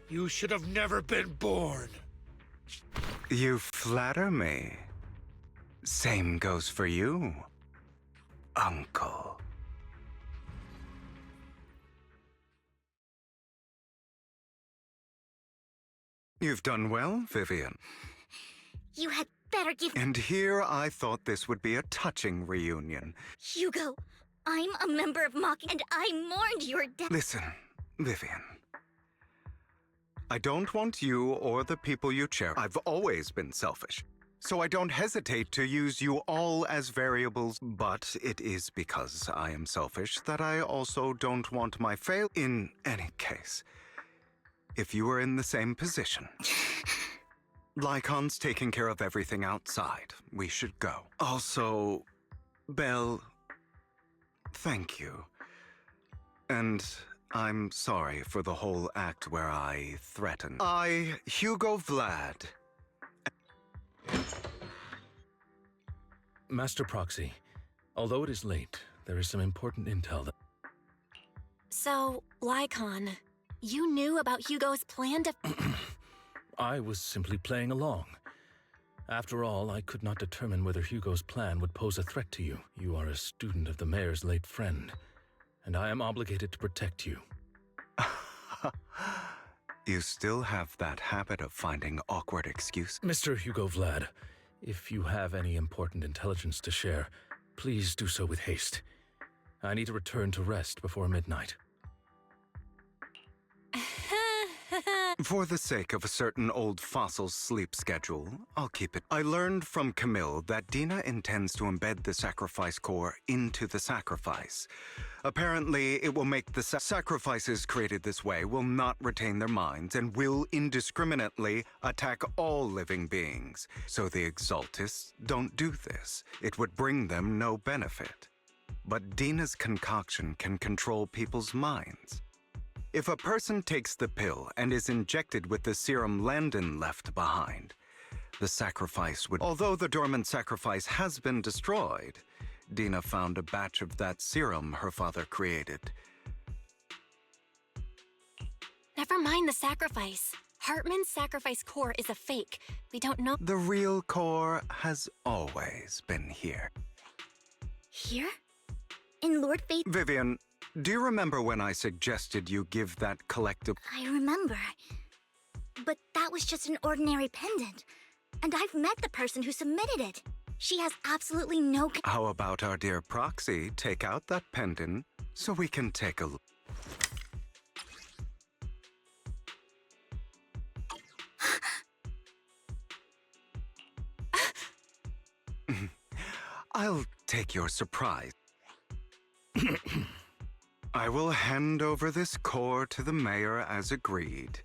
S11: You should have never been born.
S19: You flatter me. Same goes for you, Uncle. You've done well, Vivian.
S1: You had better give—
S19: And here I thought this would be a touching reunion.
S1: Hugo, I'm a member of Mocking, and I mourned your death.
S19: Listen, Vivian. I don't want you or the people you cherish. I've always been selfish, so I don't hesitate to use you all as variables. But it is because I am selfish that I also don't want my fail. In any case, if you were in the same position, Lycon's taking care of everything outside. We should go. Also, Belle, thank you. And I'm sorry for the whole act where I threatened. I, Hugo Vlad.
S4: Master Proxy, although it is late, there is some important intel that—
S2: So, Lycon, you knew about Hugo's plan to—
S4: I was simply playing along. After all, I could not determine whether Hugo's plan would pose a threat to you. You are a student of the mayor's late friend, and I am obligated to protect you.
S19: You still have that habit of finding awkward excuses.
S4: Mr. Hugo Vlad, if you have any important intelligence to share, please do so with haste. I need to return to rest before midnight.
S19: For the sake of a certain old fossil's sleep schedule, I'll keep it. I learned from Camille that Dina intends to embed the sacrifice core into the sacrifice. Apparently, it will make the sacrifices created this way will not retain their minds and will indiscriminately attack all living beings. So the Exaltists don't do this. It would bring them no benefit. But Dina's concoction can control people's minds. If a person takes the pill and is injected with the serum Landon left behind, the sacrifice would— Although the dormant sacrifice has been destroyed, Dina found a batch of that serum her father created.
S2: Never mind the sacrifice. Hartman's sacrifice core is a fake. We don't know—
S19: The real core has always been here.
S1: Here? In Lord Faith—
S19: Vivian, do you remember when I suggested you give that collective—
S1: I remember. But that was just an ordinary pendant. And I've met the person who submitted it. She has absolutely no—
S19: How about our dear Proxy take out that pendant,
S17: so we can take a look. I'll take your surprise. I will hand over this core to the mayor as agreed,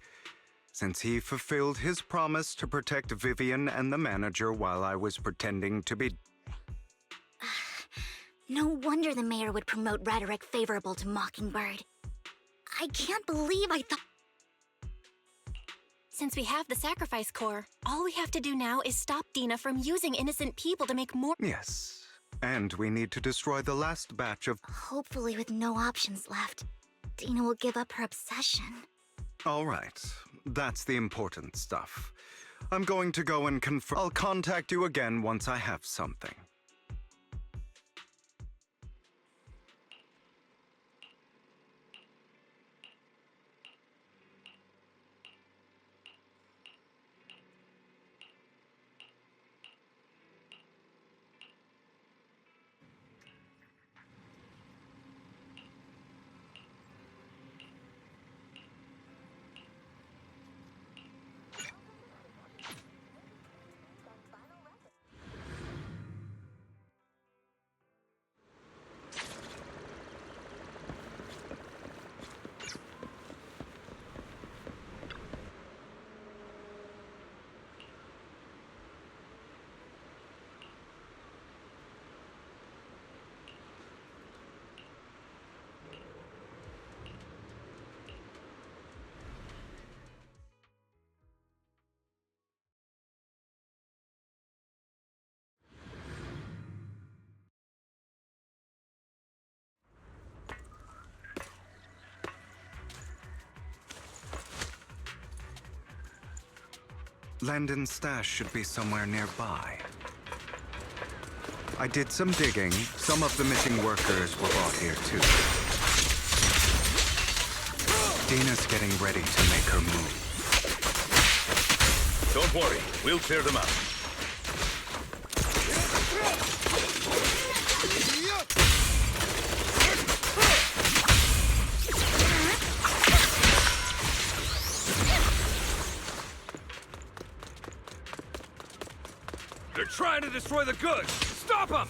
S17: since he fulfilled his promise to protect Vivian and the manager while I was pretending to be...
S1: No wonder the mayor would promote rhetoric favorable to Mockingbird. I can't believe I thought...
S2: Since we have the sacrifice core, all we have to do now is stop Dina from using innocent people to make more—
S17: Yes, and we need to destroy the last batch of...
S1: Hopefully with no options left, Dina will give up her obsession.
S17: All right, that's the important stuff. I'm going to go and confirm. I'll contact you again once I have something. Landon's stash should be somewhere nearby. I did some digging. Some of the missing workers were brought here too. Dina's getting ready to make her move.
S9: Don't worry, we'll clear them out.
S22: They're trying to destroy the goods! Stop them!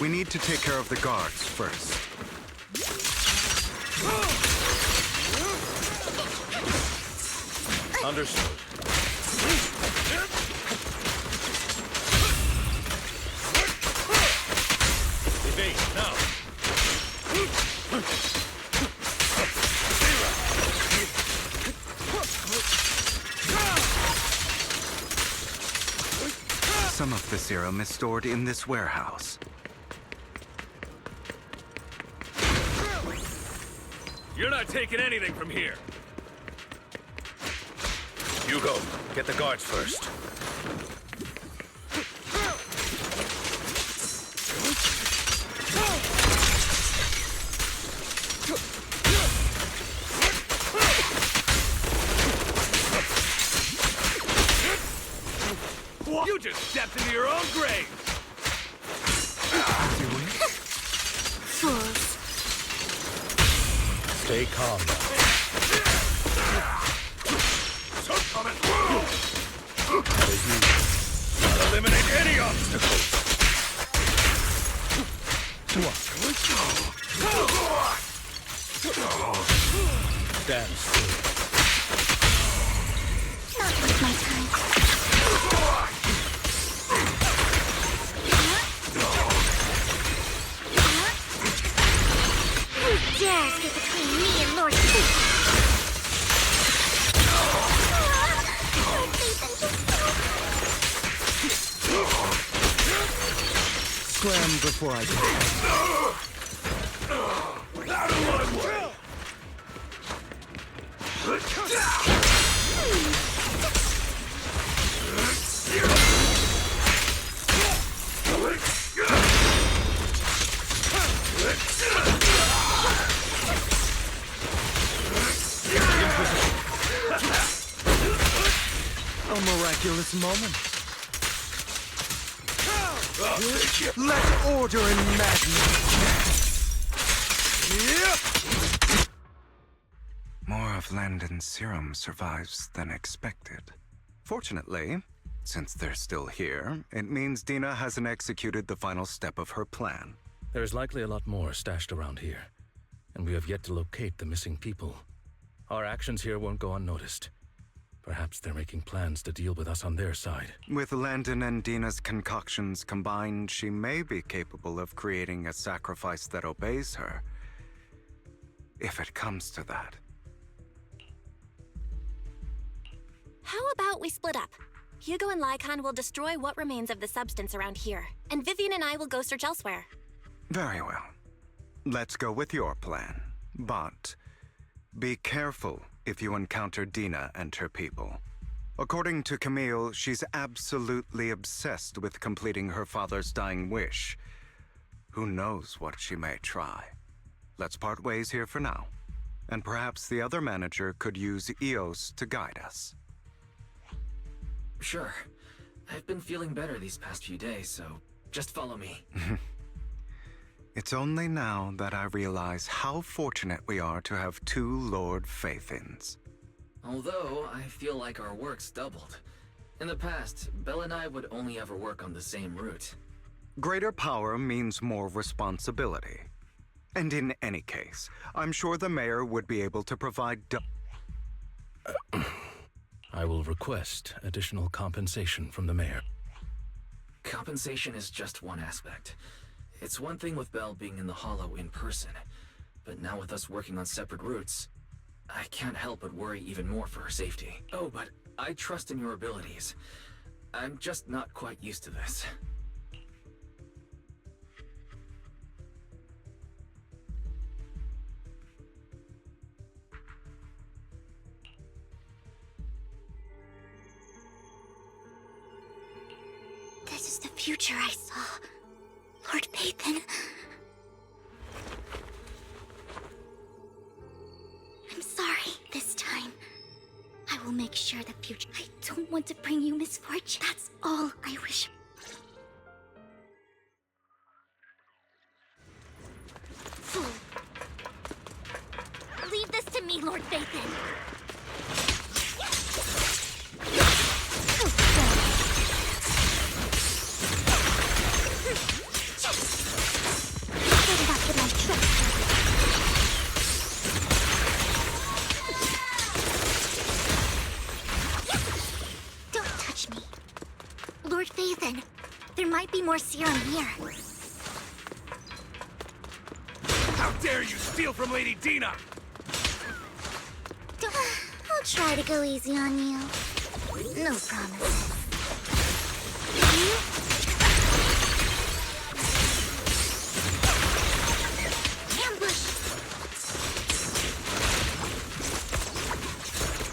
S17: We need to take care of the guards first.
S9: Understood. Evade, now!
S17: Some of the serum is stored in this warehouse.
S22: You're not taking anything from here.
S9: Hugo, get the guards first.
S22: You just stepped into your own grave!
S1: Fools.
S9: Stay calm now.
S22: Eliminate any obstacles!
S9: Stand still.
S1: Not worth my time. Who dares get between me and Lord Satan?
S23: Scram before I die.
S22: Out of my way!
S23: A miraculous moment.
S19: Let order and madness. More of Landon's serum survives than expected. Fortunately, since they're still here, it means Dina hasn't executed the final step of her plan.
S4: There's likely a lot more stashed around here, and we have yet to locate the missing people. Our actions here won't go unnoticed. Perhaps they're making plans to deal with us on their side.
S19: With Landon and Dina's concoctions combined, she may be capable of creating a sacrifice that obeys her. If it comes to that.
S2: How about we split up? Hugo and Lycon will destroy what remains of the substance around here, and Vivian and I will go search elsewhere.
S19: Very well. Let's go with your plan. But be careful if you encounter Dina and her people. According to Camille, she's absolutely obsessed with completing her father's dying wish. Who knows what she may try. Let's part ways here for now. And perhaps the other manager could use EOS to guide us.
S3: Sure. I've been feeling better these past few days, so just follow me.
S19: It's only now that I realize how fortunate we are to have two Lord Faithins.
S3: Although, I feel like our work's doubled. In the past, Belle and I would only ever work on the same route.
S19: Greater power means more responsibility. And in any case, I'm sure the mayor would be able to provide
S4: I will request additional compensation from the mayor.
S3: Compensation is just one aspect. It's one thing with Belle being in the Hollow in person, but now with us working on separate routes, I can't help but worry even more for her safety. Oh, but I trust in your abilities. I'm just not quite used to this.
S1: This is the future I saw. Lord Pathan. I'm sorry this time. I will make sure the future. I don't want to bring you misfortune. That's all I wish. Leave this to me, Lord Pathan. Don't touch me. Lord Pathan, there might be more serum here.
S9: How dare you steal from Lady Dina!
S1: I'll try to go easy on you. No promises. Ambush!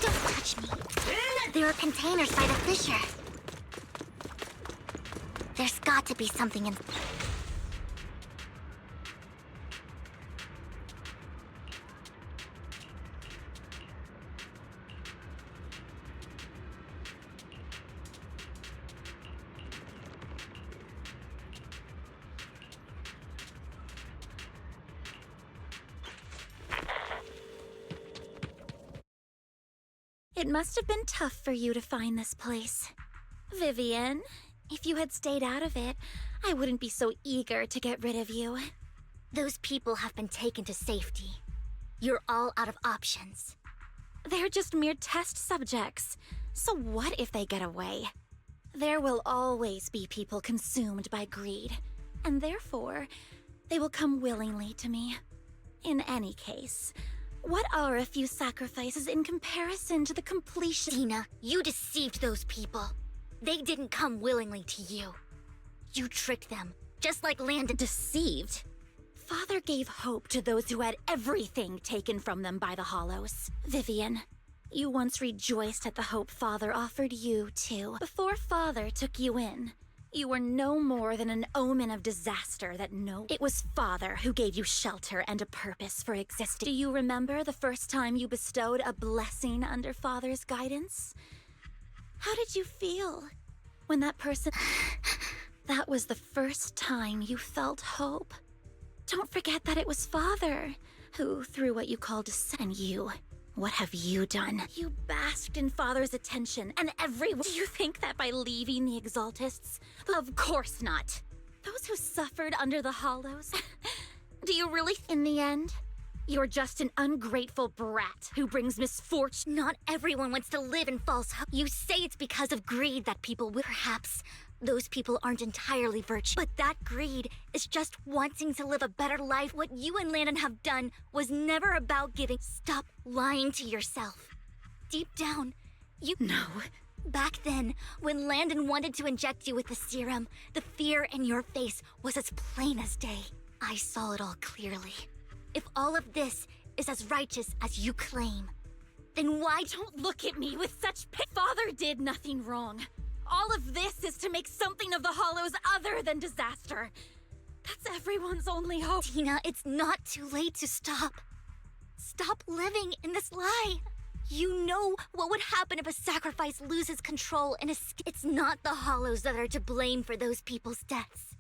S1: Don't touch me. There are containers by the fissure. There's got to be something in...
S5: It must have been tough for you to find this place. Vivian, if you had stayed out of it, I wouldn't be so eager to get rid of you.
S1: Those people have been taken to safety. You're all out of options.
S5: They're just mere test subjects. So what if they get away? There will always be people consumed by greed, and therefore, they will come willingly to me. In any case, what are a few sacrifices in comparison to the completion?
S1: Dina, you deceived those people. They didn't come willingly to you. You tricked them, just like Landon.
S5: Deceived? Father gave hope to those who had everything taken from them by the Hollows. Vivian, you once rejoiced at the hope Father offered you, too. Before Father took you in, you were no more than an omen of disaster that It was Father who gave you shelter and a purpose for existing. Do you remember the first time you bestowed a blessing under Father's guidance? How did you feel when that person... That was the first time you felt hope. Don't forget that it was Father who threw what you called and you. What have you done? You basked in Father's attention, and everyone. Do you think that by leaving the Exaltists? Of course not. Those who suffered under the Hollows. Do you really? In the end, you're just an ungrateful brat who brings misfortune.
S1: Not everyone wants to live in false hope. You say it's because of greed that people will. Perhaps those people aren't entirely virtuous. But that greed is just wanting to live a better life. What you and Landon have done was never about giving. Stop lying to yourself. Deep down, you know. Back then, when Landon wanted to inject you with the serum, the fear in your face was as plain as day. I saw it all clearly. If all of this is as righteous as you claim, then why
S5: don't look at me with such Father did nothing wrong. All of this is to make something of the Hollows other than disaster. That's everyone's only hope.
S1: Tina, it's not too late to stop. Stop living in this lie. You know what would happen if a sacrifice loses control and it's not the Hollows that are to blame for those people's deaths,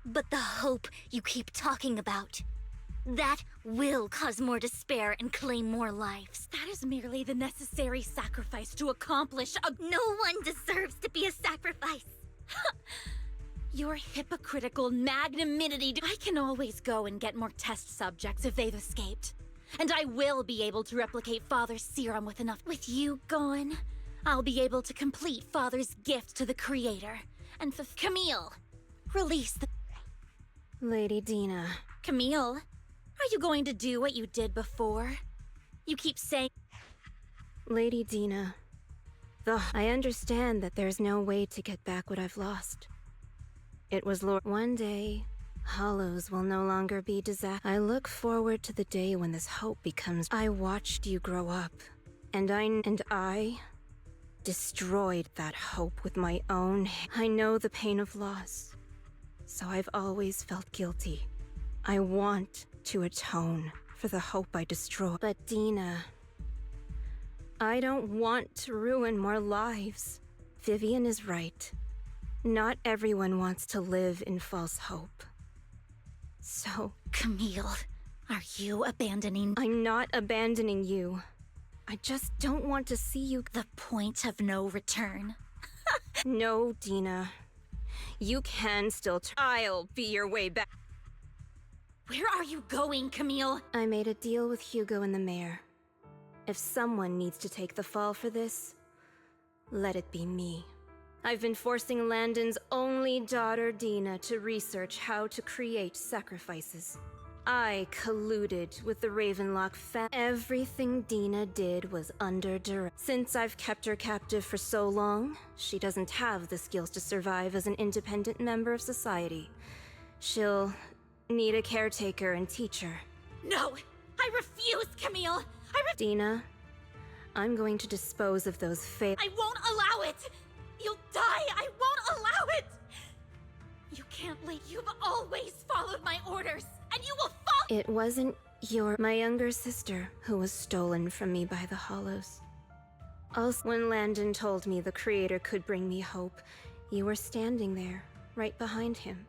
S1: but the hope you keep talking about. That will cause more despair and claim more lives.
S5: That is merely the necessary sacrifice to accomplish a—
S1: No one deserves to be a sacrifice.
S5: Your hypocritical magnanimity— I can always go and get more test subjects if they've escaped. And I will be able to replicate Father's serum with enough— With you gone, I'll be able to complete Father's gift to the Creator. And Camille, release the—
S6: Lady Dina.
S5: Camille, are you going to do what you did before? You keep saying—
S6: Lady Dina, I understand that there's no way to get back what I've lost. It was Lord— One day, Hollows will no longer be disaster. I look forward to the day when this hope becomes— I watched you grow up, and I destroyed that hope with my own— I know the pain of loss, so I've always felt guilty. I want to atone for the hope I destroyed. But Dina, I don't want to ruin more lives. Vivian is right. Not everyone wants to live in false hope. So,
S5: Camille, are you abandoning—
S6: I'm not abandoning you. I just don't want to see you—
S5: The point of no return.
S6: No, Dina. You can still— I'll be your way back.
S5: Where are you going, Camille?
S6: I made a deal with Hugo and the mayor. If someone needs to take the fall for this, let it be me. I've been forcing Landon's only daughter, Dina, to research how to create sacrifices. I colluded with the Ravenlock family. Everything Dina did was under duress. Since I've kept her captive for so long, she doesn't have the skills to survive as an independent member of society. She'll need a caretaker and teacher.
S5: No! I refuse, Camille!
S6: Dina, I'm going to dispose of those
S5: I won't allow it! You'll die! I won't allow it! You can't leave. You've always followed my orders, and you will follow—
S6: It wasn't my younger sister who was stolen from me by the Hollows. Also, when Landon told me the Creator could bring me hope, you were standing there, right behind him.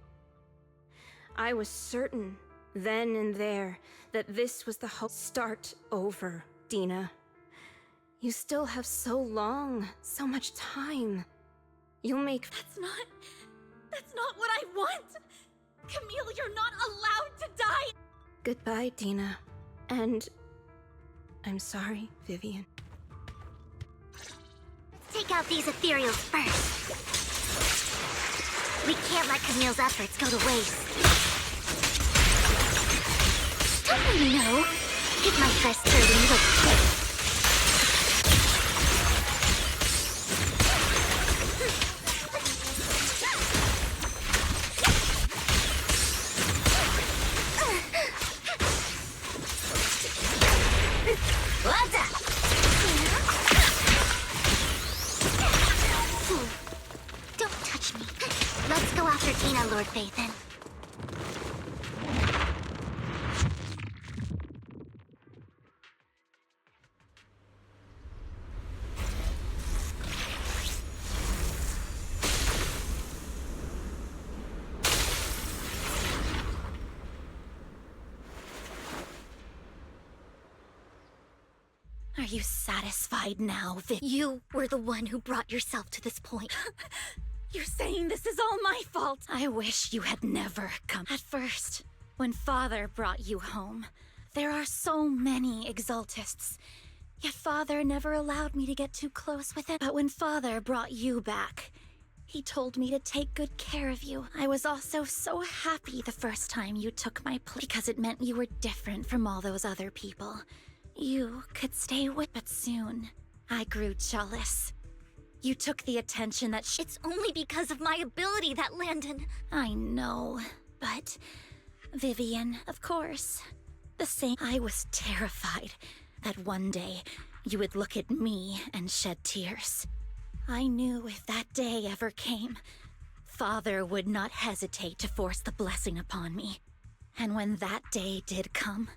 S6: I was certain, then and there, that this was the hope. Start over, Dina. You still have so long, so much time. You'll make—
S5: That's not what I want! Camille, you're not allowed to die!
S6: Goodbye, Dina. And I'm sorry, Vivian.
S1: Take out these ethereals first. We can't let Camille's efforts go to waste. Don't you know? Get my first turd and you look quick. Don't touch me. Let's go after Dina, Lord Phaethon.
S5: Are you satisfied now, Viv?
S1: You were the one who brought yourself to this point.
S5: You're saying this is all my fault. I wish you had never come. At first, when Father brought you home, there are so many Exaltists. Yet Father never allowed me to get too close with it. But when Father brought you back, he told me to take good care of you. I was also so happy the first time you took my place because it meant you were different from all those other people. You could stay with, but soon I grew jealous. You took the attention that
S1: It's only because of my ability that Landon...
S5: I know, but Vivian, of course. The same. I was terrified that one day you would look at me and shed tears. I knew if that day ever came, Father would not hesitate to force the blessing upon me. And when that day did come,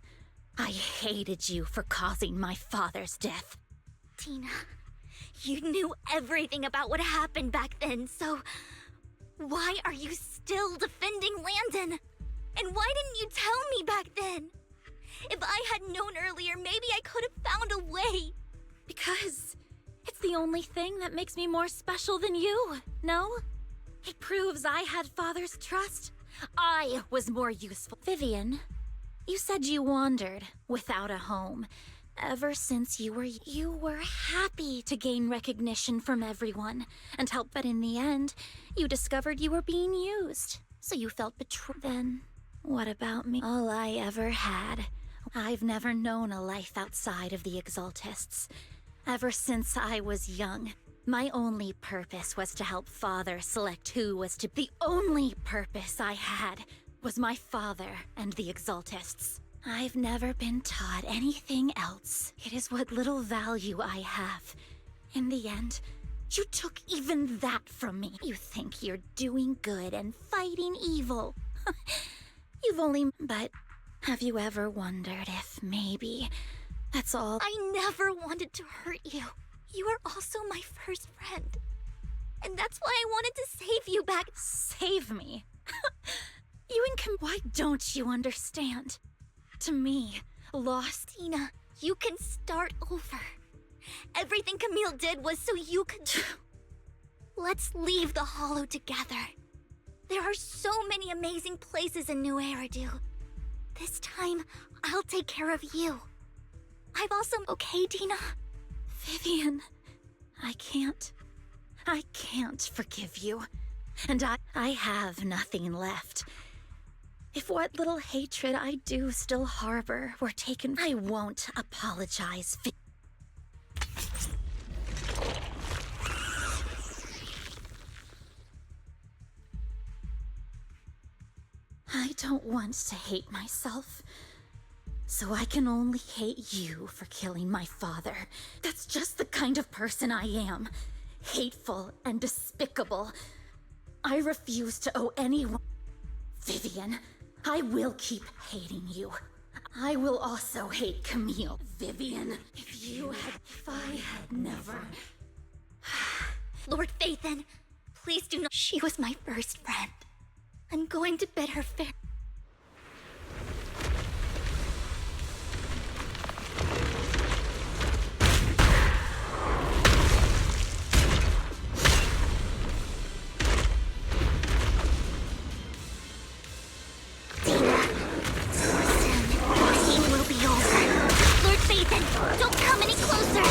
S5: I hated you for causing my father's death.
S1: Tina, you knew everything about what happened back then, so... why are you still defending Landon? And why didn't you tell me back then? If I had known earlier, maybe I could have found a way.
S5: Because it's the only thing that makes me more special than you, no? It proves I had Father's trust. I was more useful. Vivian, you said you wandered without a home. Ever since you were happy to gain recognition from everyone and help, but in the end, you discovered you were being used. So you felt betrayed. Then, what about me? All I ever had. I've never known a life outside of the Exaltists. Ever since I was young, my only purpose was to help Father select who was to... The only purpose I had was my father and the Exaltists. I've never been taught anything else. It is what little value I have. In the end, you took even that from me. You think you're doing good and fighting evil. You've only... But have you ever wondered if maybe that's all?
S1: I never wanted to hurt you. You were also my first friend. And that's why I wanted to save you back...
S5: Save me? Why don't you understand? To me, lost...
S1: Tina, you can start over. Everything Camille did was so you could... Let's leave the Hollow together. There are so many amazing places in New Eridu. This time, I'll take care of you. I've also... Okay, Tina?
S5: Vivian, I can't forgive you. And I have nothing left. If what little hatred I do still harbor were taken, I won't apologize. I don't want to hate myself. So I can only hate you for killing my father. That's just the kind of person I am. Hateful and despicable. I refuse to owe anyone... Vivian, I will keep hating you. I will also hate Camille. Vivian, if I had never...
S1: Lord Phaethon, please do not... She was my first friend. I'm going to bid her fair... Don't come any closer!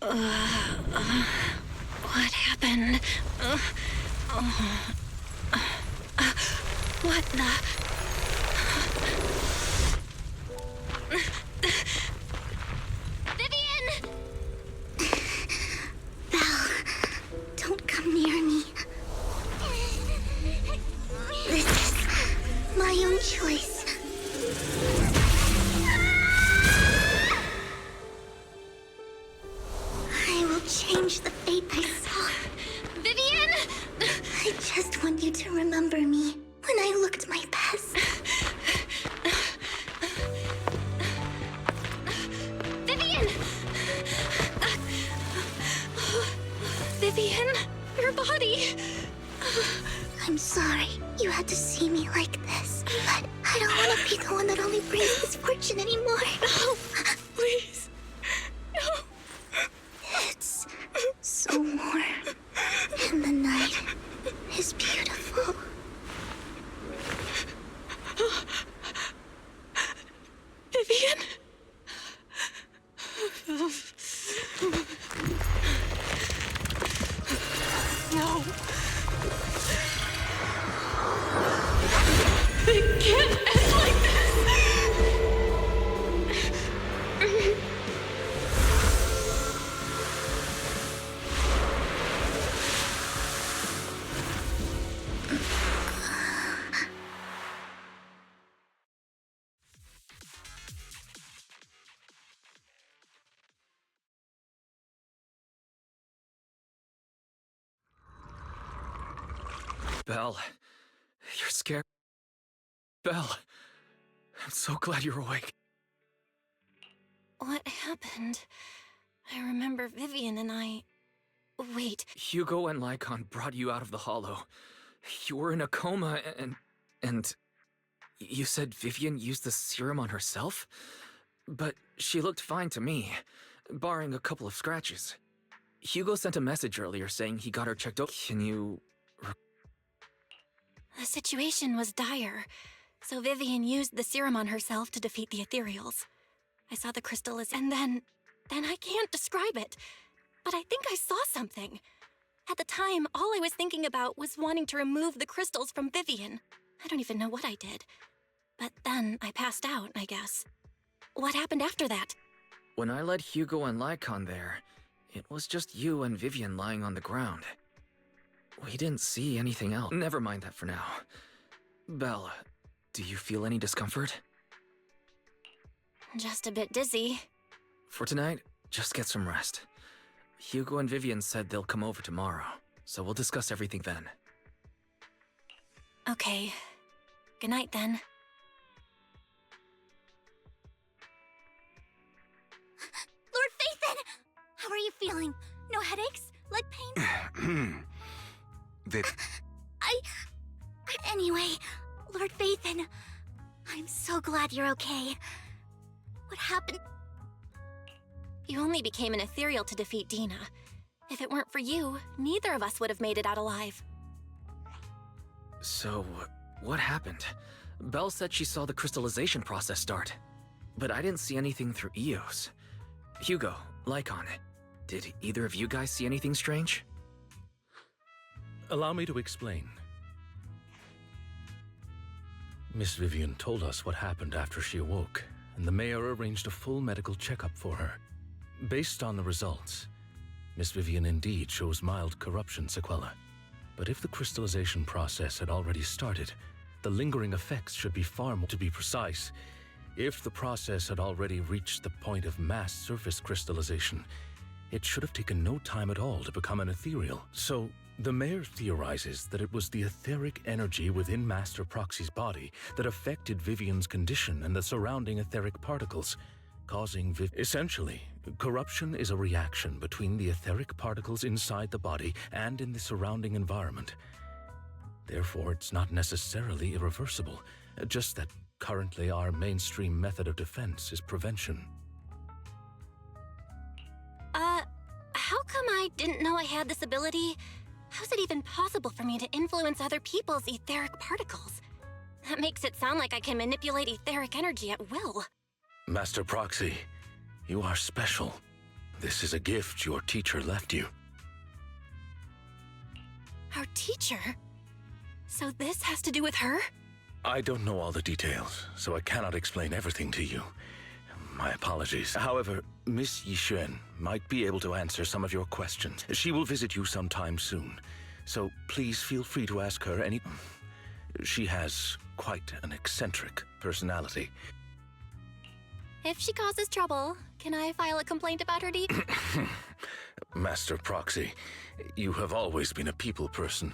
S2: What happened? What the? Vivian!
S1: Belle, don't come near me. This is my own choice. I will change the fate I saw.
S2: Vivian!
S1: I just want you to remember me when I looked my best.
S2: Vivian! Vivian, your body.
S1: I'm sorry you had to see me like this, but I don't want to be the one that only brings misfortune anymore.
S2: No, please. No.
S1: It's so warm, and the night is beautiful.
S2: Vivian? No. It can't end like this.
S3: Belle, you're scared. Belle, I'm so glad you're awake.
S2: What happened? I remember Vivian and I... Wait.
S3: Hugo and Lycon brought you out of the hollow. You were in a coma and... You said Vivian used the serum on herself? But she looked fine to me, barring a couple of scratches. Hugo sent a message earlier saying he got her checked out. Can you...
S2: The situation was dire, so Vivian used the serum on herself to defeat the ethereals. I saw the crystals, and then I can't describe it. But I think I saw something. At the time, all I was thinking about was wanting to remove the crystals from Vivian. I don't even know what I did. But then I passed out, I guess. What happened after that?
S3: When I led Hugo and Lycon there, it was just you and Vivian lying on the ground. We didn't see anything else. Never mind that for now. Belle, do you feel any discomfort?
S2: Just a bit dizzy.
S3: For tonight, just get some rest. Hugo and Vivian said they'll come over tomorrow, so we'll discuss everything then.
S2: Okay. Good night, then.
S1: Lord Phaethon! How are you feeling? No headaches? Leg pain? Anyway, Lord Phaethon, I'm so glad you're okay. What happened?
S2: You only became an ethereal to defeat Dina. If it weren't for you, neither of us would have made it out alive.
S3: So, what happened? Belle said she saw the crystallization process start, but I didn't see anything through Eos. Hugo, Lycon, did either of you guys see anything strange?
S4: Allow me to explain. Miss Vivian told us what happened after she awoke, and the mayor arranged a full medical checkup for her. Based on the results, Miss Vivian indeed shows mild corruption sequelae. But if the crystallization process had already started, the lingering effects should be far more. To be precise, if the process had already reached the point of mass surface crystallization, it should have taken no time at all to become an ethereal. So, the mayor theorizes that it was the etheric energy within Master Proxy's body that affected Vivian's condition and the surrounding etheric particles, causing Essentially, corruption is a reaction between the etheric particles inside the body and in the surrounding environment. Therefore, it's not necessarily irreversible, just that currently our mainstream method of defense is prevention.
S2: How come I didn't know I had this ability? How's it even possible for me to influence other people's etheric particles? That makes it sound like I can manipulate etheric energy at will.
S4: Master Proxy, you are special. This is a gift your teacher left you.
S2: Our teacher? So this has to do with her?
S4: I don't know all the details, so I cannot explain everything to you. My apologies. However, Miss Yixuan might be able to answer some of your questions. She will visit you sometime soon, so please feel free to ask her any... She has quite an eccentric personality.
S2: If she causes trouble, can I file a complaint about her deed?
S4: Master Proxy, you have always been a people person.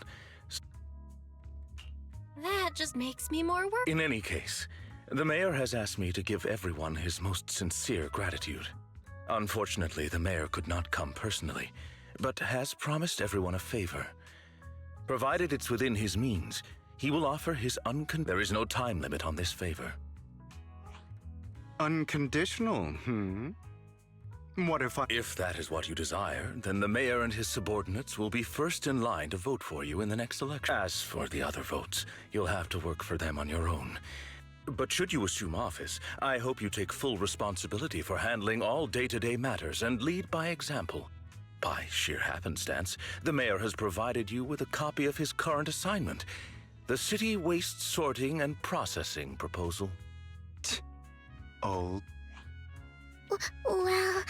S2: That just makes me more worried.
S4: In any case, the mayor has asked me to give everyone his most sincere gratitude. Unfortunately, the mayor could not come personally, but has promised everyone a favor. Provided it's within his means, he will offer his There is no time limit on this favor.
S17: Unconditional, What if
S4: If that is what you desire, then the mayor and his subordinates will be first in line to vote for you in the next election. As for the other votes, you'll have to work for them on your own. But should you assume office, I hope you take full responsibility for handling all day-to-day matters and lead by example. By sheer happenstance, the mayor has provided you with a copy of his current assignment, the City Waste Sorting and Processing proposal.
S17: Oh.
S1: Well...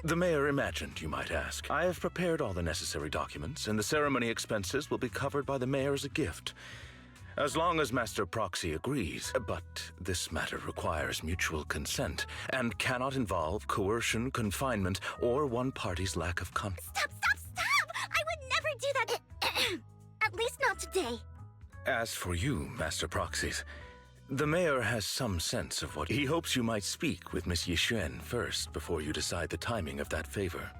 S4: The mayor imagined, you might ask. I have prepared all the necessary documents, and the ceremony expenses will be covered by the mayor as a gift. As long as Master Proxy agrees, but this matter requires mutual consent, and cannot involve coercion, confinement, or one party's lack of
S1: Stop! I would never do that! At least not today.
S4: As for you, Master Proxies, the mayor has some sense of what he hopes you might speak with Miss Yixuan first before you decide the timing of that favor.